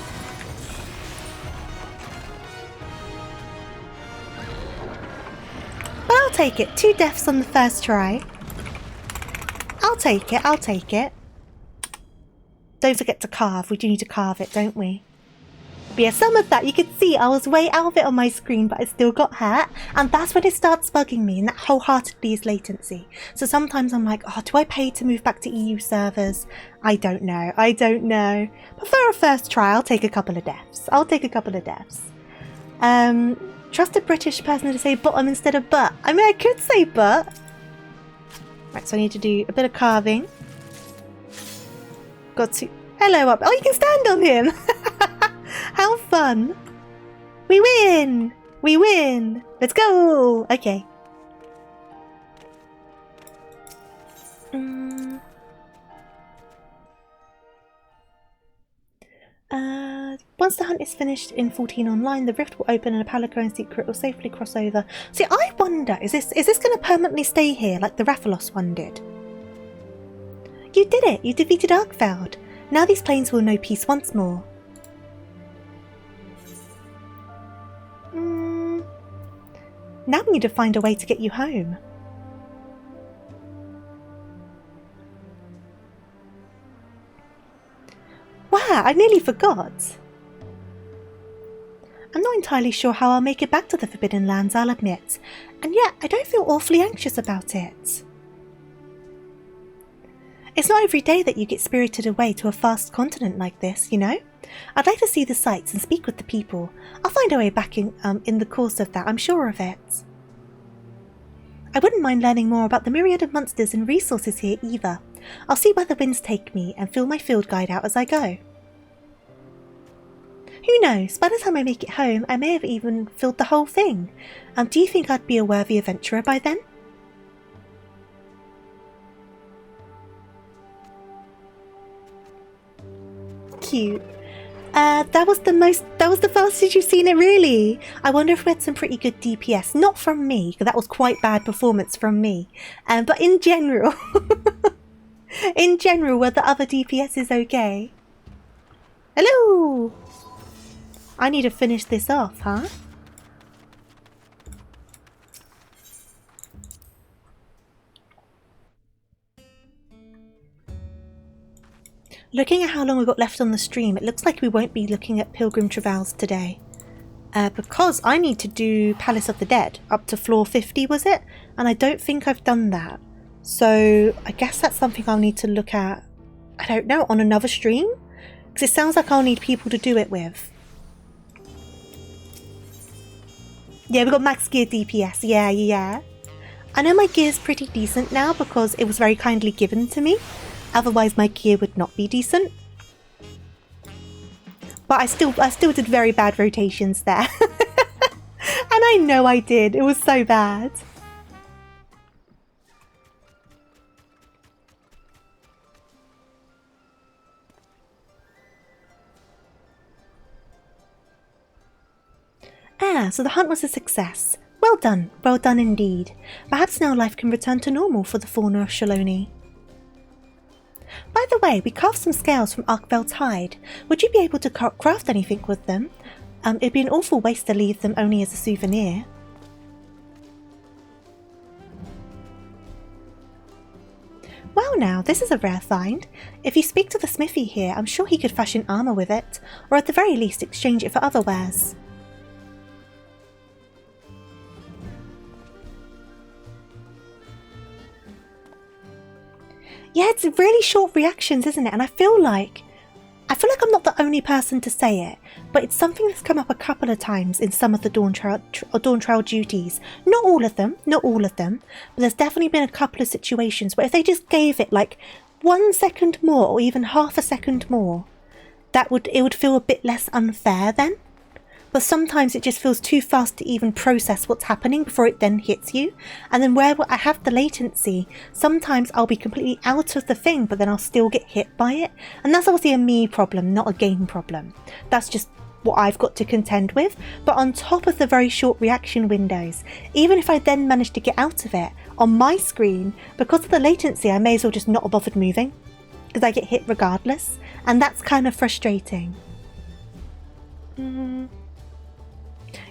But I'll take it. 2 deaths on the first try. I'll take it, I'll take it. Don't forget to carve. We do need to carve it, don't we? But yeah, some of that, you could see I was way out of it on my screen, but I still got hurt. And that's when it starts bugging me, and that wholeheartedly is latency. So sometimes I'm like, oh, do I pay to move back to EU servers? I don't know. I don't know. But for a first try, I'll take a couple of deaths. I'll take a couple of deaths. Trust a British person to say bottom instead of butt. I mean, I could say butt. Right, so I need to do a bit of carving. Got to... Hello up. Oh, you can stand on him. How fun. We win. We win. Let's go. Okay. Once the hunt is finished in 14 online, the rift will open and a Palico and secret will safely cross over. See, I wonder, is this going to permanently stay here like the Rathalos one did? You did it! You defeated Arkfeld. Now these planes will know peace once more. Now we need to find a way to get you home. Wow, I nearly forgot. I'm not entirely sure how I'll make it back to the Forbidden Lands, I'll admit, and yet I don't feel awfully anxious about it. It's not every day that you get spirited away to a vast continent like this, you know? I'd like to see the sights and speak with the people. I'll find a way back in the course of that, I'm sure of it. I wouldn't mind learning more about the myriad of monsters and resources here either. I'll see where the winds take me and fill my field guide out as I go. Who knows, by the time I make it home, I may have even filled the whole thing. Do you think I'd be a worthy adventurer by then? Cute. That was the fastest you've seen it, really. I wonder if we had some pretty good DPS. Not from me, because that was quite bad performance from me. But in general, in general, were the other DPSs okay? Hello! I need to finish this off, huh? Looking at how long we've got left on the stream, it looks like we won't be looking at Pilgrim Travails today. Because I need to do Palace of the Dead, up to floor 50 was it? And I don't think I've done that. So I guess that's something I'll need to look at, I don't know, on another stream? Because it sounds like I'll need people to do it with. Yeah, we've got max gear DPS, yeah. I know my gear's pretty decent now because it was very kindly given to me. Otherwise my gear would not be decent. But I still did very bad rotations there. And I know I did, it was so bad. So the hunt was a success. Well done indeed. Perhaps now life can return to normal for the fauna of Shaloni. By the way, we carved some scales from Arkvel's hide. Would you be able to craft anything with them? It'd be an awful waste to leave them only as a souvenir. Well now, this is a rare find. If you speak to the smithy here, I'm sure he could fashion armour with it, or at the very least exchange it for other wares. Yeah, it's really short reactions, isn't it? And I feel like I'm not the only person to say it, but it's something that's come up a couple of times in some of the Dawn Trail duties. Not all of them, but there's definitely been a couple of situations where if they just gave it like 1 second more or even half a second more, it would feel a bit less unfair then. But sometimes it just feels too fast to even process what's happening before it then hits you. And then where I have the latency, sometimes I'll be completely out of the thing, but then I'll still get hit by it. And that's obviously a me problem, not a game problem. That's just what I've got to contend with. But on top of the very short reaction windows, even if I then manage to get out of it, on my screen, because of the latency, I may as well just not have bothered moving. Because I get hit regardless. And that's kind of frustrating.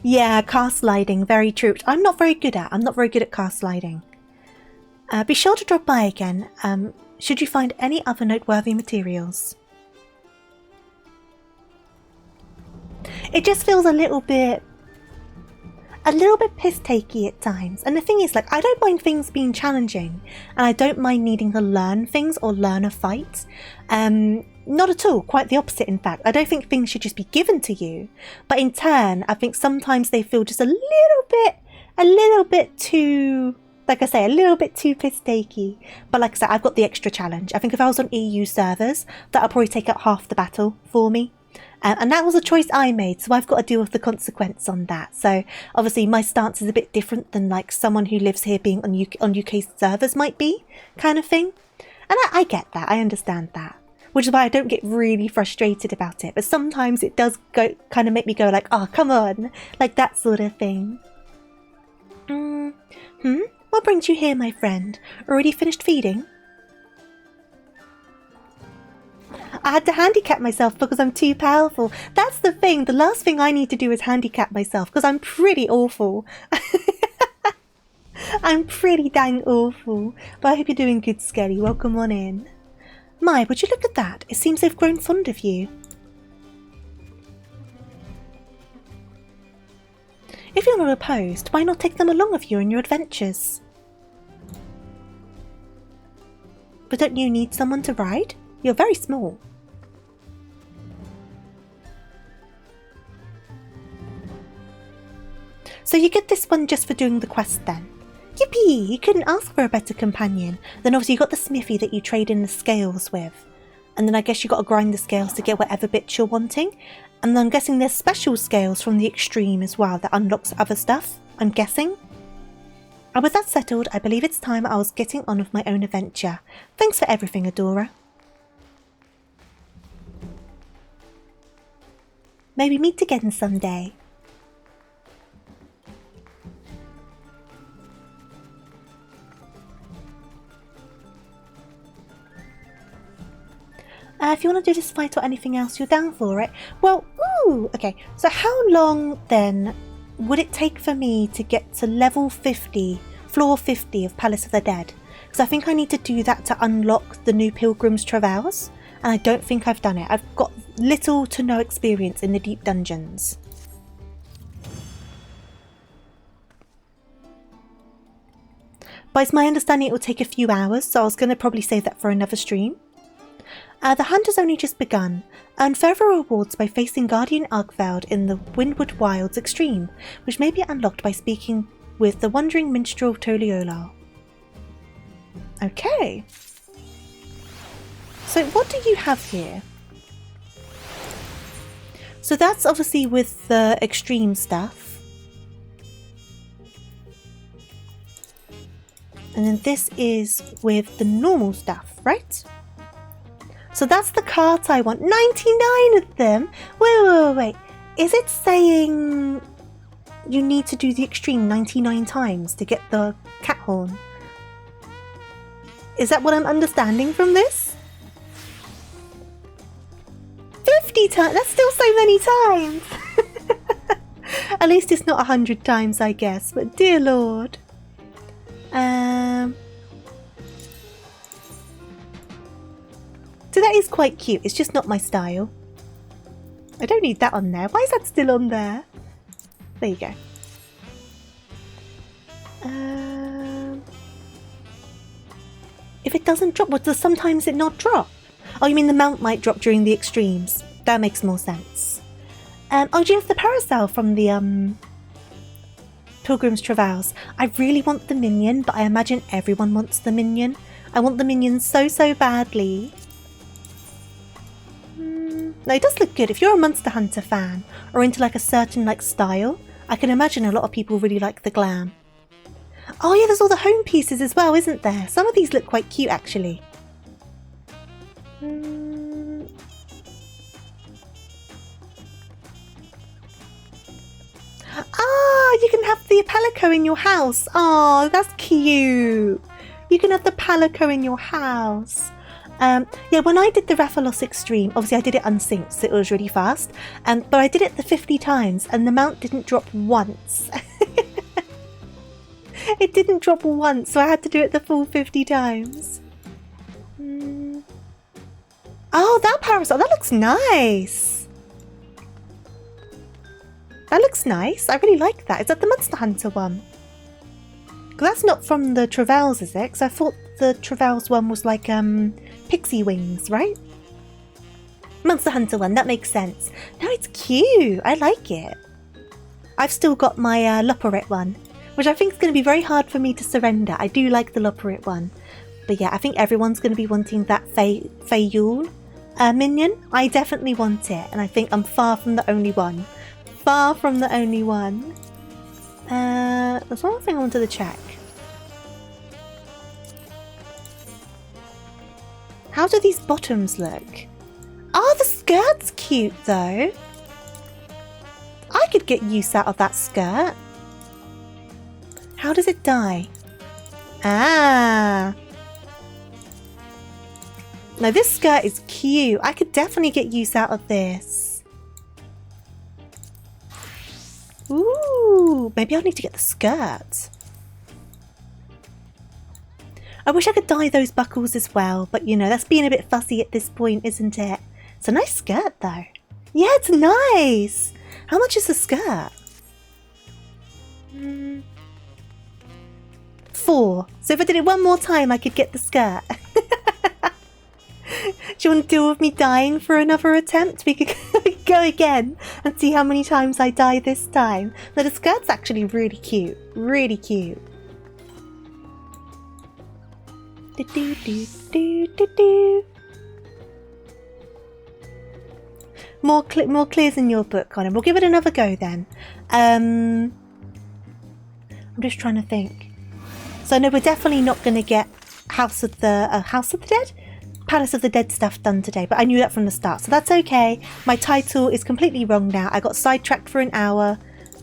Yeah, car sliding, very true. I'm not very good at car sliding. Be sure to drop by again, should you find any other noteworthy materials. It just feels a little bit piss-takey at times. And the thing is, like, I don't mind things being challenging, and I don't mind needing to learn things or learn a fight. Not at all, quite the opposite in fact. I don't think things should just be given to you, but in turn, I think sometimes they feel just a little bit too, like I say, a little bit too piss-takey. But like I said, I've got the extra challenge. I think if I was on EU servers, that'll probably take up half the battle for me. And that was a choice I made, so I've got to deal with the consequence on that. So obviously my stance is a bit different than like someone who lives here being on UK servers might be, kind of thing. And I get that, I understand that. Which is why I don't get really frustrated about it. But sometimes it does kind of make me go like, oh, come on. Like that sort of thing. What brings you here, my friend? Already finished feeding? I had to handicap myself because I'm too powerful. That's the thing. The last thing I need to do is handicap myself because I'm pretty awful. I'm pretty dang awful. But I hope you're doing good, Skelly. Welcome on in. My, would you look at that? It seems they've grown fond of you. If you're not opposed, why not take them along with you on your adventures? But don't you need someone to ride? You're very small. So you get this one just for doing the quest then? Yippee! You couldn't ask for a better companion. Then obviously you got the smithy that you trade in the scales with. And then I guess you got to grind the scales to get whatever bits you're wanting. And then I'm guessing there's special scales from the extreme as well that unlocks other stuff, I'm guessing. And with that settled, I believe it's time I was getting on with my own adventure. Thanks for everything, Adora. Maybe meet again someday. If you want to do this fight or anything else, you're down for it. Well, ooh, okay. So how long then would it take for me to get to level 50, floor 50 of Palace of the Dead? Because I think I need to do that to unlock the new Pilgrim's Travails, and I don't think I've done it. I've got little to no experience in the deep dungeons. But it's my understanding it will take a few hours, so I was going to probably save that for another stream. The hunt has only just begun. Earn further rewards by facing Guardian Argveld in the Windward Wilds Extreme, which may be unlocked by speaking with the Wandering Minstrel Toliola. Okay. So what do you have here? So that's obviously with the extreme stuff. And then this is with the normal stuff, right? So that's the carts I want. 99 of them? Wait. Is it saying you need to do the extreme 99 times to get the cat horn? Is that what I'm understanding from this? 50 times? That's still so many times! At least it's not 100 times, I guess. But dear Lord. So that is quite cute. It's just not my style. I don't need that on there. Why is that still on there? There you go. If it doesn't drop, what does sometimes it not drop? Oh, you mean the mount might drop during the extremes? That makes more sense. Oh, do you have the parasol from the Pilgrim's Travails? I really want the minion, but I imagine everyone wants the minion. I want the minion so badly. No, it does look good. If you're a Monster Hunter fan or into like a certain like style, I can imagine a lot of people really like the glam. Oh yeah, there's all the home pieces as well, isn't there? Some of these look quite cute actually. Ah, you can have the palico in your house. Oh, that's cute. You can have the palico in your house. Yeah, when I did the Rathalos Extreme, obviously I did it unsynced, so it was really fast. But I did it the 50 times and the mount didn't drop once. It didn't drop once, so I had to do it the full 50 times. Oh, that parasol, that looks nice. That looks nice. I really like that. Is that the Monster Hunter one? Because that's not from the Travails, is it? Because I thought the Travails one was like pixie wings, right? Monster Hunter one, that makes sense. No, it's cute. I like it. I've still got my Loporrit one, which I think is going to be very hard for me to surrender. I do like the Loporrit one. But yeah, I think everyone's going to be wanting that Fayul minion. I definitely want it, and I think I'm far from the only one. Far from the only one. There's one more thing I wanted to check. How do these bottoms look? Oh, the skirt's cute though. I could get use out of that skirt. How does it dye? Ah. Now this skirt is cute. I could definitely get use out of this. Ooh, maybe I'll need to get the skirt. I wish I could dye those buckles as well, but you know, that's being a bit fussy at this point, isn't it? It's a nice skirt though. Yeah, it's nice. How much is the skirt? 4. So if I did it one more time, I could get the skirt. Do you want to deal with me dying for another attempt? We could go again and see how many times I die this time. Now the skirt's actually really cute. Really cute. Do, do, do, do, do, do. More clears in your book, Colin. We'll give it another go then. I'm just trying to think. So I know we're definitely not going to get House of the Dead? Palace of the Dead stuff done today, but I knew that from the start, so that's okay. My title is completely wrong now. I got sidetracked for an hour.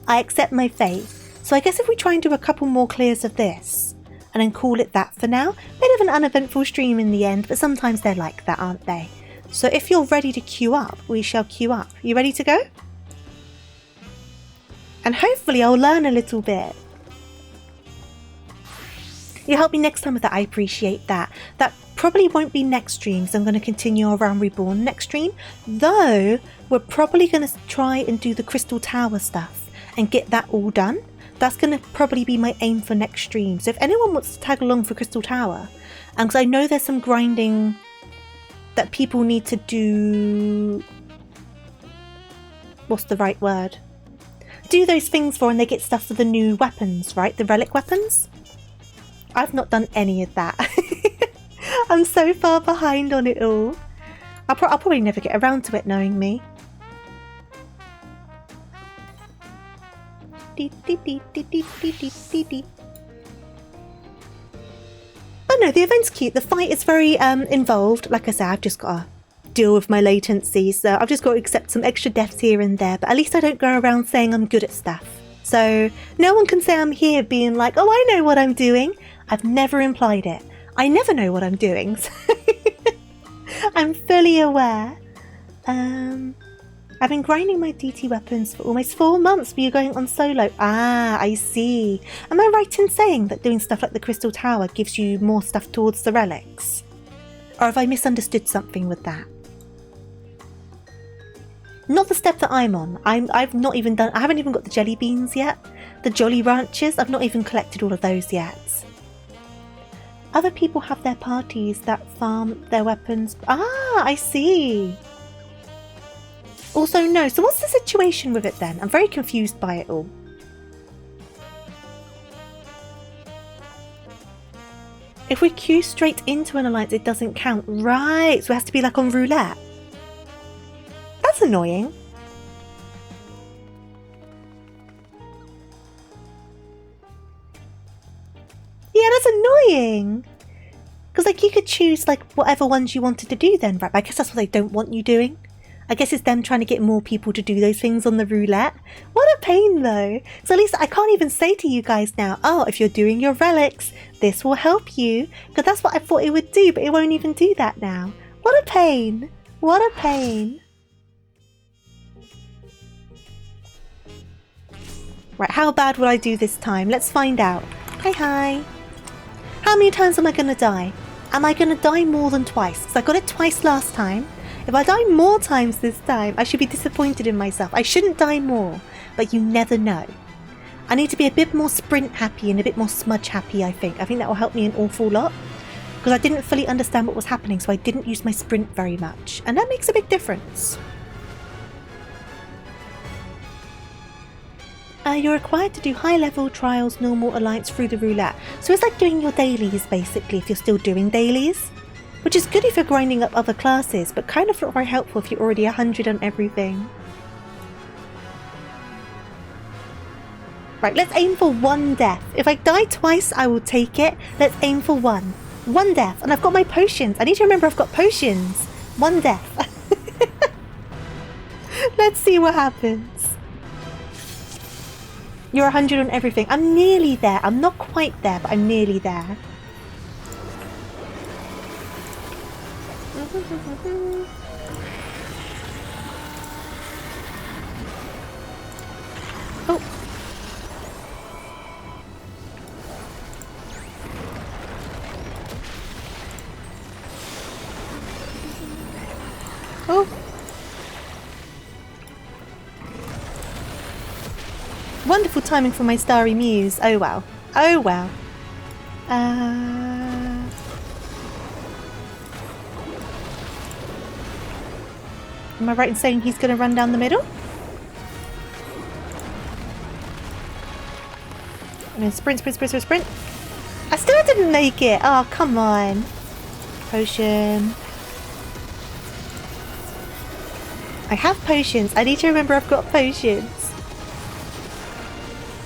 I accept my fate. So I guess if we try and do a couple more clears of this, and then call it that for now. Bit of an uneventful stream in the end, but sometimes they're like that, aren't they? So if you're ready to queue up, we shall queue up. You ready to go? And hopefully I'll learn a little bit. You help me next time with that, I appreciate that. That probably won't be next stream, so I'm going to continue our Realm Reborn next stream. Though, we're probably going to try and do the Crystal Tower stuff and get that all done. That's going to probably be my aim for next stream. So if anyone wants to tag along for Crystal Tower, and because I know there's some grinding that people need to do... What's the right word? Do those things for, and they get stuff for the new weapons, right? The relic weapons? I've not done any of that. I'm so far behind on it all. I'll probably never get around to it, knowing me. Oh no, the event's cute. The fight is very involved. Like I said, I've just got to deal with my latency, so I've just got to accept some extra deaths here and there, but at least I don't go around saying I'm good at stuff. So no one can say I'm here being like, oh, I know what I'm doing. I've never implied it. I never know what I'm doing. So I'm fully aware. I've been grinding my DT weapons for almost 4 months, but you're going on solo. Ah, I see. Am I right in saying that doing stuff like the Crystal Tower gives you more stuff towards the relics? Or have I misunderstood something with that? Not the step that I'm on. I've not even done... I haven't even got the jelly beans yet. The Jolly Ranchers. I've not even collected all of those yet. Other people have their parties that farm their weapons. Ah, I see. Also, no. So what's the situation with it then? I'm very confused by it all. If we queue straight into an alliance, it doesn't count. Right. So it has to be like on roulette. That's annoying. Yeah, that's annoying. Because like you could choose like whatever ones you wanted to do then, right? But I guess that's what they don't want you doing. I guess it's them trying to get more people to do those things on the roulette. What a pain though. So at least I can't even say to you guys now, oh, if you're doing your relics, this will help you. Because that's what I thought it would do, but it won't even do that now. What a pain. What a pain. Right, how bad will I do this time? Let's find out. Hi, hi. How many times am I going to die? Am I going to die more than twice? Because I got it twice last time. If I die more times this time, I should be disappointed in myself. I shouldn't die more, but you never know. I need to be a bit more sprint happy and a bit more smudge happy, I think. I think that will help me an awful lot. Because I didn't fully understand what was happening, so I didn't use my sprint very much. And that makes a big difference. You're required to do high-level trials, normal, alliance through the roulette. So it's like doing your dailies, basically, if you're still doing dailies. Which is good if you're grinding up other classes, but kind of not very helpful if you're already 100 on everything. Right, let's aim for 1 death. If I die twice, I will take it. Let's aim for 1. 1 death. And I've got my potions. I need to remember I've got potions. 1 death. Let's see what happens. You're 100 on everything. I'm nearly there. I'm not quite there, but I'm nearly there. Oh. Oh. Wonderful timing for my starry muse. Oh well. Oh well. Am I right in saying he's going to run down the middle? And then sprint, sprint, sprint, sprint, sprint. I still didn't make it. Oh, come on. Potion. I have potions. I need to remember I've got potions.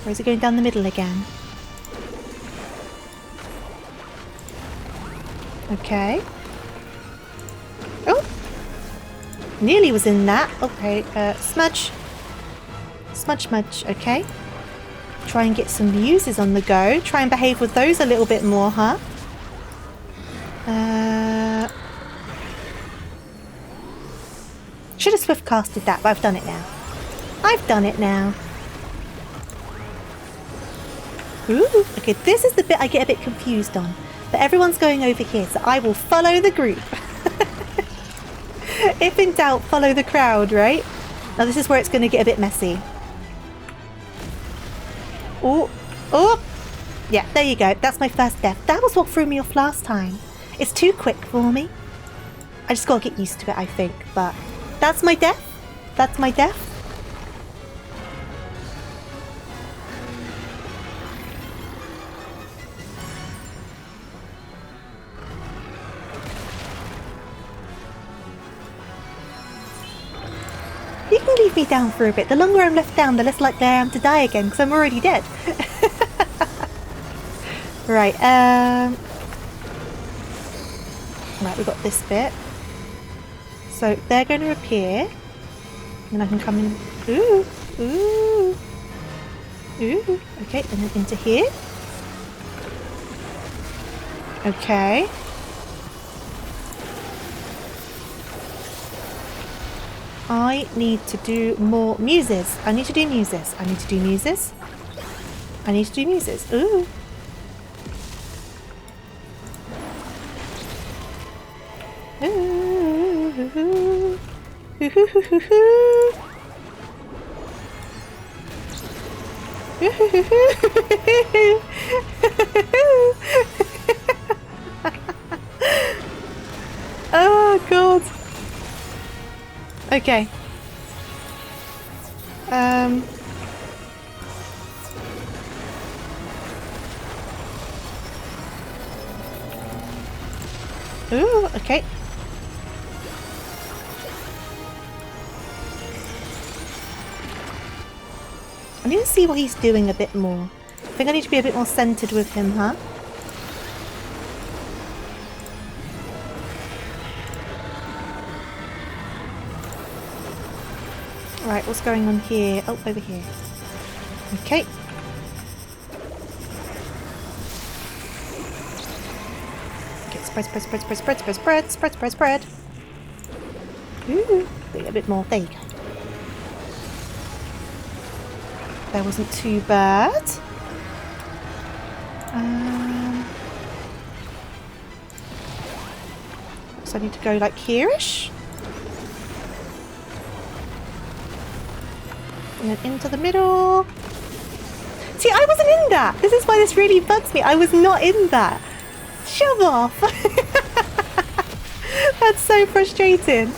Or is it going down the middle again? Okay. Oh! Nearly was in that. Okay, smudge. Smudge, smudge. Okay. Try and get some muses on the go. Try and behave with those a little bit more, huh? Should have swift casted that, but I've done it now. I've done it now. Ooh, okay, this is the bit I get a bit confused on. But everyone's going over here, so I will follow the group. If in doubt, follow the crowd, right? Now this is where it's going to get a bit messy. Oh, oh! Yeah, there you go. That's my first death. That was what threw me off last time. It's too quick for me. I just got to get used to it, I think. But that's my death. That's my death. You can leave me down for a bit. The longer I'm left down, the less likely I am to die again, because I'm already dead. Right, right, we've got this bit. So they're going to appear. And then I can come in. Ooh, ooh, ooh. Okay, and then into here. Okay. I need to do more muses. I need to do muses. I need to do muses. I need to do muses. Ooh. Ooh. Oh god. Okay. Ooh, okay. I need to see what he's doing a bit more. I think I need to be a bit more centered with him, huh? Right, what's going on here? Oh, over here. Okay. Okay, spread, spread, spread, spread, spread, spread, spread, spread, spread, spread. Ooh, a bit more. There you go. That wasn't too bad. So I need to go like here-ish. And then into the middle. See, I wasn't in that. This is why this really bugs me. I was not in that. Shove off. That's so frustrating.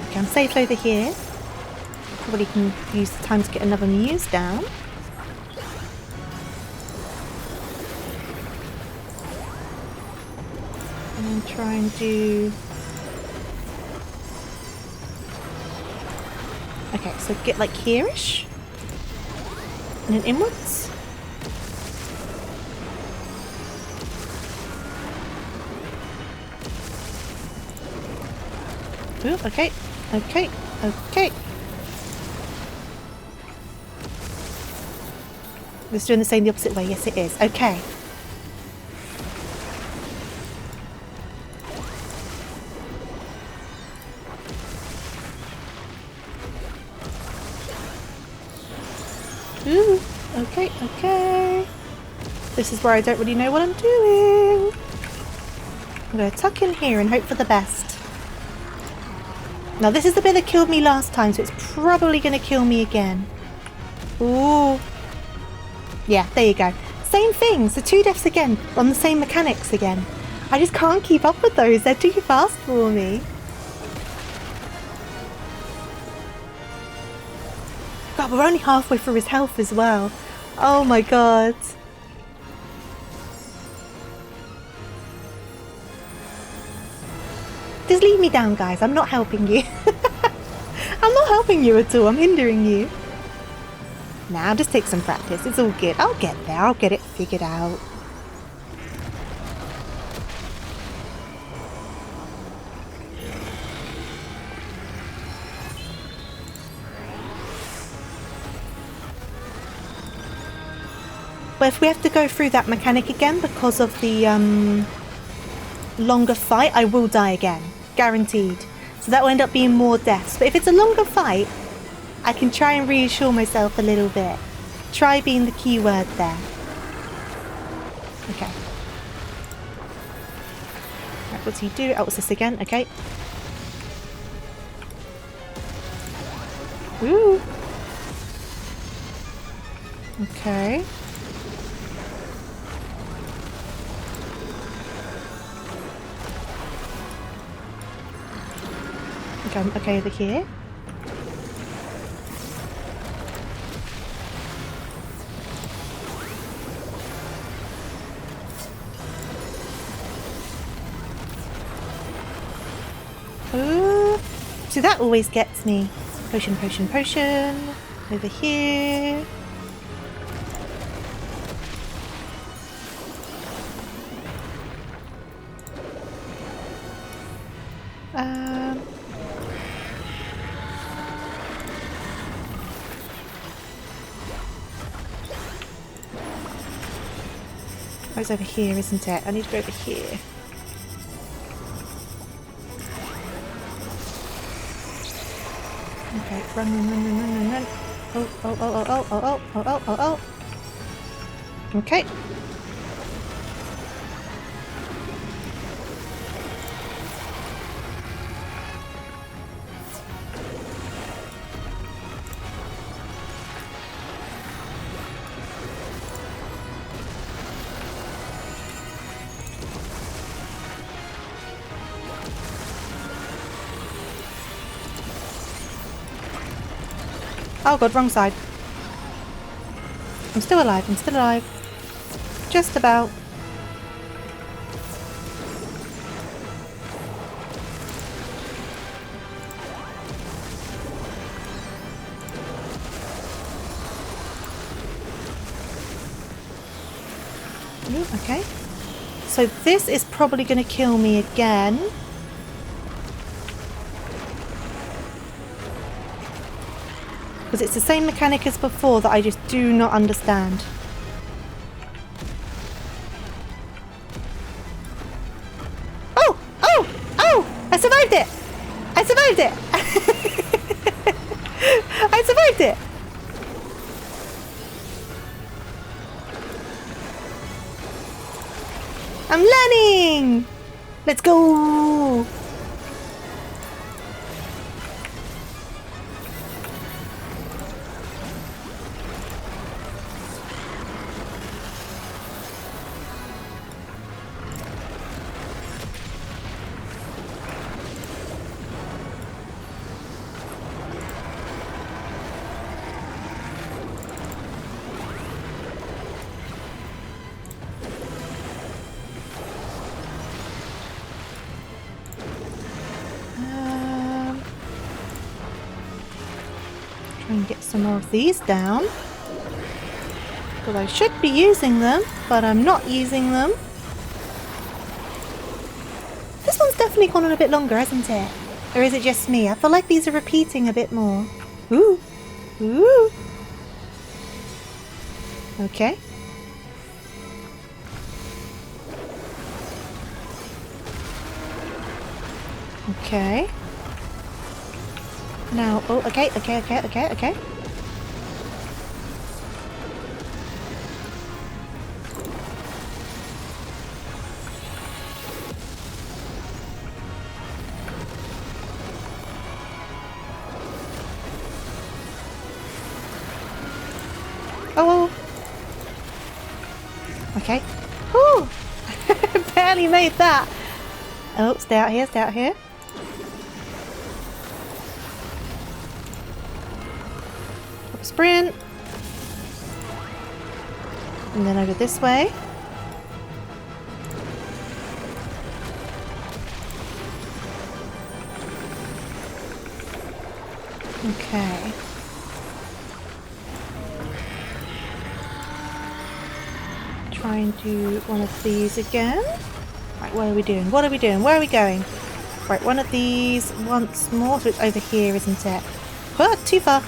Okay, I'm safe over here. Probably can use the time to get another muse down. And try and do... Okay, so get like here-ish. And then inwards. Ooh, okay, okay, okay. It's doing the same the opposite way. Yes, it is. Okay. Ooh, okay, okay. This is where I don't really know what I'm doing. I'm going to tuck in here and hope for the best. Now this is the bit that killed me last time, so it's probably going to kill me again. Ooh. Yeah, there you go. Same thing, so 2 deaths again, on the same mechanics again. I just can't keep up with those, they're too fast for me. God, we're only halfway through his health as well. Oh my god. Just leave me down, guys. I'm not helping you. I'm not helping you at all. I'm hindering you. Now, just take some practice. It's all good. I'll get there. I'll get it figured out. But if we have to go through that mechanic again because of the longer fight, I will die again. Guaranteed. So that will end up being more deaths. But if it's a longer fight, I can try and reassure myself a little bit. Try being the key word there. Okay. Right, what's he do? Oh, what's this again? Okay. Ooh. Okay. Okay, over here. Ooh. See, that always gets me. Potion, potion, potion. Over here. Oh, it's over here, isn't it? I need to go over here. Okay, run, run, run, run, run, run, run. Oh, oh, oh, oh, oh, oh, oh, oh, oh, oh. Okay. Oh god, wrong side. I'm still alive, I'm still alive. Just about. Ooh, okay. So this is probably going to kill me again. Because it's the same mechanic as before that I just do not understand. Oh! Oh! Oh! I survived it! I survived it! I survived it! I'm learning! Let's go! And get some more of these down. Because I should be using them, but I'm not using them. This one's definitely gone on a bit longer, hasn't it? Or is it just me? I feel like these are repeating a bit more. Ooh. Ooh. Okay. Okay. Now, oh, okay. Okay. Whew! Barely made that. Oh, stay out here, stay out here. Up a sprint. And then over this way. Okay. Try and do one of these again. Right, what are we doing? What are we doing? Where are we going? Right, one of these once more. So it's over here, isn't it? Oh, too far.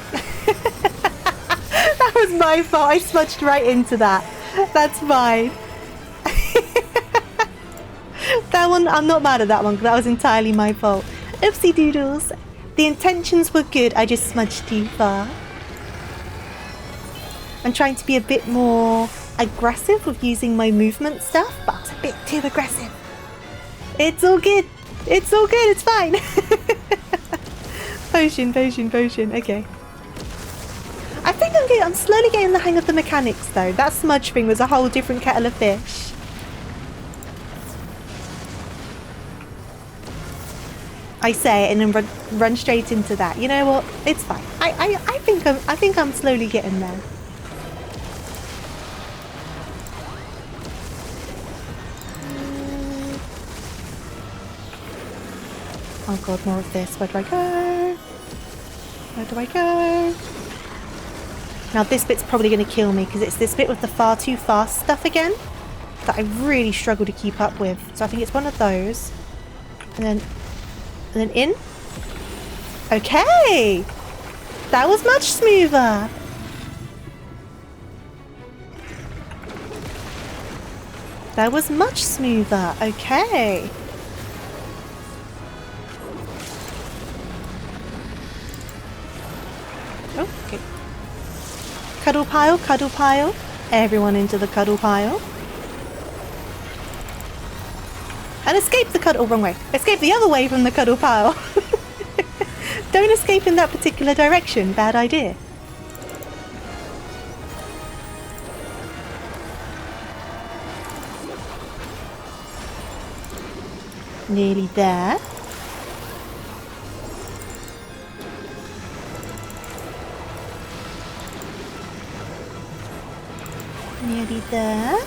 That was my fault. I smudged right into that. That's fine. That one, I'm not mad at that one because that was entirely my fault. Oopsie doodles. The intentions were good, I just smudged too far. I'm trying to be a bit more aggressive with using my movement stuff, but I was a bit too aggressive. It's all good. It's all good, it's fine. Potion, potion, potion. Okay. I think I'm slowly getting the hang of the mechanics though. That smudge thing was a whole different kettle of fish. I say it and then run straight into that. You know what? It's fine. I think I'm slowly getting there. Oh god, more of this. Where do I go? Where do I go? Now this bit's probably going to kill me because it's this bit with the far too fast stuff again that I really struggle to keep up with. So I think it's one of those. And then in. Okay! That was much smoother. That was much smoother. Okay. Oh, okay. Cuddle pile, cuddle pile. Everyone into the cuddle pile. And escape the cuddle, wrong way. Escape the other way from the cuddle pile. Don't escape in that particular direction. Bad idea. Nearly there. Nearly there.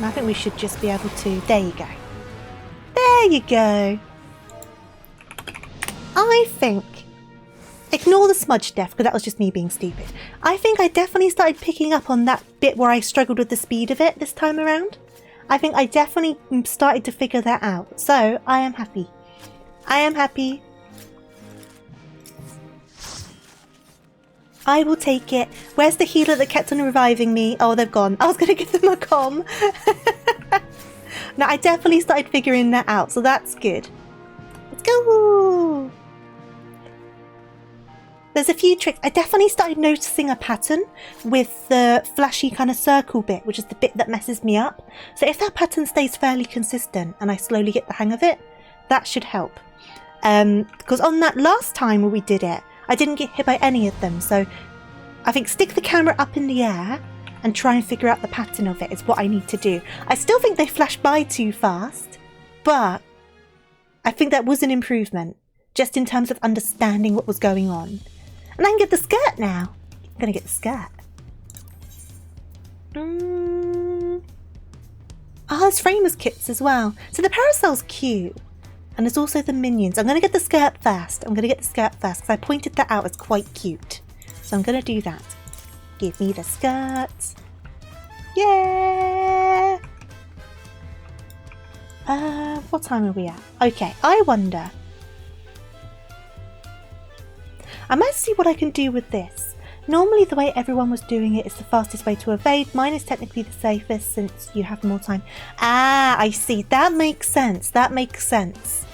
I think we should just be able to... There you go. There you go. I think... Ignore the smudge death, because that was just me being stupid. I think I definitely started picking up on that bit where I struggled with the speed of it this time around. I think I definitely started to figure that out. So, I am happy. I am happy. I will take it. Where's the healer that kept on reviving me? Oh, they've gone. I was going to give them a comm. No, I definitely started figuring that out, so that's good. Let's go! There's a few tricks. I definitely started noticing a pattern with the flashy kind of circle bit, which is the bit that messes me up. So if that pattern stays fairly consistent and I slowly get the hang of it, that should help. Because on that last time when we did it, I didn't get hit by any of them, so I think stick the camera up in the air and try and figure out the pattern of it is what I need to do. I still think they flashed by too fast, but I think that was an improvement, just in terms of understanding what was going on. And I can get the skirt now. I'm gonna get the skirt. Oh, there's framers kits as well. So the parasol's cute. And there's also the minions. I'm going to get the skirt first. Because I pointed that out as quite cute. So I'm going to do that. Give me the skirt. Yeah! What time are we at? Okay, I wonder. I might see what I can do with this. Normally the way everyone was doing it is the fastest way to evade. Mine is technically the safest since you have more time. Ah, I see. That makes sense. That makes sense.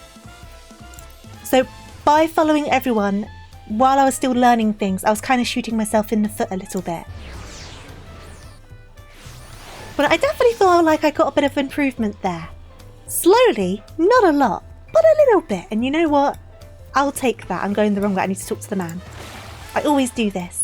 So by following everyone, while I was still learning things, I was kind of shooting myself in the foot a little bit. But I definitely feel like I got a bit of improvement there. Slowly, not a lot, but a little bit. And you know what? I'll take that. I'm going the wrong way. I need to talk to the man. I always do this.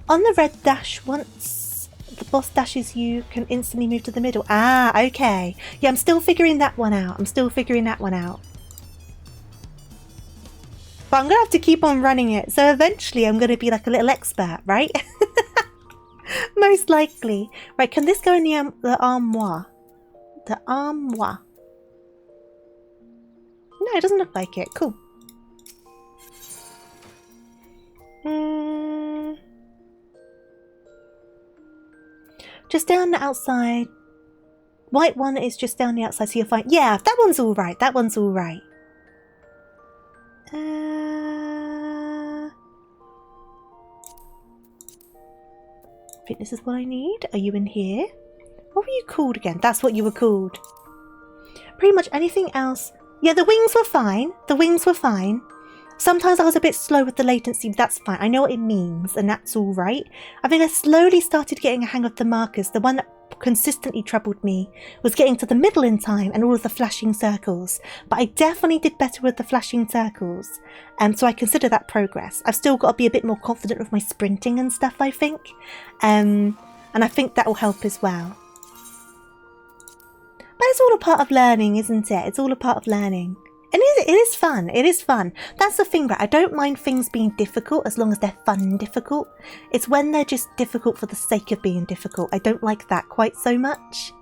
On the red dash, once the boss dashes, you can instantly move to the middle. Ah, okay. Yeah, I'm still figuring that one out. But I'm going to have to keep on running it. So eventually I'm going to be like a little expert, right? Most likely. Right, can this go in the armoire? The armoire. No, it doesn't look like it. Cool. Just down the outside. White one is just down the outside, so you'll find... Yeah, that one's all right. That one's all right. I think this is what I need. Are you in here? What were you called again? That's what you were called. Pretty much anything else. Yeah, the wings were fine. The wings were fine. Sometimes I was a bit slow with the latency, but that's fine. I know what it means, and that's all right. I think I slowly started getting a hang of the markers. The one that consistently troubled me was getting to the middle in time and all of the flashing circles. But I definitely did better with the flashing circles, so I consider that progress. I've still got to be a bit more confident with my sprinting and stuff, I think. And I think that will help as well. But it's all a part of learning, isn't it? It's all a part of learning. And it is fun. It is fun. That's the thing, right? I don't mind things being difficult as long as they're fun and difficult. It's when they're just difficult for the sake of being difficult. I don't like that quite so much.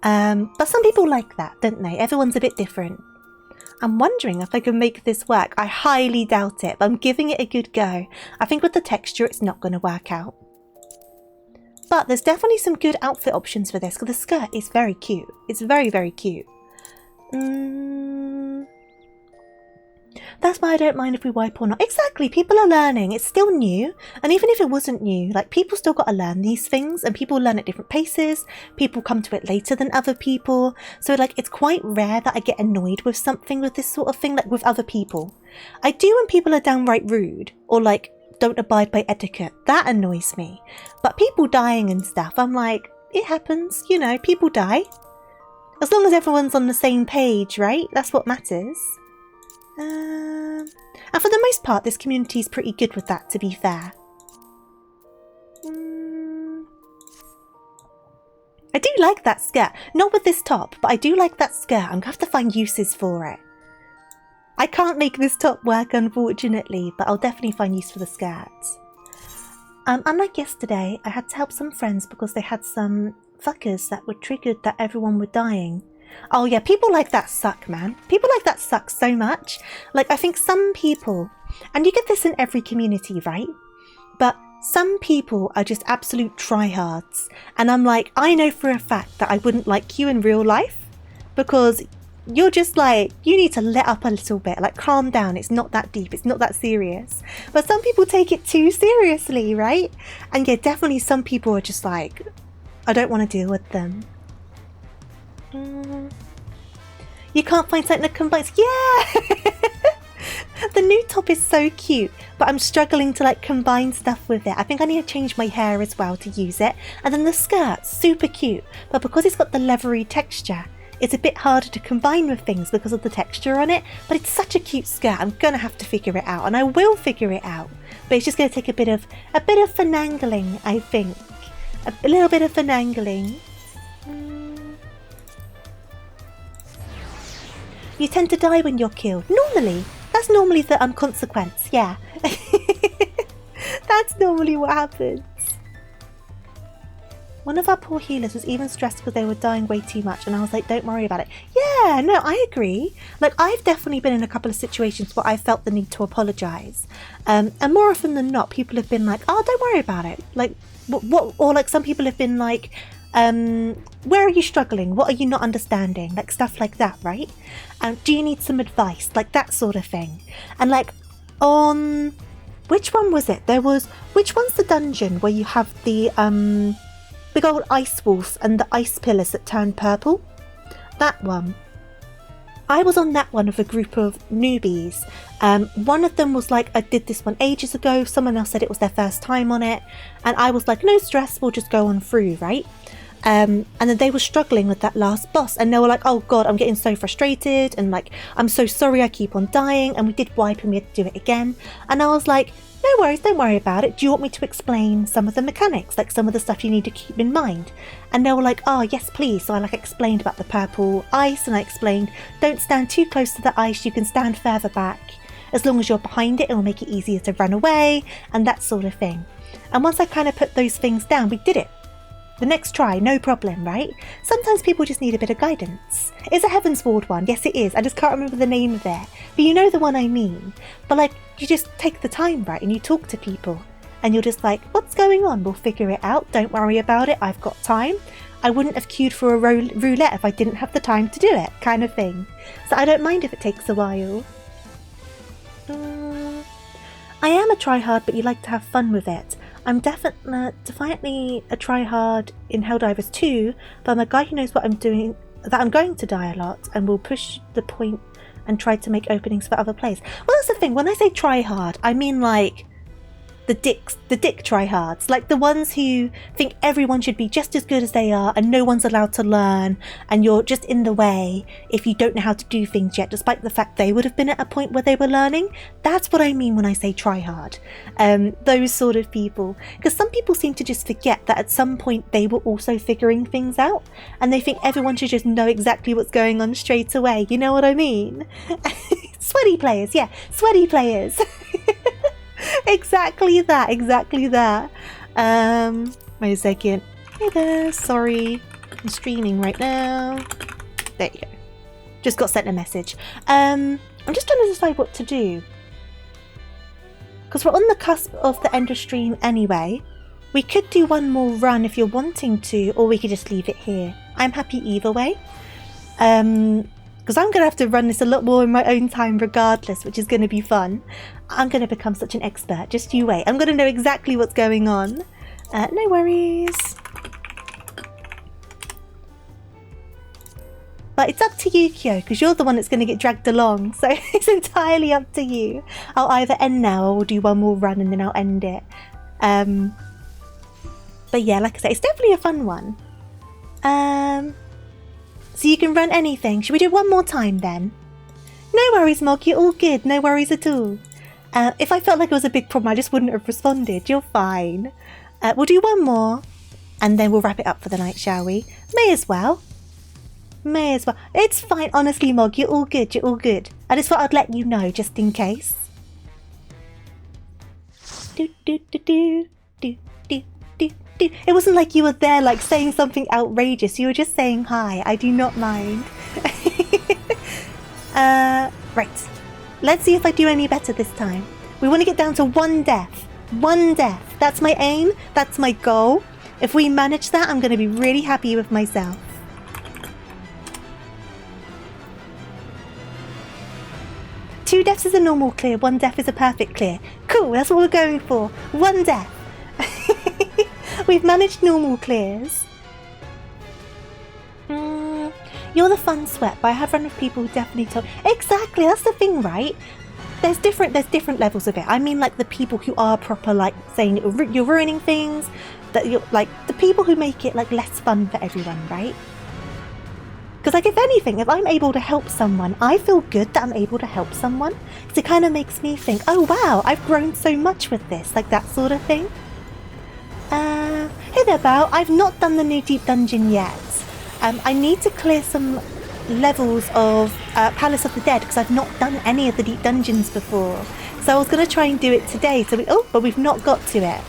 But some people like that, don't they? Everyone's a bit different. I'm wondering if I can make this work. I highly doubt it, but I'm giving it a good go. I think with the texture, it's not going to work out. But there's definitely some good outfit options for this, because the skirt is very cute. It's very, very cute. That's why I don't mind if we wipe or not. Exactly, people are learning. It's still new. And even if it wasn't new, like, people still got to learn these things, and people learn at different paces. People come to it later than other people. So, like, it's quite rare that I get annoyed with something with this sort of thing, like with other people. I do when people are downright rude or, like, don't abide by etiquette. That annoys me. But people dying and stuff, I'm like, it happens, you know, people die. As long as everyone's on the same page, right? That's what matters. And for the most part, this community is pretty good with that, to be fair. I do like that skirt. Not with this top, but I do like that skirt. I'm going to have to find uses for it. I can't make this top work, unfortunately, but I'll definitely find use for the skirt. Unlike yesterday, I had to help some friends because they had some fuckers that were triggered that everyone were dying. Oh yeah, people like that suck, man. People like that suck so much. Like, I think some people, and you get this in every community, right? But some people are just absolute tryhards. And I'm like, I know for a fact that I wouldn't like you in real life because you're just like, you need to let up a little bit, like calm down. It's not that deep. It's not that serious. But some people take it too seriously, right? And yeah, definitely some people are just like, I don't want to deal with them. You can't find something that combines. Yeah! The new top is so cute, but I'm struggling to like combine stuff with it. I think I need to change my hair as well to use it. And then the skirt, super cute. But because it's got the leathery texture, it's a bit harder to combine with things because of the texture on it. But it's such a cute skirt. I'm going to have to figure it out. And I will figure it out. But it's just going to take a bit of finagling, I think. A little bit of finagling. You tend to die when you're killed. Normally. That's normally the consequence. Yeah. That's normally what happens. One of our poor healers was even stressed because they were dying way too much. And I was like, don't worry about it. Yeah, no, I agree. Like, I've definitely been in a couple of situations where I felt the need to apologise. And more often than not, people have been like, oh, don't worry about it. Like, what? Or like some people have been like, where are you struggling? What are you not understanding? Like stuff like that, right? Do you need some advice? Like that sort of thing. And like on, which one was it? Which one's the dungeon where you have the big old ice wolf and the ice pillars that turn purple? That one. I was on that one of a group of newbies. One of them was like, I did this one ages ago. Someone else said it was their first time on it. And I was like, no stress, we'll just go on through, right? And then they were struggling with that last boss, and they were like, oh god, I'm getting so frustrated, and like, I'm so sorry I keep on dying, and we did wipe and we had to do it again. And I was like, no worries, don't worry about it. Do you want me to explain some of the mechanics, like some of the stuff you need to keep in mind? And they were like, oh yes please. So I like explained about the purple ice, and I explained, don't stand too close to the ice, you can stand further back. As long as you're behind it, it will make it easier to run away, and that sort of thing. And once I kind of put those things down, we did it. The next try, no problem, right? Sometimes people just need a bit of guidance. It's a Heaven's Ward one, yes it is. I just can't remember the name of it. But you know the one I mean. But like, you just take the time, right? And you talk to people. And you're just like, what's going on? We'll figure it out. Don't worry about it. I've got time. I wouldn't have queued for a roulette if I didn't have the time to do it, kind of thing. So I don't mind if it takes a while. I am a tryhard, but you like to have fun with it. I'm defiantly a tryhard in Helldivers 2, but I'm a guy who knows what I'm doing, that I'm going to die a lot, and will push the point and try to make openings for other players. Well, that's the thing, when I say tryhard, I mean like the dick tryhards, like the ones who think everyone should be just as good as they are and no one's allowed to learn, and you're just in the way if you don't know how to do things yet, despite the fact they would have been at a point where they were learning. That's what I mean when I say tryhard. Those sort of people, because some people seem to just forget that at some point they were also figuring things out, and they think everyone should just know exactly what's going on straight away. You know what I mean? Sweaty players, yeah, sweaty players. Exactly that. Wait a second. Hey there, sorry. I'm streaming right now. There you go. Just got sent a message. I'm just trying to decide what to do. Because we're on the cusp of the end of stream anyway. We could do one more run if you're wanting to, or we could just leave it here. I'm happy either way. Because I'm going to have to run this a lot more in my own time regardless, which is going to be fun. I'm going to become such an expert. Just you wait. I'm going to know exactly what's going on. No worries. But it's up to you, Kyo, because you're the one that's going to get dragged along. So it's entirely up to you. I'll either end now or we'll do one more run and then I'll end it. But yeah, like I said, it's definitely a fun one. So you can run anything. Should we do one more time then? No worries, Mog. You're all good. No worries at all. If I felt like it was a big problem, I just wouldn't have responded. You're fine. We'll do one more. And then we'll wrap it up for the night, shall we? May as well. May as well. It's fine. Honestly, Mog. You're all good. You're all good. I just thought I'd let you know, just in case. Do, do, do, do, do, do, do. It wasn't like you were there like saying something outrageous. You were just saying hi. I do not mind. Right. Let's see if I do any better this time. We want to get down to 1 death. 1 death. That's my aim. That's my goal. If we manage that, I'm going to be really happy with myself. Two deaths is a normal clear. 1 death is a perfect clear. Cool. That's what we're going for. 1 death. We've managed normal clears. You're the fun sweat, but I have run with people who definitely told. Exactly, that's the thing, right? There's different levels of it. I mean, like the people who are proper, like saying you're ruining things. That you're like the people who make it like less fun for everyone, right? Because like if anything, if I'm able to help someone, I feel good that I'm able to help someone. Because it kind of makes me think, oh wow, I've grown so much with this, like that sort of thing. Hey there, Bao. I've not done the new deep dungeon yet. I need to clear some levels of Palace of the Dead because I've not done any of the deep dungeons before. So I was going to try and do it today. But we've not got to it.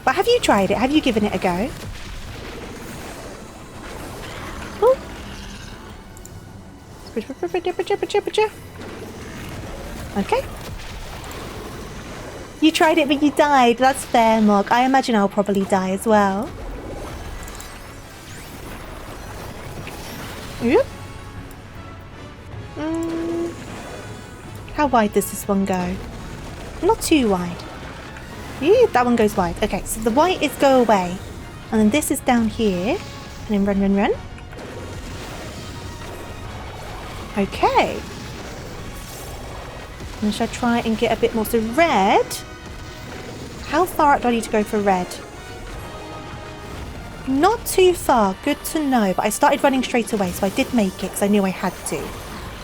But have you tried it? Have you given it a go? Oh. Okay. You tried it, but you died. That's fair, Mog. I imagine I'll probably die as well. Yep. How wide does this one go? Not too wide. Yeah, that one goes wide. Okay, so the white is go away. And then this is down here. And then run, run, run. Okay. And should I try and get a bit more? So red. How far out do I need to go for red? Not too far. Good to know. But I started running straight away, so I did make it because I knew I had to.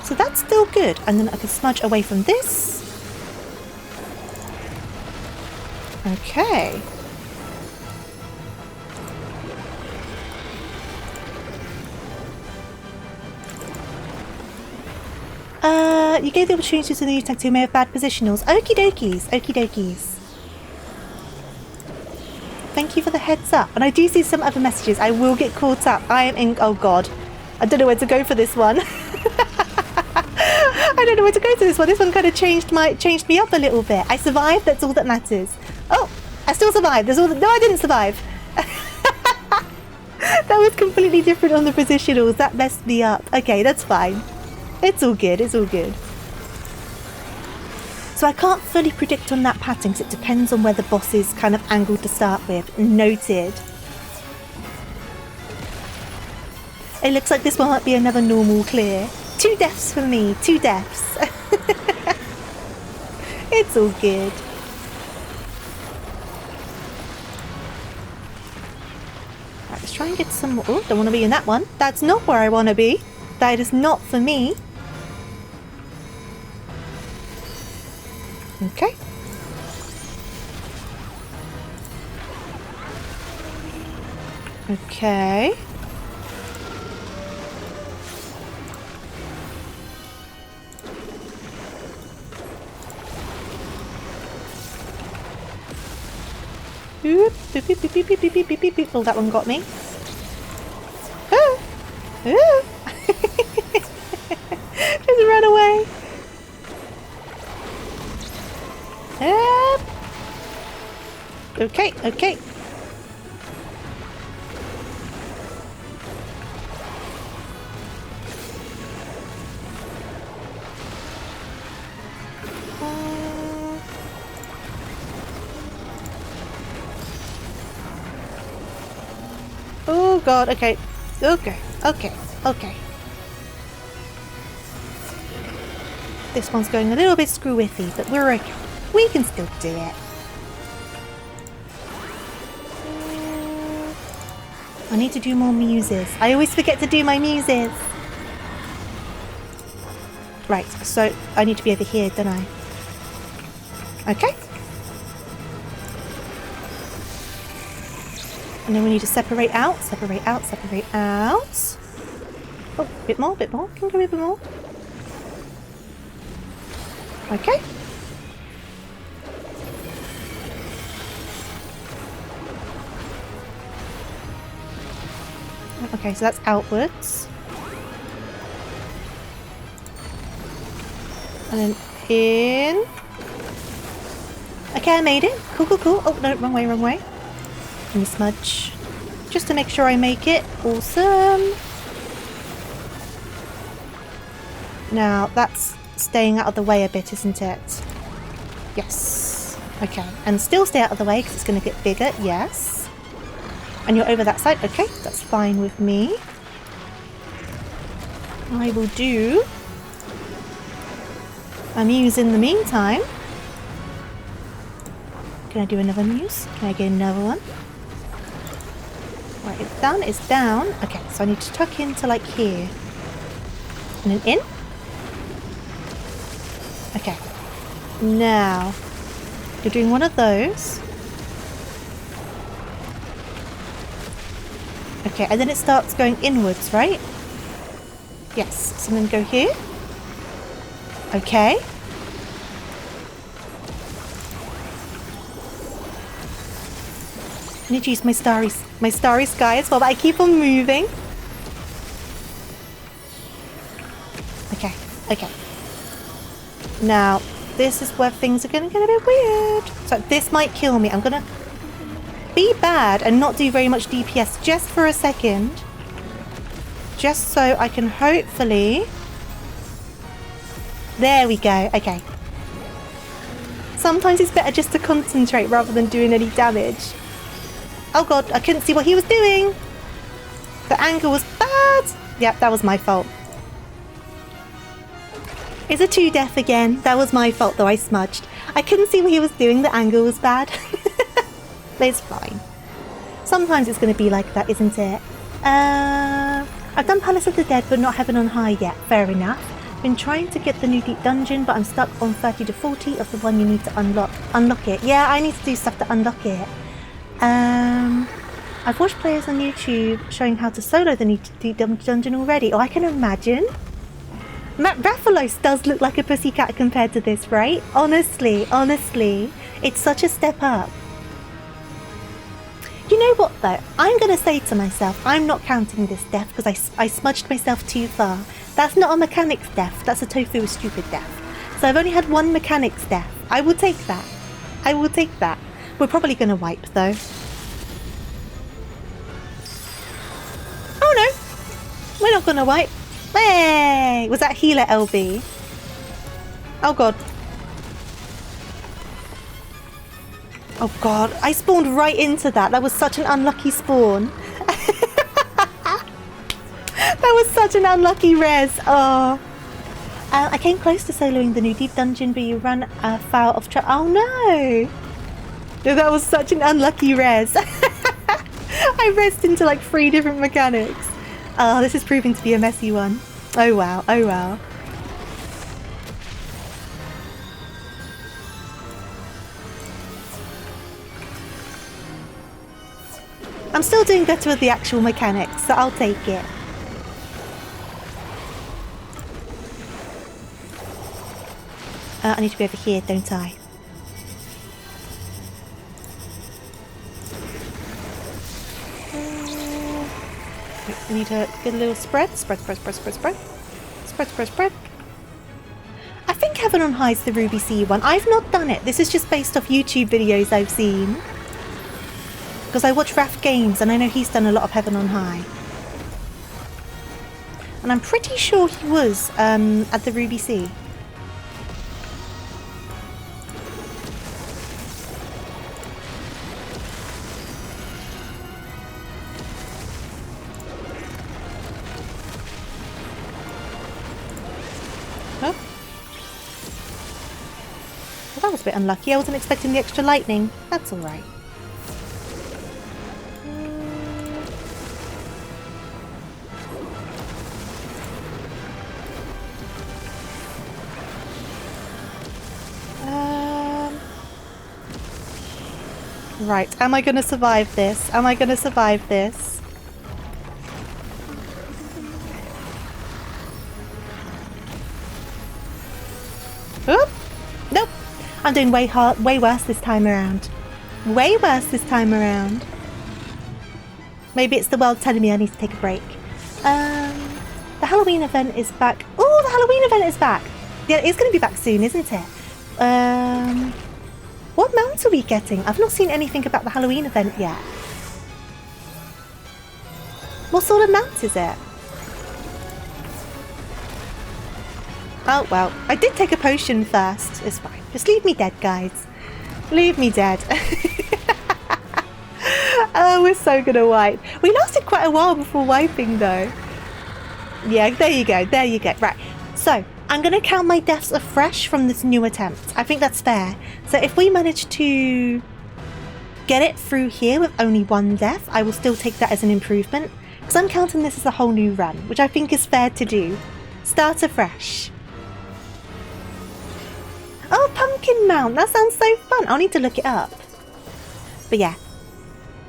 So that's still good. And then I can smudge away from this. Okay. You gave the opportunity to the new tech who may have bad positionals. Okie dokies. Okie dokies. Thank you for the heads up. And I do see some other messages. I will get caught up. I am in... Oh, God. I don't know where to go for this one. I don't know where to go to this one. This one kind of changed me up a little bit. I survived. That's all that matters. Oh, I still survived. No, I didn't survive. That was completely different on the positionals. That messed me up. Okay, that's fine. It's all good. It's all good. So I can't fully predict on that pattern because it depends on where the boss is kind of angled to start with. Noted. It looks like this one might be another normal clear. 2 deaths for me. 2 deaths. It's all good. Right, let's try and get some more. Oh, don't want to be in that one. That's not where I want to be. That is not for me. Okay. Okay. Oop, beep, beep, beep, beep, beep, beep, beep, beep, beep. Oh, that one got me. Ah. Ah. Just run away. Okay, okay. Oh God, okay. Okay, okay, okay. This one's going a little bit screw-iffy, but we're okay. We can still do it. I need to do more muses. I always forget to do my muses. Right, so I need to be over here, don't I? Okay. And then we need to separate out, separate out, separate out. Oh, bit more, bit more. Can we go a bit more? Okay. Okay, so that's outwards. And then in. Okay, I made it. Cool, cool, cool. Oh, no, wrong way, wrong way. Let me smudge. Just to make sure I make it. Awesome. Now, that's staying out of the way a bit, isn't it? Yes. Okay, and still stay out of the way because it's going to get bigger. Yes. And you're over that side. Okay, that's fine with me. I will do a muse in the meantime. Can I do another muse? Can I get another one? Right, it's down, it's down. Okay, so I need to tuck into like here. And then in. Okay. Now, you're doing one of those. Okay, and then it starts going inwards, right? Yes, so then go here. Okay. I need to use my starry sky as well, but I keep on moving. Okay, okay. Now, this is where things are going to get a bit weird. So this might kill me. I'm going to be bad and not do very much DPS just for a second. Just so I can hopefully... There we go. Okay. Sometimes it's better just to concentrate rather than doing any damage. Oh God, I couldn't see what he was doing. The angle was bad. Yep, that was my fault. It's a 2 death again. That was my fault though, I smudged. I couldn't see what he was doing, the angle was bad. But it's fine. Sometimes it's going to be like that, isn't it? I've done Palace of the Dead but not Heaven on High yet, fair enough. Been trying to get the new deep dungeon but I'm stuck on 30 to 40 of the one you need to unlock it. Yeah, I need to do stuff to unlock it. I've watched players on YouTube showing how to solo the new deep dungeon already. Oh, I can imagine. Rathalos does look like a pussycat compared to this, right? Honestly, it's such a step up. You know what though? I'm going to say to myself, I'm not counting this death because I smudged myself too far. That's not a mechanics death, that's a tofu is stupid death. So I've only had one mechanics death. I will take that. I will take that. We're probably going to wipe though. Oh no! We're not going to wipe. Hey! Was that healer LB? Oh god. Oh god, I spawned right into that. That was such an unlucky spawn. That was such an unlucky res. Oh. I came close to soloing the new deep dungeon, but you ran afoul of trap. Oh no! That was such an unlucky res. I rezzed into like 3 different mechanics. Oh, this is proving to be a messy one. Oh wow, oh wow. I'm still doing better with the actual mechanics, so I'll take it. I need to be over here, don't I? I need to get a little spread. Spread. I think Heaven on High is the Ruby Sea one. I've not done it. This is just based off YouTube videos I've seen. Because I watch Raph Games and I know he's done a lot of Heaven on High. And I'm pretty sure he was at the Ruby Sea. That was a bit unlucky. I wasn't expecting the extra lightning. That's alright. Right, am I going to survive this? Am I going to survive this? Oop! Nope! I'm doing way worse this time around. Way worse this time around. Maybe it's the world telling me I need to take a break. The Halloween event is back. Oh, the Halloween event is back! Yeah, it's going to be back soon, isn't it? What mount are we getting? I've not seen anything about the Halloween event yet. What sort of mount is it? Oh, well. I did take a potion first. It's fine. Just leave me dead, guys. Leave me dead. Oh, we're so gonna wipe. We lasted quite a while before wiping, though. Yeah, there you go. There you go. Right. So, I'm going to count my deaths afresh from this new attempt. I think that's fair. So if we manage to get it through here with only 1 death, I will still take that as an improvement. Because I'm counting this as a whole new run, which I think is fair to do. Start afresh. Oh, pumpkin mount. That sounds so fun. I'll need to look it up. But yeah.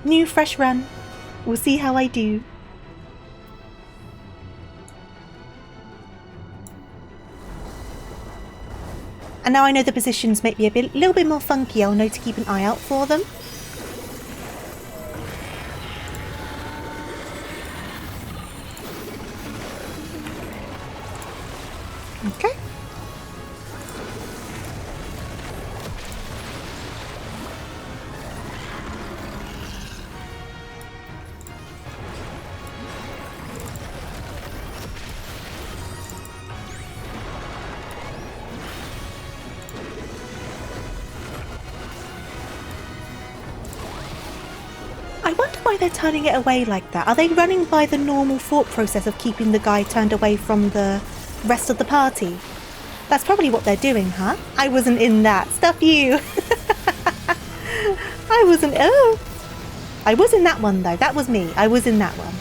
New fresh run. We'll see how I do. And now I know the positions make me a little bit more funky. I'll know to keep an eye out for them. Okay. I wonder why they're turning it away like that. Are they running by the normal thought process of keeping the guy turned away from the rest of the party? That's probably what they're doing, huh? I wasn't in that. Stuff you. I wasn't. Oh. I was in that one, though. That was me. I was in that one.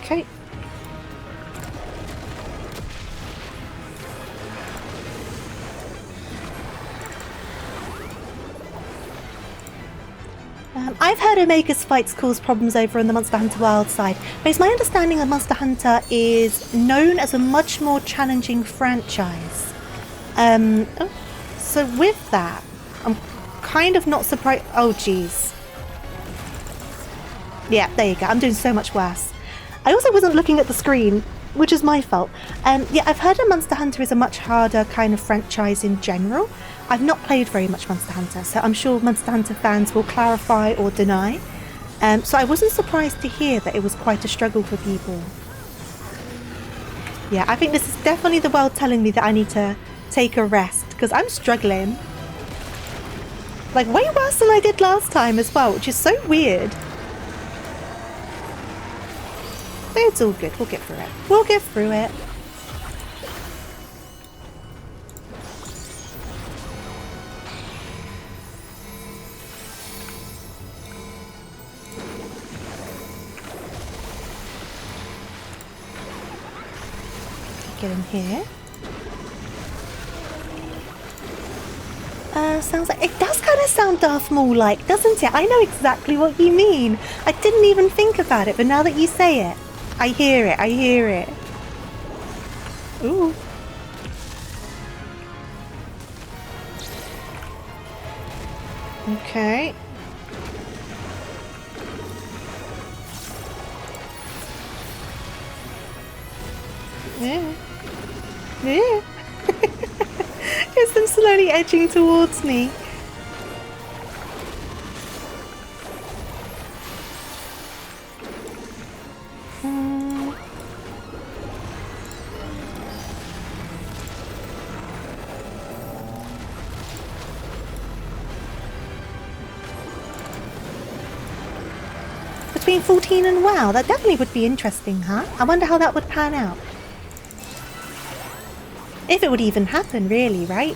Okay. I've heard Omega's fights cause problems over on the Monster Hunter Wild side, but it's my understanding that Monster Hunter is known as a much more challenging franchise. So with that, I'm kind of not surprised. Oh, geez. Yeah, there you go. I'm doing so much worse. I also wasn't looking at the screen, which is my fault. Yeah, I've heard that Monster Hunter is a much harder kind of franchise in general. I've not played very much Monster Hunter, so I'm sure Monster Hunter fans will clarify or deny. So I wasn't surprised to hear that it was quite a struggle for people. Yeah, I think this is definitely the world telling me that I need to take a rest, because I'm struggling. Like, way worse than I did last time as well, which is so weird. But it's all good. We'll get through it. We'll get through it. Get in here. Sounds like... It does kind of sound Darth Maul-like, doesn't it? I know exactly what you mean. I didn't even think about it, but now that you say it, I hear it. I hear it. Ooh. Okay. Yeah. Yeah. It's them slowly edging towards me. Between 14 and WoW, that definitely would be interesting, huh? I wonder how that would pan out. If it would even happen, really, right?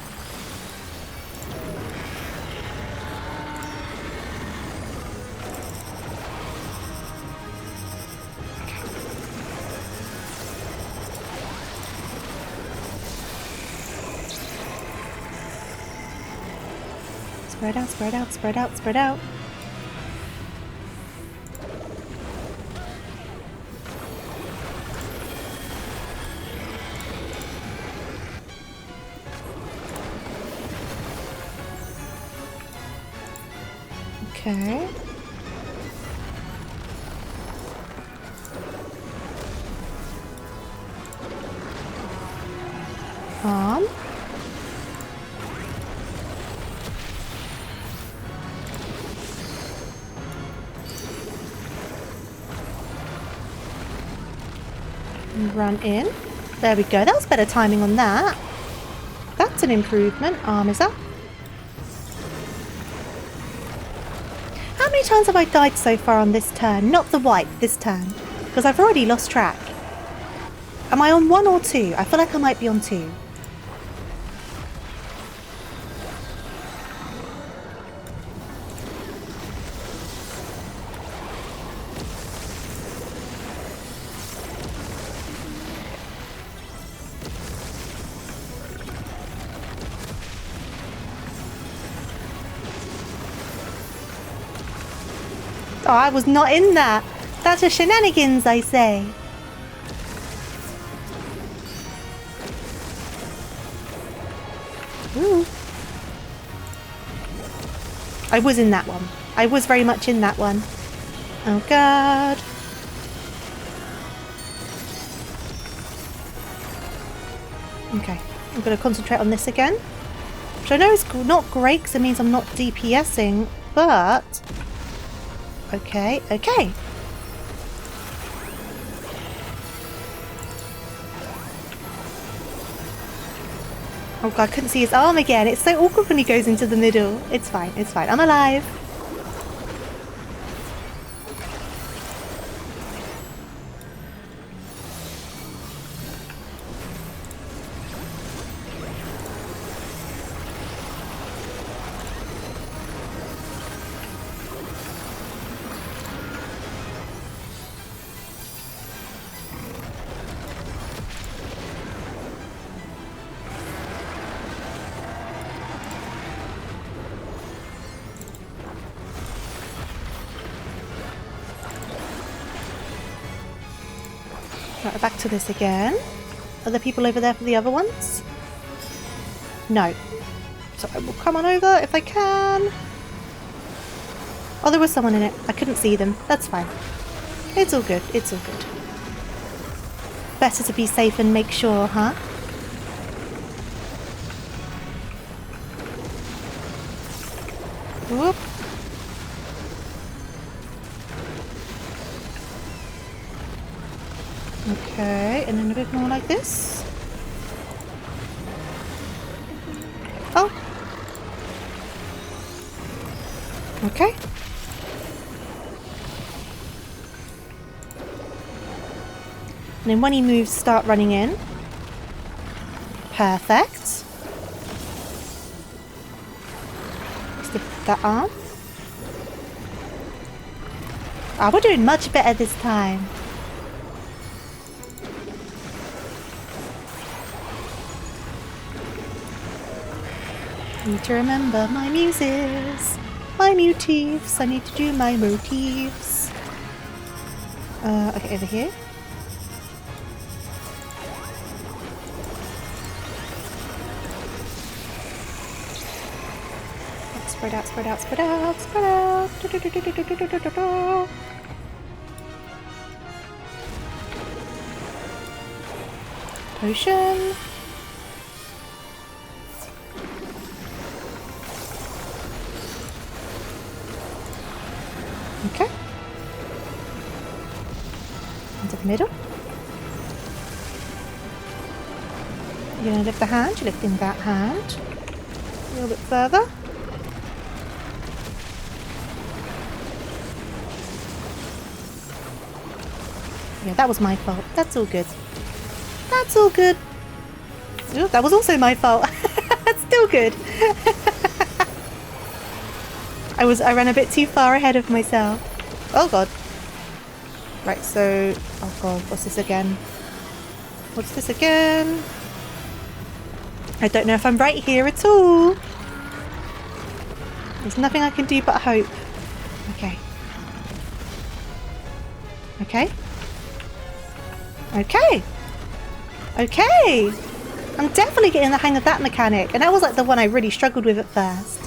Spread out, spread out, spread out, spread out. Okay. Run in. There we go. That was better timing on that. That's an improvement. Arm is up. How many times have I died so far on this turn? Not the wipe, this turn. Because I've already lost track. Am I on 1 or 2? I feel like I might be on 2. Oh, I was not in that. That's a shenanigans, I say. Ooh. I was in that one. I was very much in that one. Oh, God. Okay. I'm going to concentrate on this again. Which I know is not great because it means I'm not DPSing, but... Okay, okay. Oh god, I couldn't see his arm again. It's so awkward when he goes into the middle. It's fine, it's fine. I'm alive. Right, back to this again. Are there people over there for the other ones? No. So I will come on over if I can. Oh, there was someone in it. I couldn't see them. That's fine. It's all good. It's all good. Better to be safe and make sure, huh? Whoop. Okay, and then a bit more like this. Oh! Okay. And then when he moves, start running in. Perfect. Stiff that arm. Ah, we're doing much better this time. Need to remember my muses, my motifs. I need to do my motifs. Okay, over here. Spread out, spread out, spread out, spread out. Potion. Okay. Into the middle. You're going to lift the hand. You're lifting that hand. A little bit further. Yeah, that was my fault. That's all good. That's all good. Ooh, that was also my fault. That's still good. I ran a bit too far ahead of myself. Oh god. Right, so... Oh god, what's this again? What's this again? I don't know if I'm right here at all. There's nothing I can do but hope. Okay. Okay. Okay. Okay. I'm definitely getting the hang of that mechanic. And that was like the one I really struggled with at first.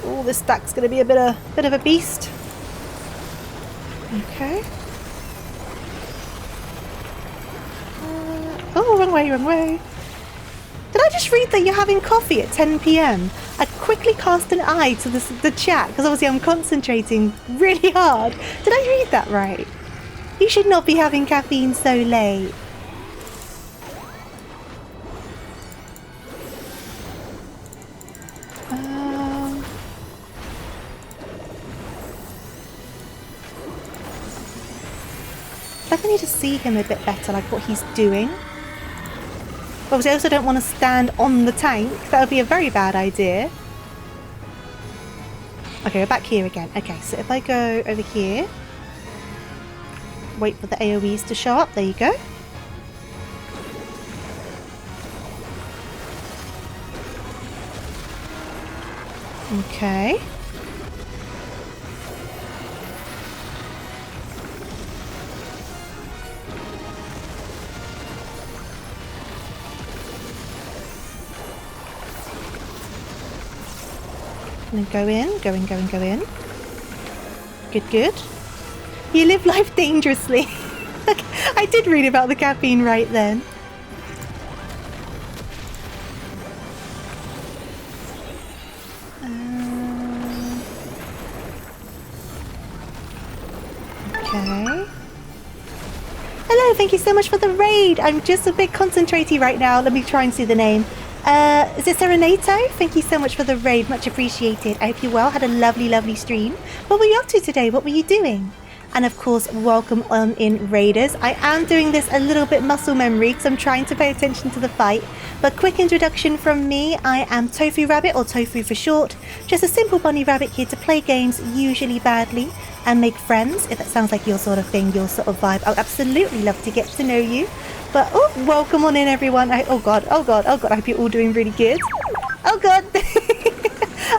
Oh, this stack's going to be a bit of a beast. Okay. Oh, wrong way, wrong way. Did I just read that you're having coffee at 10 PM? I quickly cast an eye to the chat because obviously I'm concentrating really hard. Did I read that right? You should not be having caffeine so late. I need to see him a bit better, like what he's doing. Obviously, I also don't want to stand on the tank. That would be a very bad idea. Okay, we're back here again. Okay, so if I go over here, wait for the AoEs to show up. There you go. Okay. And then go in, go in, go in, go in. Good, good. You live life dangerously. I did read about the caffeine right then. Okay. Hello, thank you so much for the raid. I'm just a bit concentrating right now. Let me try and see the name. Is it Serenato? Thank you so much for the raid. Much appreciated. I hope you're well. Had a lovely, lovely stream. What were you up to today? What were you doing? And of course, welcome on in Raiders. I am doing this a little bit muscle memory because I'm trying to pay attention to the fight. But quick introduction from me. I am TofuuRabbit, or Tofu for short. Just a simple bunny rabbit here to play games, usually badly, and make friends. If that sounds like your sort of thing, your sort of vibe, I would absolutely love to get to know you. But oh, welcome on in, everyone. Oh god, oh god, oh god. I hope you're all doing really good. Oh god.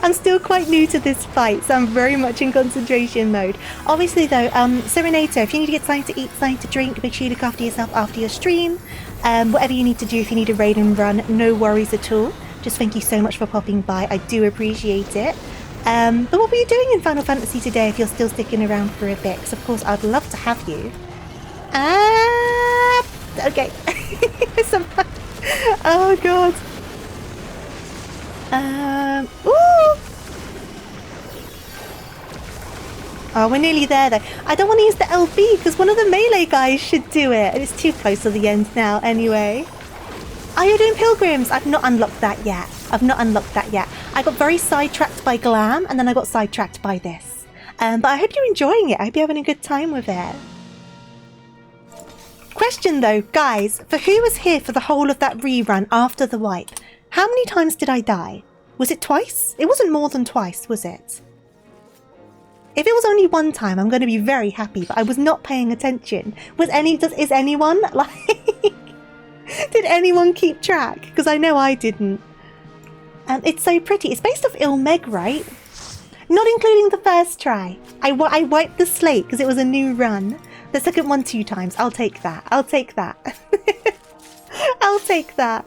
I'm still quite new to this fight, so I'm very much in concentration mode. Obviously though, Serenato, if you need to get something to eat, something to drink, make sure you look after yourself after your stream. Whatever you need to do, if you need a raid and run, no worries at all. Just thank you so much for popping by. I do appreciate it. But what were you doing in Final Fantasy today if you're still sticking around for a bit? Because of course I'd love to have you. Okay. Oh god. Ooh. Oh, we're nearly there though. I don't want to use the LB because one of the melee guys should do it. It's too close to the end now anyway. Are you doing pilgrims? I've not unlocked that yet. I got very sidetracked by glam and then I got sidetracked by this. But I hope you're enjoying it. I hope you're having a good time with it. Question though, guys, for who was here for the whole of that rerun after the wipe? How many times did I die? Was it twice? It wasn't more than twice, was it? If it was only one time, I'm going to be very happy, but I was not paying attention. Is anyone, like, did anyone keep track? Because I know I didn't. It's so pretty. It's based off Ilmeg, right? Not including the first try. I wiped the slate because it was a new run. The second one 2 times. I'll take that. I'll take that. I'll take that.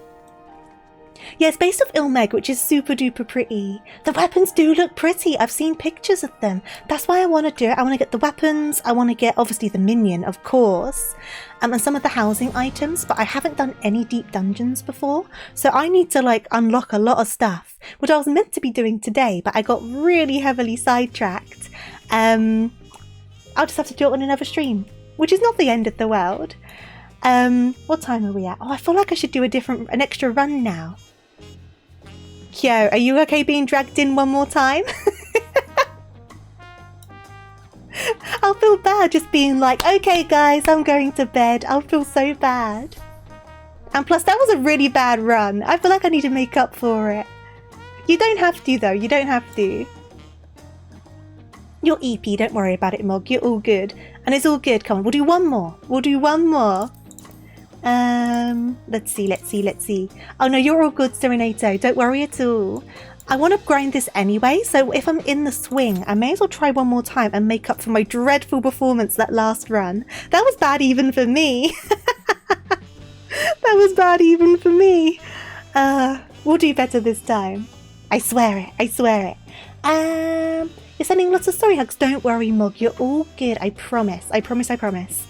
Yeah, it's based off Ilmeg, which is super duper pretty. The weapons do look pretty. I've seen pictures of them. That's why I want to do it. I want to get the weapons. I want to get, obviously, the minion, of course. And some of the housing items. But I haven't done any deep dungeons before. So I need to, like, unlock a lot of stuff. Which I was meant to be doing today. But I got really heavily sidetracked. I'll just have to do it on another stream. Which is not the end of the world. What time are we at? Oh, I feel like I should do an extra run now. Kyo, are you okay being dragged in one more time? I'll feel bad just being like, okay guys, I'm going to bed. I'll feel so bad. And plus, that was a really bad run. I feel like I need to make up for it. You don't have to though, you don't have to. You're EP, don't worry about it, Mog. You're all good. And it's all good. Come on, we'll do one more. We'll do one more. Let's see. Oh no, you're all good, Serenato. Don't worry at all. I want to grind this anyway, so if I'm in the swing, I may as well try one more time and make up for my dreadful performance that last run. That was bad even for me. That was bad even for me. We'll do better this time. I swear it. I swear it. You're sending lots of story hugs. Don't worry, Mog. You're all good. I promise. I promise. I promise.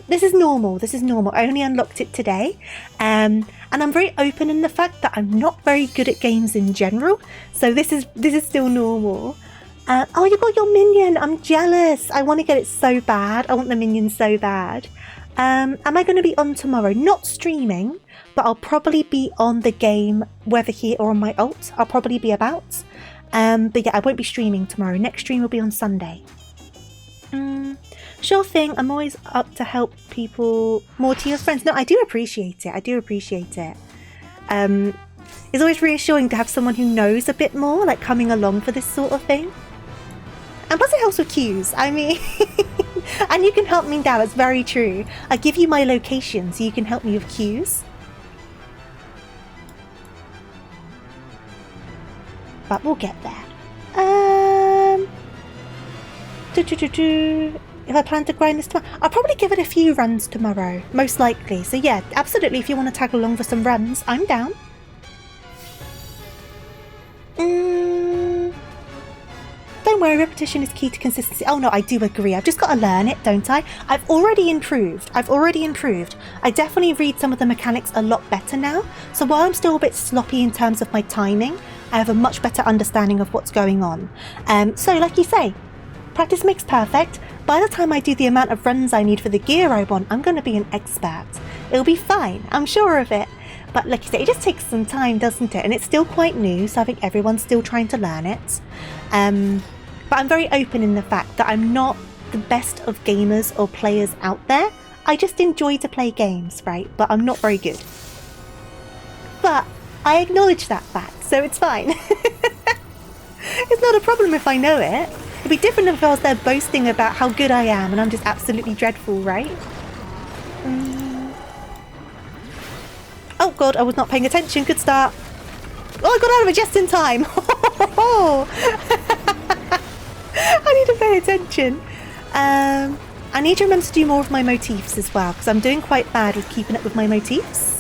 This is normal. This is normal. I only unlocked it today. And I'm very open in the fact that I'm not very good at games in general. So this is still normal. Oh, you got your minion. I'm jealous. I want to get it so bad. I want the minion so bad. Am I going to be on tomorrow? Not streaming, but I'll probably be on the game, whether here or on my alt. I'll probably be about. But yeah, I won't be streaming tomorrow. Next stream will be on Sunday. Sure thing. I'm always up to help people more to your friends. No, I do appreciate it. I do appreciate it. It's always reassuring to have someone who knows a bit more, like coming along for this sort of thing. And plus it helps with queues. I mean, and you can help me now. It's very true. I give you my location so you can help me with queues. But we'll get there. If I plan to grind this tomorrow, I'll probably give it a few runs tomorrow, most likely. So yeah, absolutely, if you want to tag along for some runs, I'm down. Don't worry, repetition is key to consistency. Oh no, I do agree. I've just got to learn it, don't I? I've already improved. I definitely read some of the mechanics a lot better now. So while I'm still a bit sloppy in terms of my timing, I have a much better understanding of what's going on. So like you say, practice makes perfect. By the time I do the amount of runs I need for the gear I want, I'm going to be an expert. It'll be fine, I'm sure of it. But like you say, it just takes some time, doesn't it? And it's still quite new, so I think everyone's still trying to learn it. But I'm very open in the fact that I'm not the best of gamers or players out there. I just enjoy to play games, right? But I'm not very good. But I acknowledge that fact, so it's fine. It's not a problem if I know it. It'd be different if I was there boasting about how good I am and I'm just absolutely dreadful, right? Oh god, I was not paying attention. Good start. Oh, I got out of it just in time. I need to pay attention. I need to remember to do more of my motifs as well, because I'm doing quite bad with keeping up with my motifs.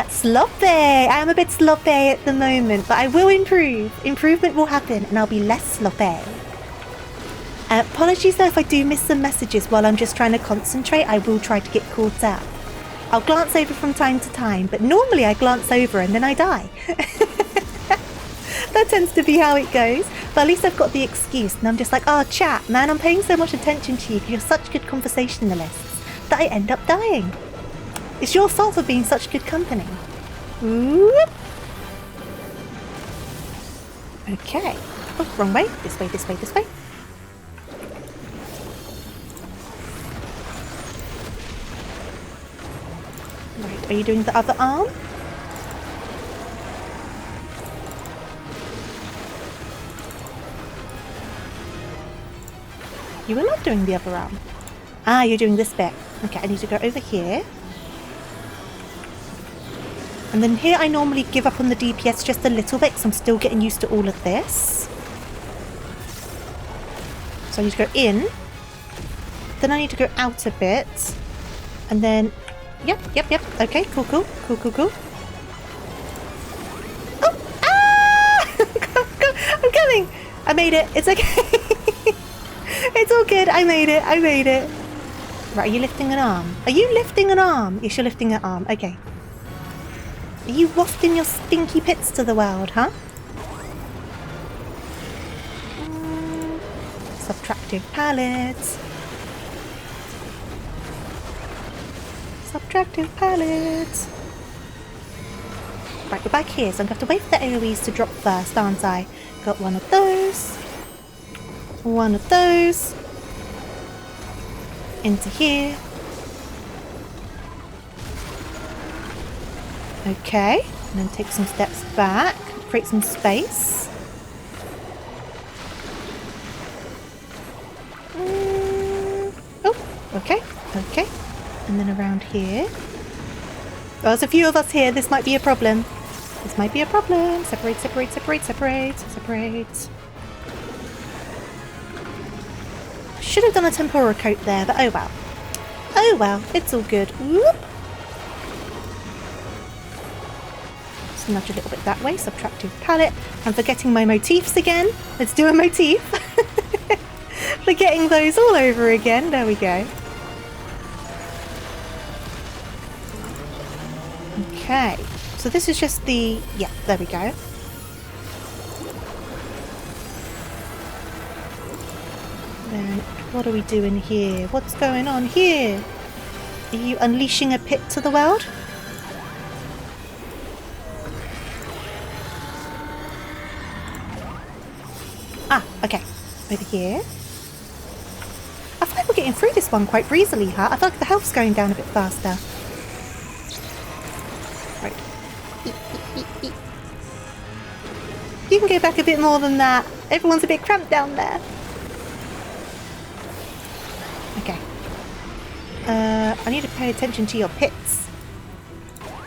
Sloppy. I am a bit sloppy at the moment, but I will improve. Improvement will happen and I'll be less sloppy. Apologies though if I do miss some messages while I'm just trying to concentrate. I will try to get caught up. I'll glance over from time to time, but normally I glance over and then I die. That tends to be how it goes. But at least I've got the excuse and I'm just like, oh chat, man, I'm paying so much attention to you because you're such good conversationalists that I end up dying. It's your fault for being such good company. Whoop. Okay. Oh, wrong way. This way, this way, this way. Right, are you doing the other arm? You were not doing the other arm. Ah, you're doing this bit. Okay, I need to go over here. And then here I normally give up on the DPS just a little bit because I'm still getting used to all of this. So I need to go in. Then I need to go out a bit. And then... Yep. Okay, cool. Oh! Ah! I'm coming! I made it. It's okay. It's all good. I made it. Right, are you lifting an arm? Are you lifting an arm? Yes, you're lifting an arm. Okay. Are you wafting your stinky pits to the world, huh? Subtractive pallets. Subtractive pallets. Right, we're back here, so I'm going to have to wait for the AoEs to drop first, aren't I? Got one of those. One of those. Into here. Okay, and then take some steps back, create some space. Oh, okay. And then around here. Oh, there's a few of us here. This might be a problem. Separate. Should have done a tempura coat there, but oh well. It's all good. Whoop. Nudge a little bit that way. Subtractive palette. I'm forgetting my motifs again. Let's do a motif. Forgetting those all over again. There we go. Okay. So this is just the... Yeah, there we go. Then what are we doing here? What's going on here? Are you unleashing a pit to the world? Ah, okay. Over here. I feel like we're getting through this one quite breezily, huh? I feel like the health's going down a bit faster. Right. You can go back a bit more than that. Everyone's a bit cramped down there. Okay. I need to pay attention to your pits.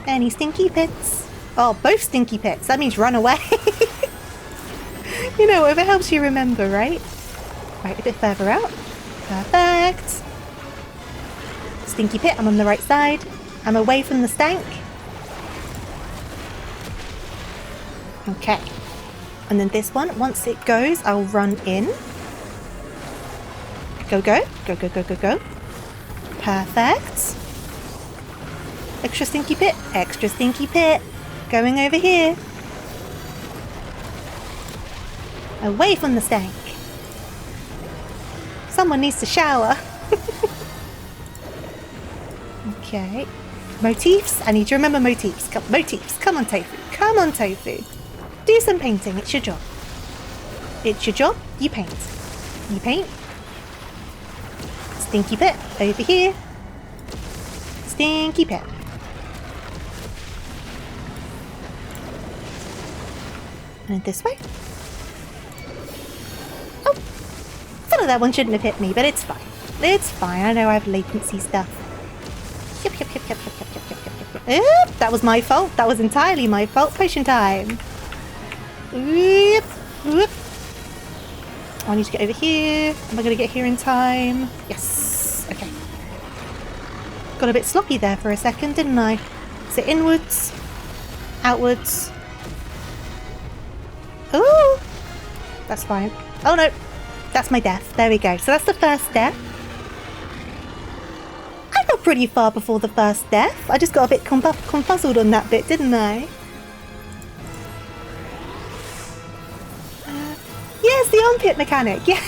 Any stinky pits? Oh, both stinky pits. That means run away. You know, if it helps you remember, right? Right, a bit further out. Perfect. Stinky pit, I'm on the right side. I'm away from the stank. Okay. And then this one, once it goes, I'll run in. Go. Perfect. Extra stinky pit. Going over here. Away from the stank. Someone needs to shower. Okay. Motifs. I need to remember motifs. Motifs. Come on, Tofu. Come on, Tofu. Do some painting. It's your job. It's your job. You paint. You paint. Stinky pit. Over here. Stinky pit. And this way. Oh! Thought that one shouldn't have hit me, but it's fine. It's fine. I know I have latency stuff. Yep. Oop, that was my fault. That was entirely my fault. Potion time. Oop. Oop. I need to get over here. Am I going to get here in time? Yes. Okay. Got a bit sloppy there for a second, didn't I? So inwards. Outwards. Ooh. That's fine. Oh no. That's my death. There we go. So that's the first death. I got pretty far before the first death. I just got a bit confuzzled on that bit, didn't I? Yes, the armpit mechanic. Yeah.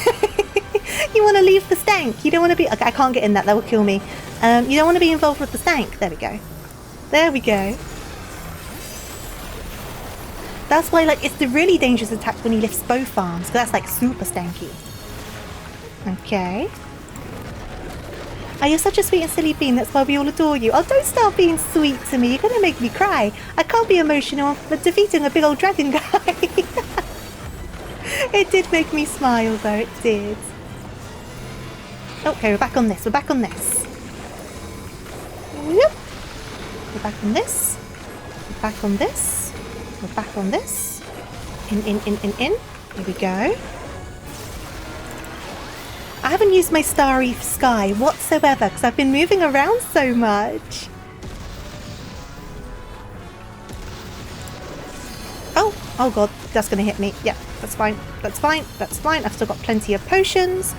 You want to leave the stank. You don't want to be... Okay, I can't get in that. That will kill me. You don't want to be involved with the stank. There we go. There we go. That's why, like, it's the really dangerous attack when he lifts both arms, because that's, like, super stanky. Okay. Oh, you're such a sweet and silly bean. That's why we all adore you. Oh, don't start being sweet to me. You're going to make me cry. I can't be emotional but defeating a big old dragon guy. It did make me smile, though. It did. Okay, we're back on this. We're back on this. Whoop. We're back on this. We're back on this. We're back on this. In. Here we go. I haven't used my starry sky whatsoever because I've been moving around so much. Oh god, that's going to hit me. Yeah, that's fine. That's fine. That's fine. I've still got plenty of potions.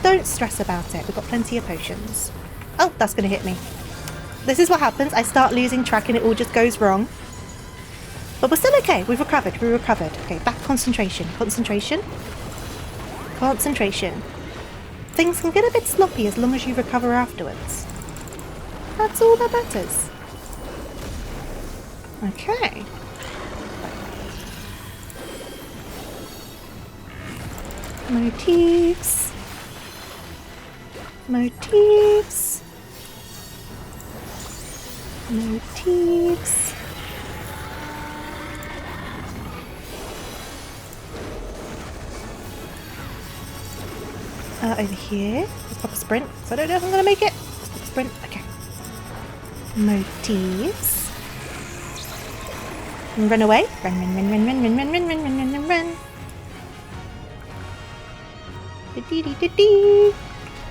Don't stress about it. We've got plenty of potions. Oh, that's going to hit me. This is what happens. I start losing track and it all just goes wrong. But we're still okay. We've recovered. We recovered. Okay, back concentration. Concentration. Concentration. Things can get a bit sloppy as long as you recover afterwards. That's all that matters. Okay. Motifs. Motifs. Motifs. Over here. Let's pop a sprint. So I don't know if I'm going to make it. Let's pop a sprint. Okay. Motifs. Run away. Run.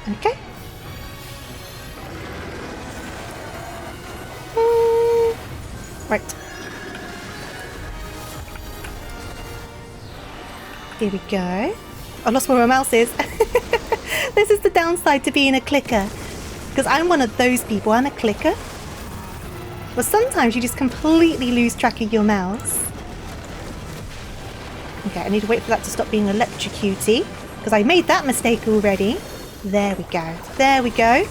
Okay. Right. Here we go. I lost where my mouse is. This is the downside to being a clicker. Because I'm one of those people. I'm a clicker. But sometimes you just completely lose track of your mouse. Okay, I need to wait for that to stop being electrocuty. Because I made that mistake already. There we go. There we go.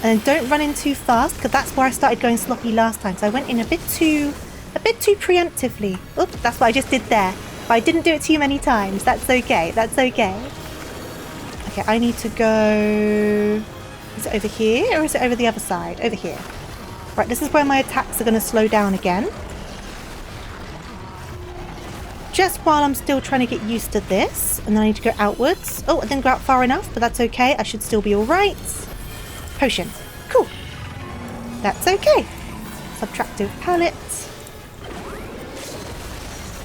And don't run in too fast. Because that's where I started going sloppy last time. So I went in a bit too preemptively. Oops, that's what I just did there. But I didn't do it too many times. That's okay. That's okay. Okay, I need to go... Is it over here or is it over the other side? Over here. Right, this is where my attacks are going to slow down again. Just while I'm still trying to get used to this. And then I need to go outwards. Oh, I didn't go out far enough, but that's okay. I should still be alright. Potion. Cool. That's okay. Subtractive palette.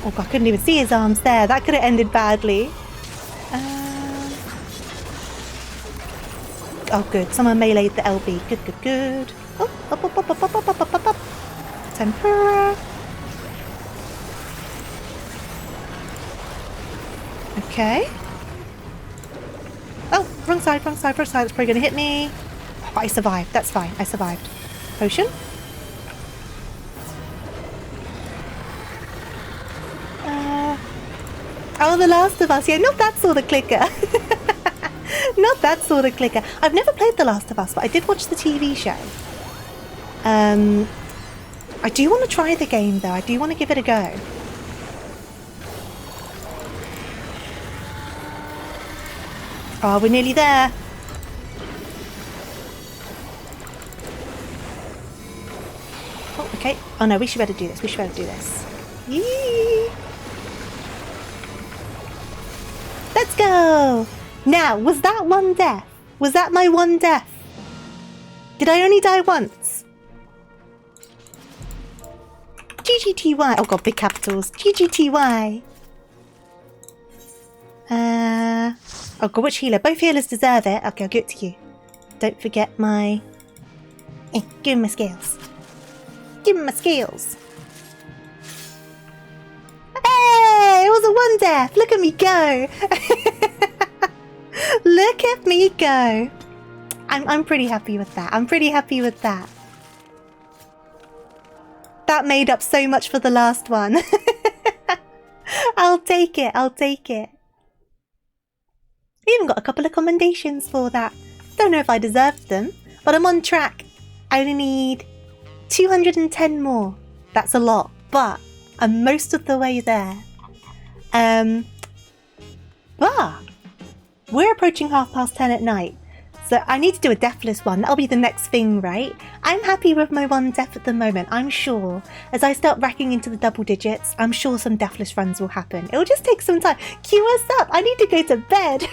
Oh god, I couldn't even see his arms there. That could have ended badly. Oh good, someone meleeed the LB. Good. Oh, up. Tempura. Okay. Oh, wrong side. That's probably going to hit me. But I survived. That's fine. I survived. Potion. Oh, The Last of Us. Yeah, not that sort of clicker. Not that sort of clicker. I've never played The Last of Us, but I did watch the TV show. I do want to try the game, though. I do want to give it a go. Oh, we're nearly there. Oh, okay. Oh, no, we should better do this. We should better do this. Yee! Let's go! Now, was that one death? Was that my one death? Did I only die once? GGTY. Oh god, big capitals. GGTY. Oh god, which healer? Both healers deserve it. Okay, I'll give it to you. Don't forget my... give him my scales. Give him my scales. Hey! It was a one death! Look at me go! Look at me go! I'm pretty happy with that. I'm pretty happy with that. That made up so much for the last one. I'll take it. I'll take it. I even got a couple of commendations for that. Don't know if I deserved them, but I'm on track. I only need 210 more. That's a lot, but I'm most of the way there. We're approaching 10:30 at night, so I need to do a deathless one. That'll be the next thing, right? I'm happy with my one death at the moment. I'm sure as I start racking into the double digits, I'm sure some deathless runs will happen. It'll just take some time. Cue us up. I need to go to bed.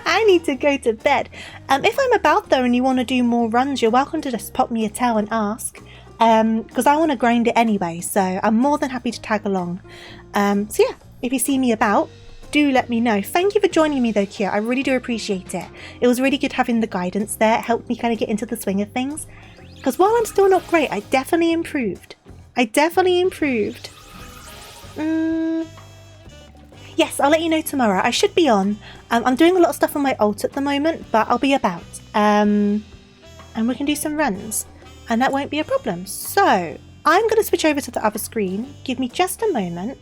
I need to go to bed. If I'm about though and you want to do more runs, you're welcome to just pop me a tell and ask. Because I want to grind it anyway, so I'm more than happy to tag along. So yeah, if you see me about, do let me know. Thank you for joining me though, Kia. I really do appreciate it. It was really good having the guidance there. It helped me kind of get into the swing of things. Because while I'm still not great, I definitely improved. Yes, I'll let you know tomorrow. I should be on. I'm doing a lot of stuff on my alt at the moment, but I'll be about. And we can do some runs. And that won't be a problem. So, I'm going to switch over to the other screen. Give me just a moment.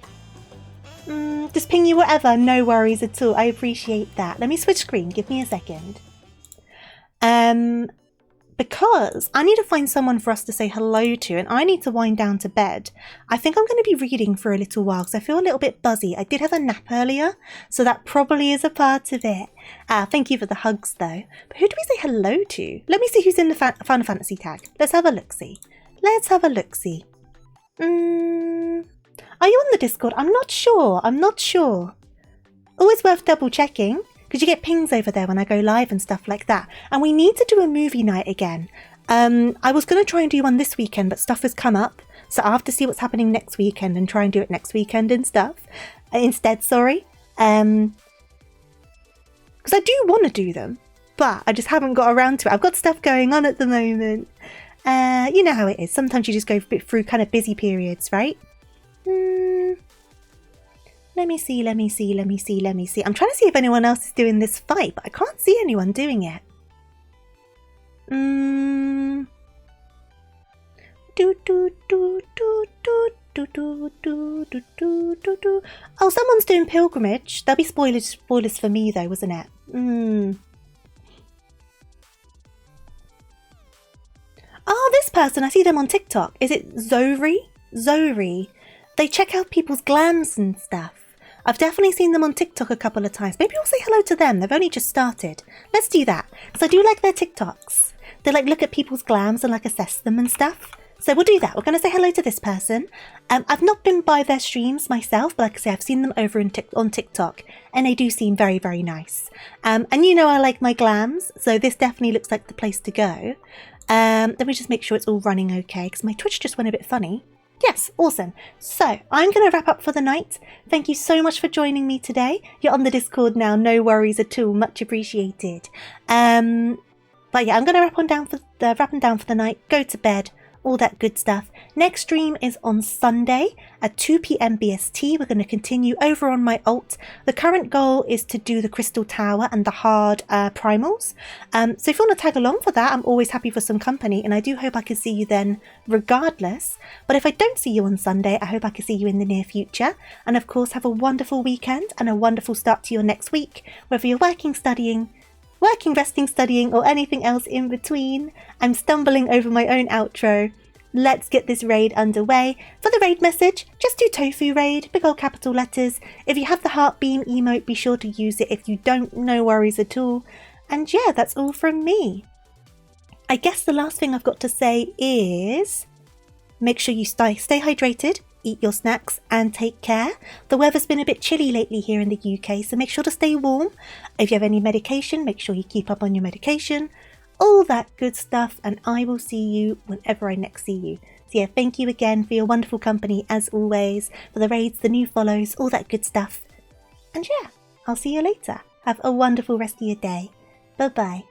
Just ping you whatever. No worries at all. I appreciate that. Let me switch screen. Give me a second. Because I need to find someone for us to say hello to, and I need to wind down to bed. I think I'm going to be reading for a little while because I feel a little bit buzzy. I did have a nap earlier, so that probably is a part of it. Thank you for the hugs though. But who do we say hello to? Let me see who's in the Final Fantasy tag. Let's have a look-see. Let's have a look-see. Are you on the Discord? I'm not sure. Always worth double checking. Because you get pings over there when I go live and stuff like that. And we need to do a movie night again. I was going to try and do one this weekend, but stuff has come up. So I'll have to see what's happening next weekend and try and do it next weekend and stuff. Instead, sorry. Because I do want to do them, but I just haven't got around to it. I've got stuff going on at the moment. You know how it is. Sometimes you just go through kind of busy periods, right? Let me see. I'm trying to see if anyone else is doing this fight, but I can't see anyone doing it. Oh, someone's doing pilgrimage. That'll be spoilers for me though, wasn't it? Oh, this person, I see them on TikTok. Is it Zori? They check out people's glams and stuff. I've definitely seen them on TikTok a couple of times. Maybe we'll say hello to them. They've only just started. Let's do that. Because I do like their TikToks. They like look at people's glams and like assess them and stuff. So we'll do that. We're going to say hello to this person. I've not been by their streams myself, but like I say, I've seen them over on TikTok. And they do seem very, very nice. And you know I like my glams. So this definitely looks like the place to go. Let me just make sure it's all running okay. Because my Twitch just went a bit funny. Yes, awesome. So, I'm going to wrap up for the night. Thank you so much for joining me today. You're on the Discord now, no worries at all. Much appreciated. But yeah, I'm going to wrap down for the night, go to bed, all that good stuff. Next stream is on Sunday at 2 p.m. BST. We're going to continue over on my alt. The current goal is to do the Crystal Tower and the hard primals. So if you want to tag along for that, I'm always happy for some company, and I do hope I can see you then regardless. But if I don't see you on Sunday, I hope I can see you in the near future. And of course, have a wonderful weekend and a wonderful start to your next week, whether you're working, resting, studying, or anything else in between. I'm stumbling over my own outro. Let's get this raid underway. For the raid message, just do Tofu Raid, big old capital letters. If you have the heart beam emote, be sure to use it. If you don't, no worries at all. And yeah, that's all from me. I guess the last thing I've got to say is make sure you stay hydrated, eat your snacks, and take care. The weather's been a bit chilly lately here in the UK, so make sure to stay warm. If you have any medication, make sure you keep up on your medication. All that good stuff, and I will see you whenever I next see you. So yeah, thank you again for your wonderful company as always, for the raids, the new follows, all that good stuff. And yeah, I'll see you later. Have a wonderful rest of your day. Bye bye.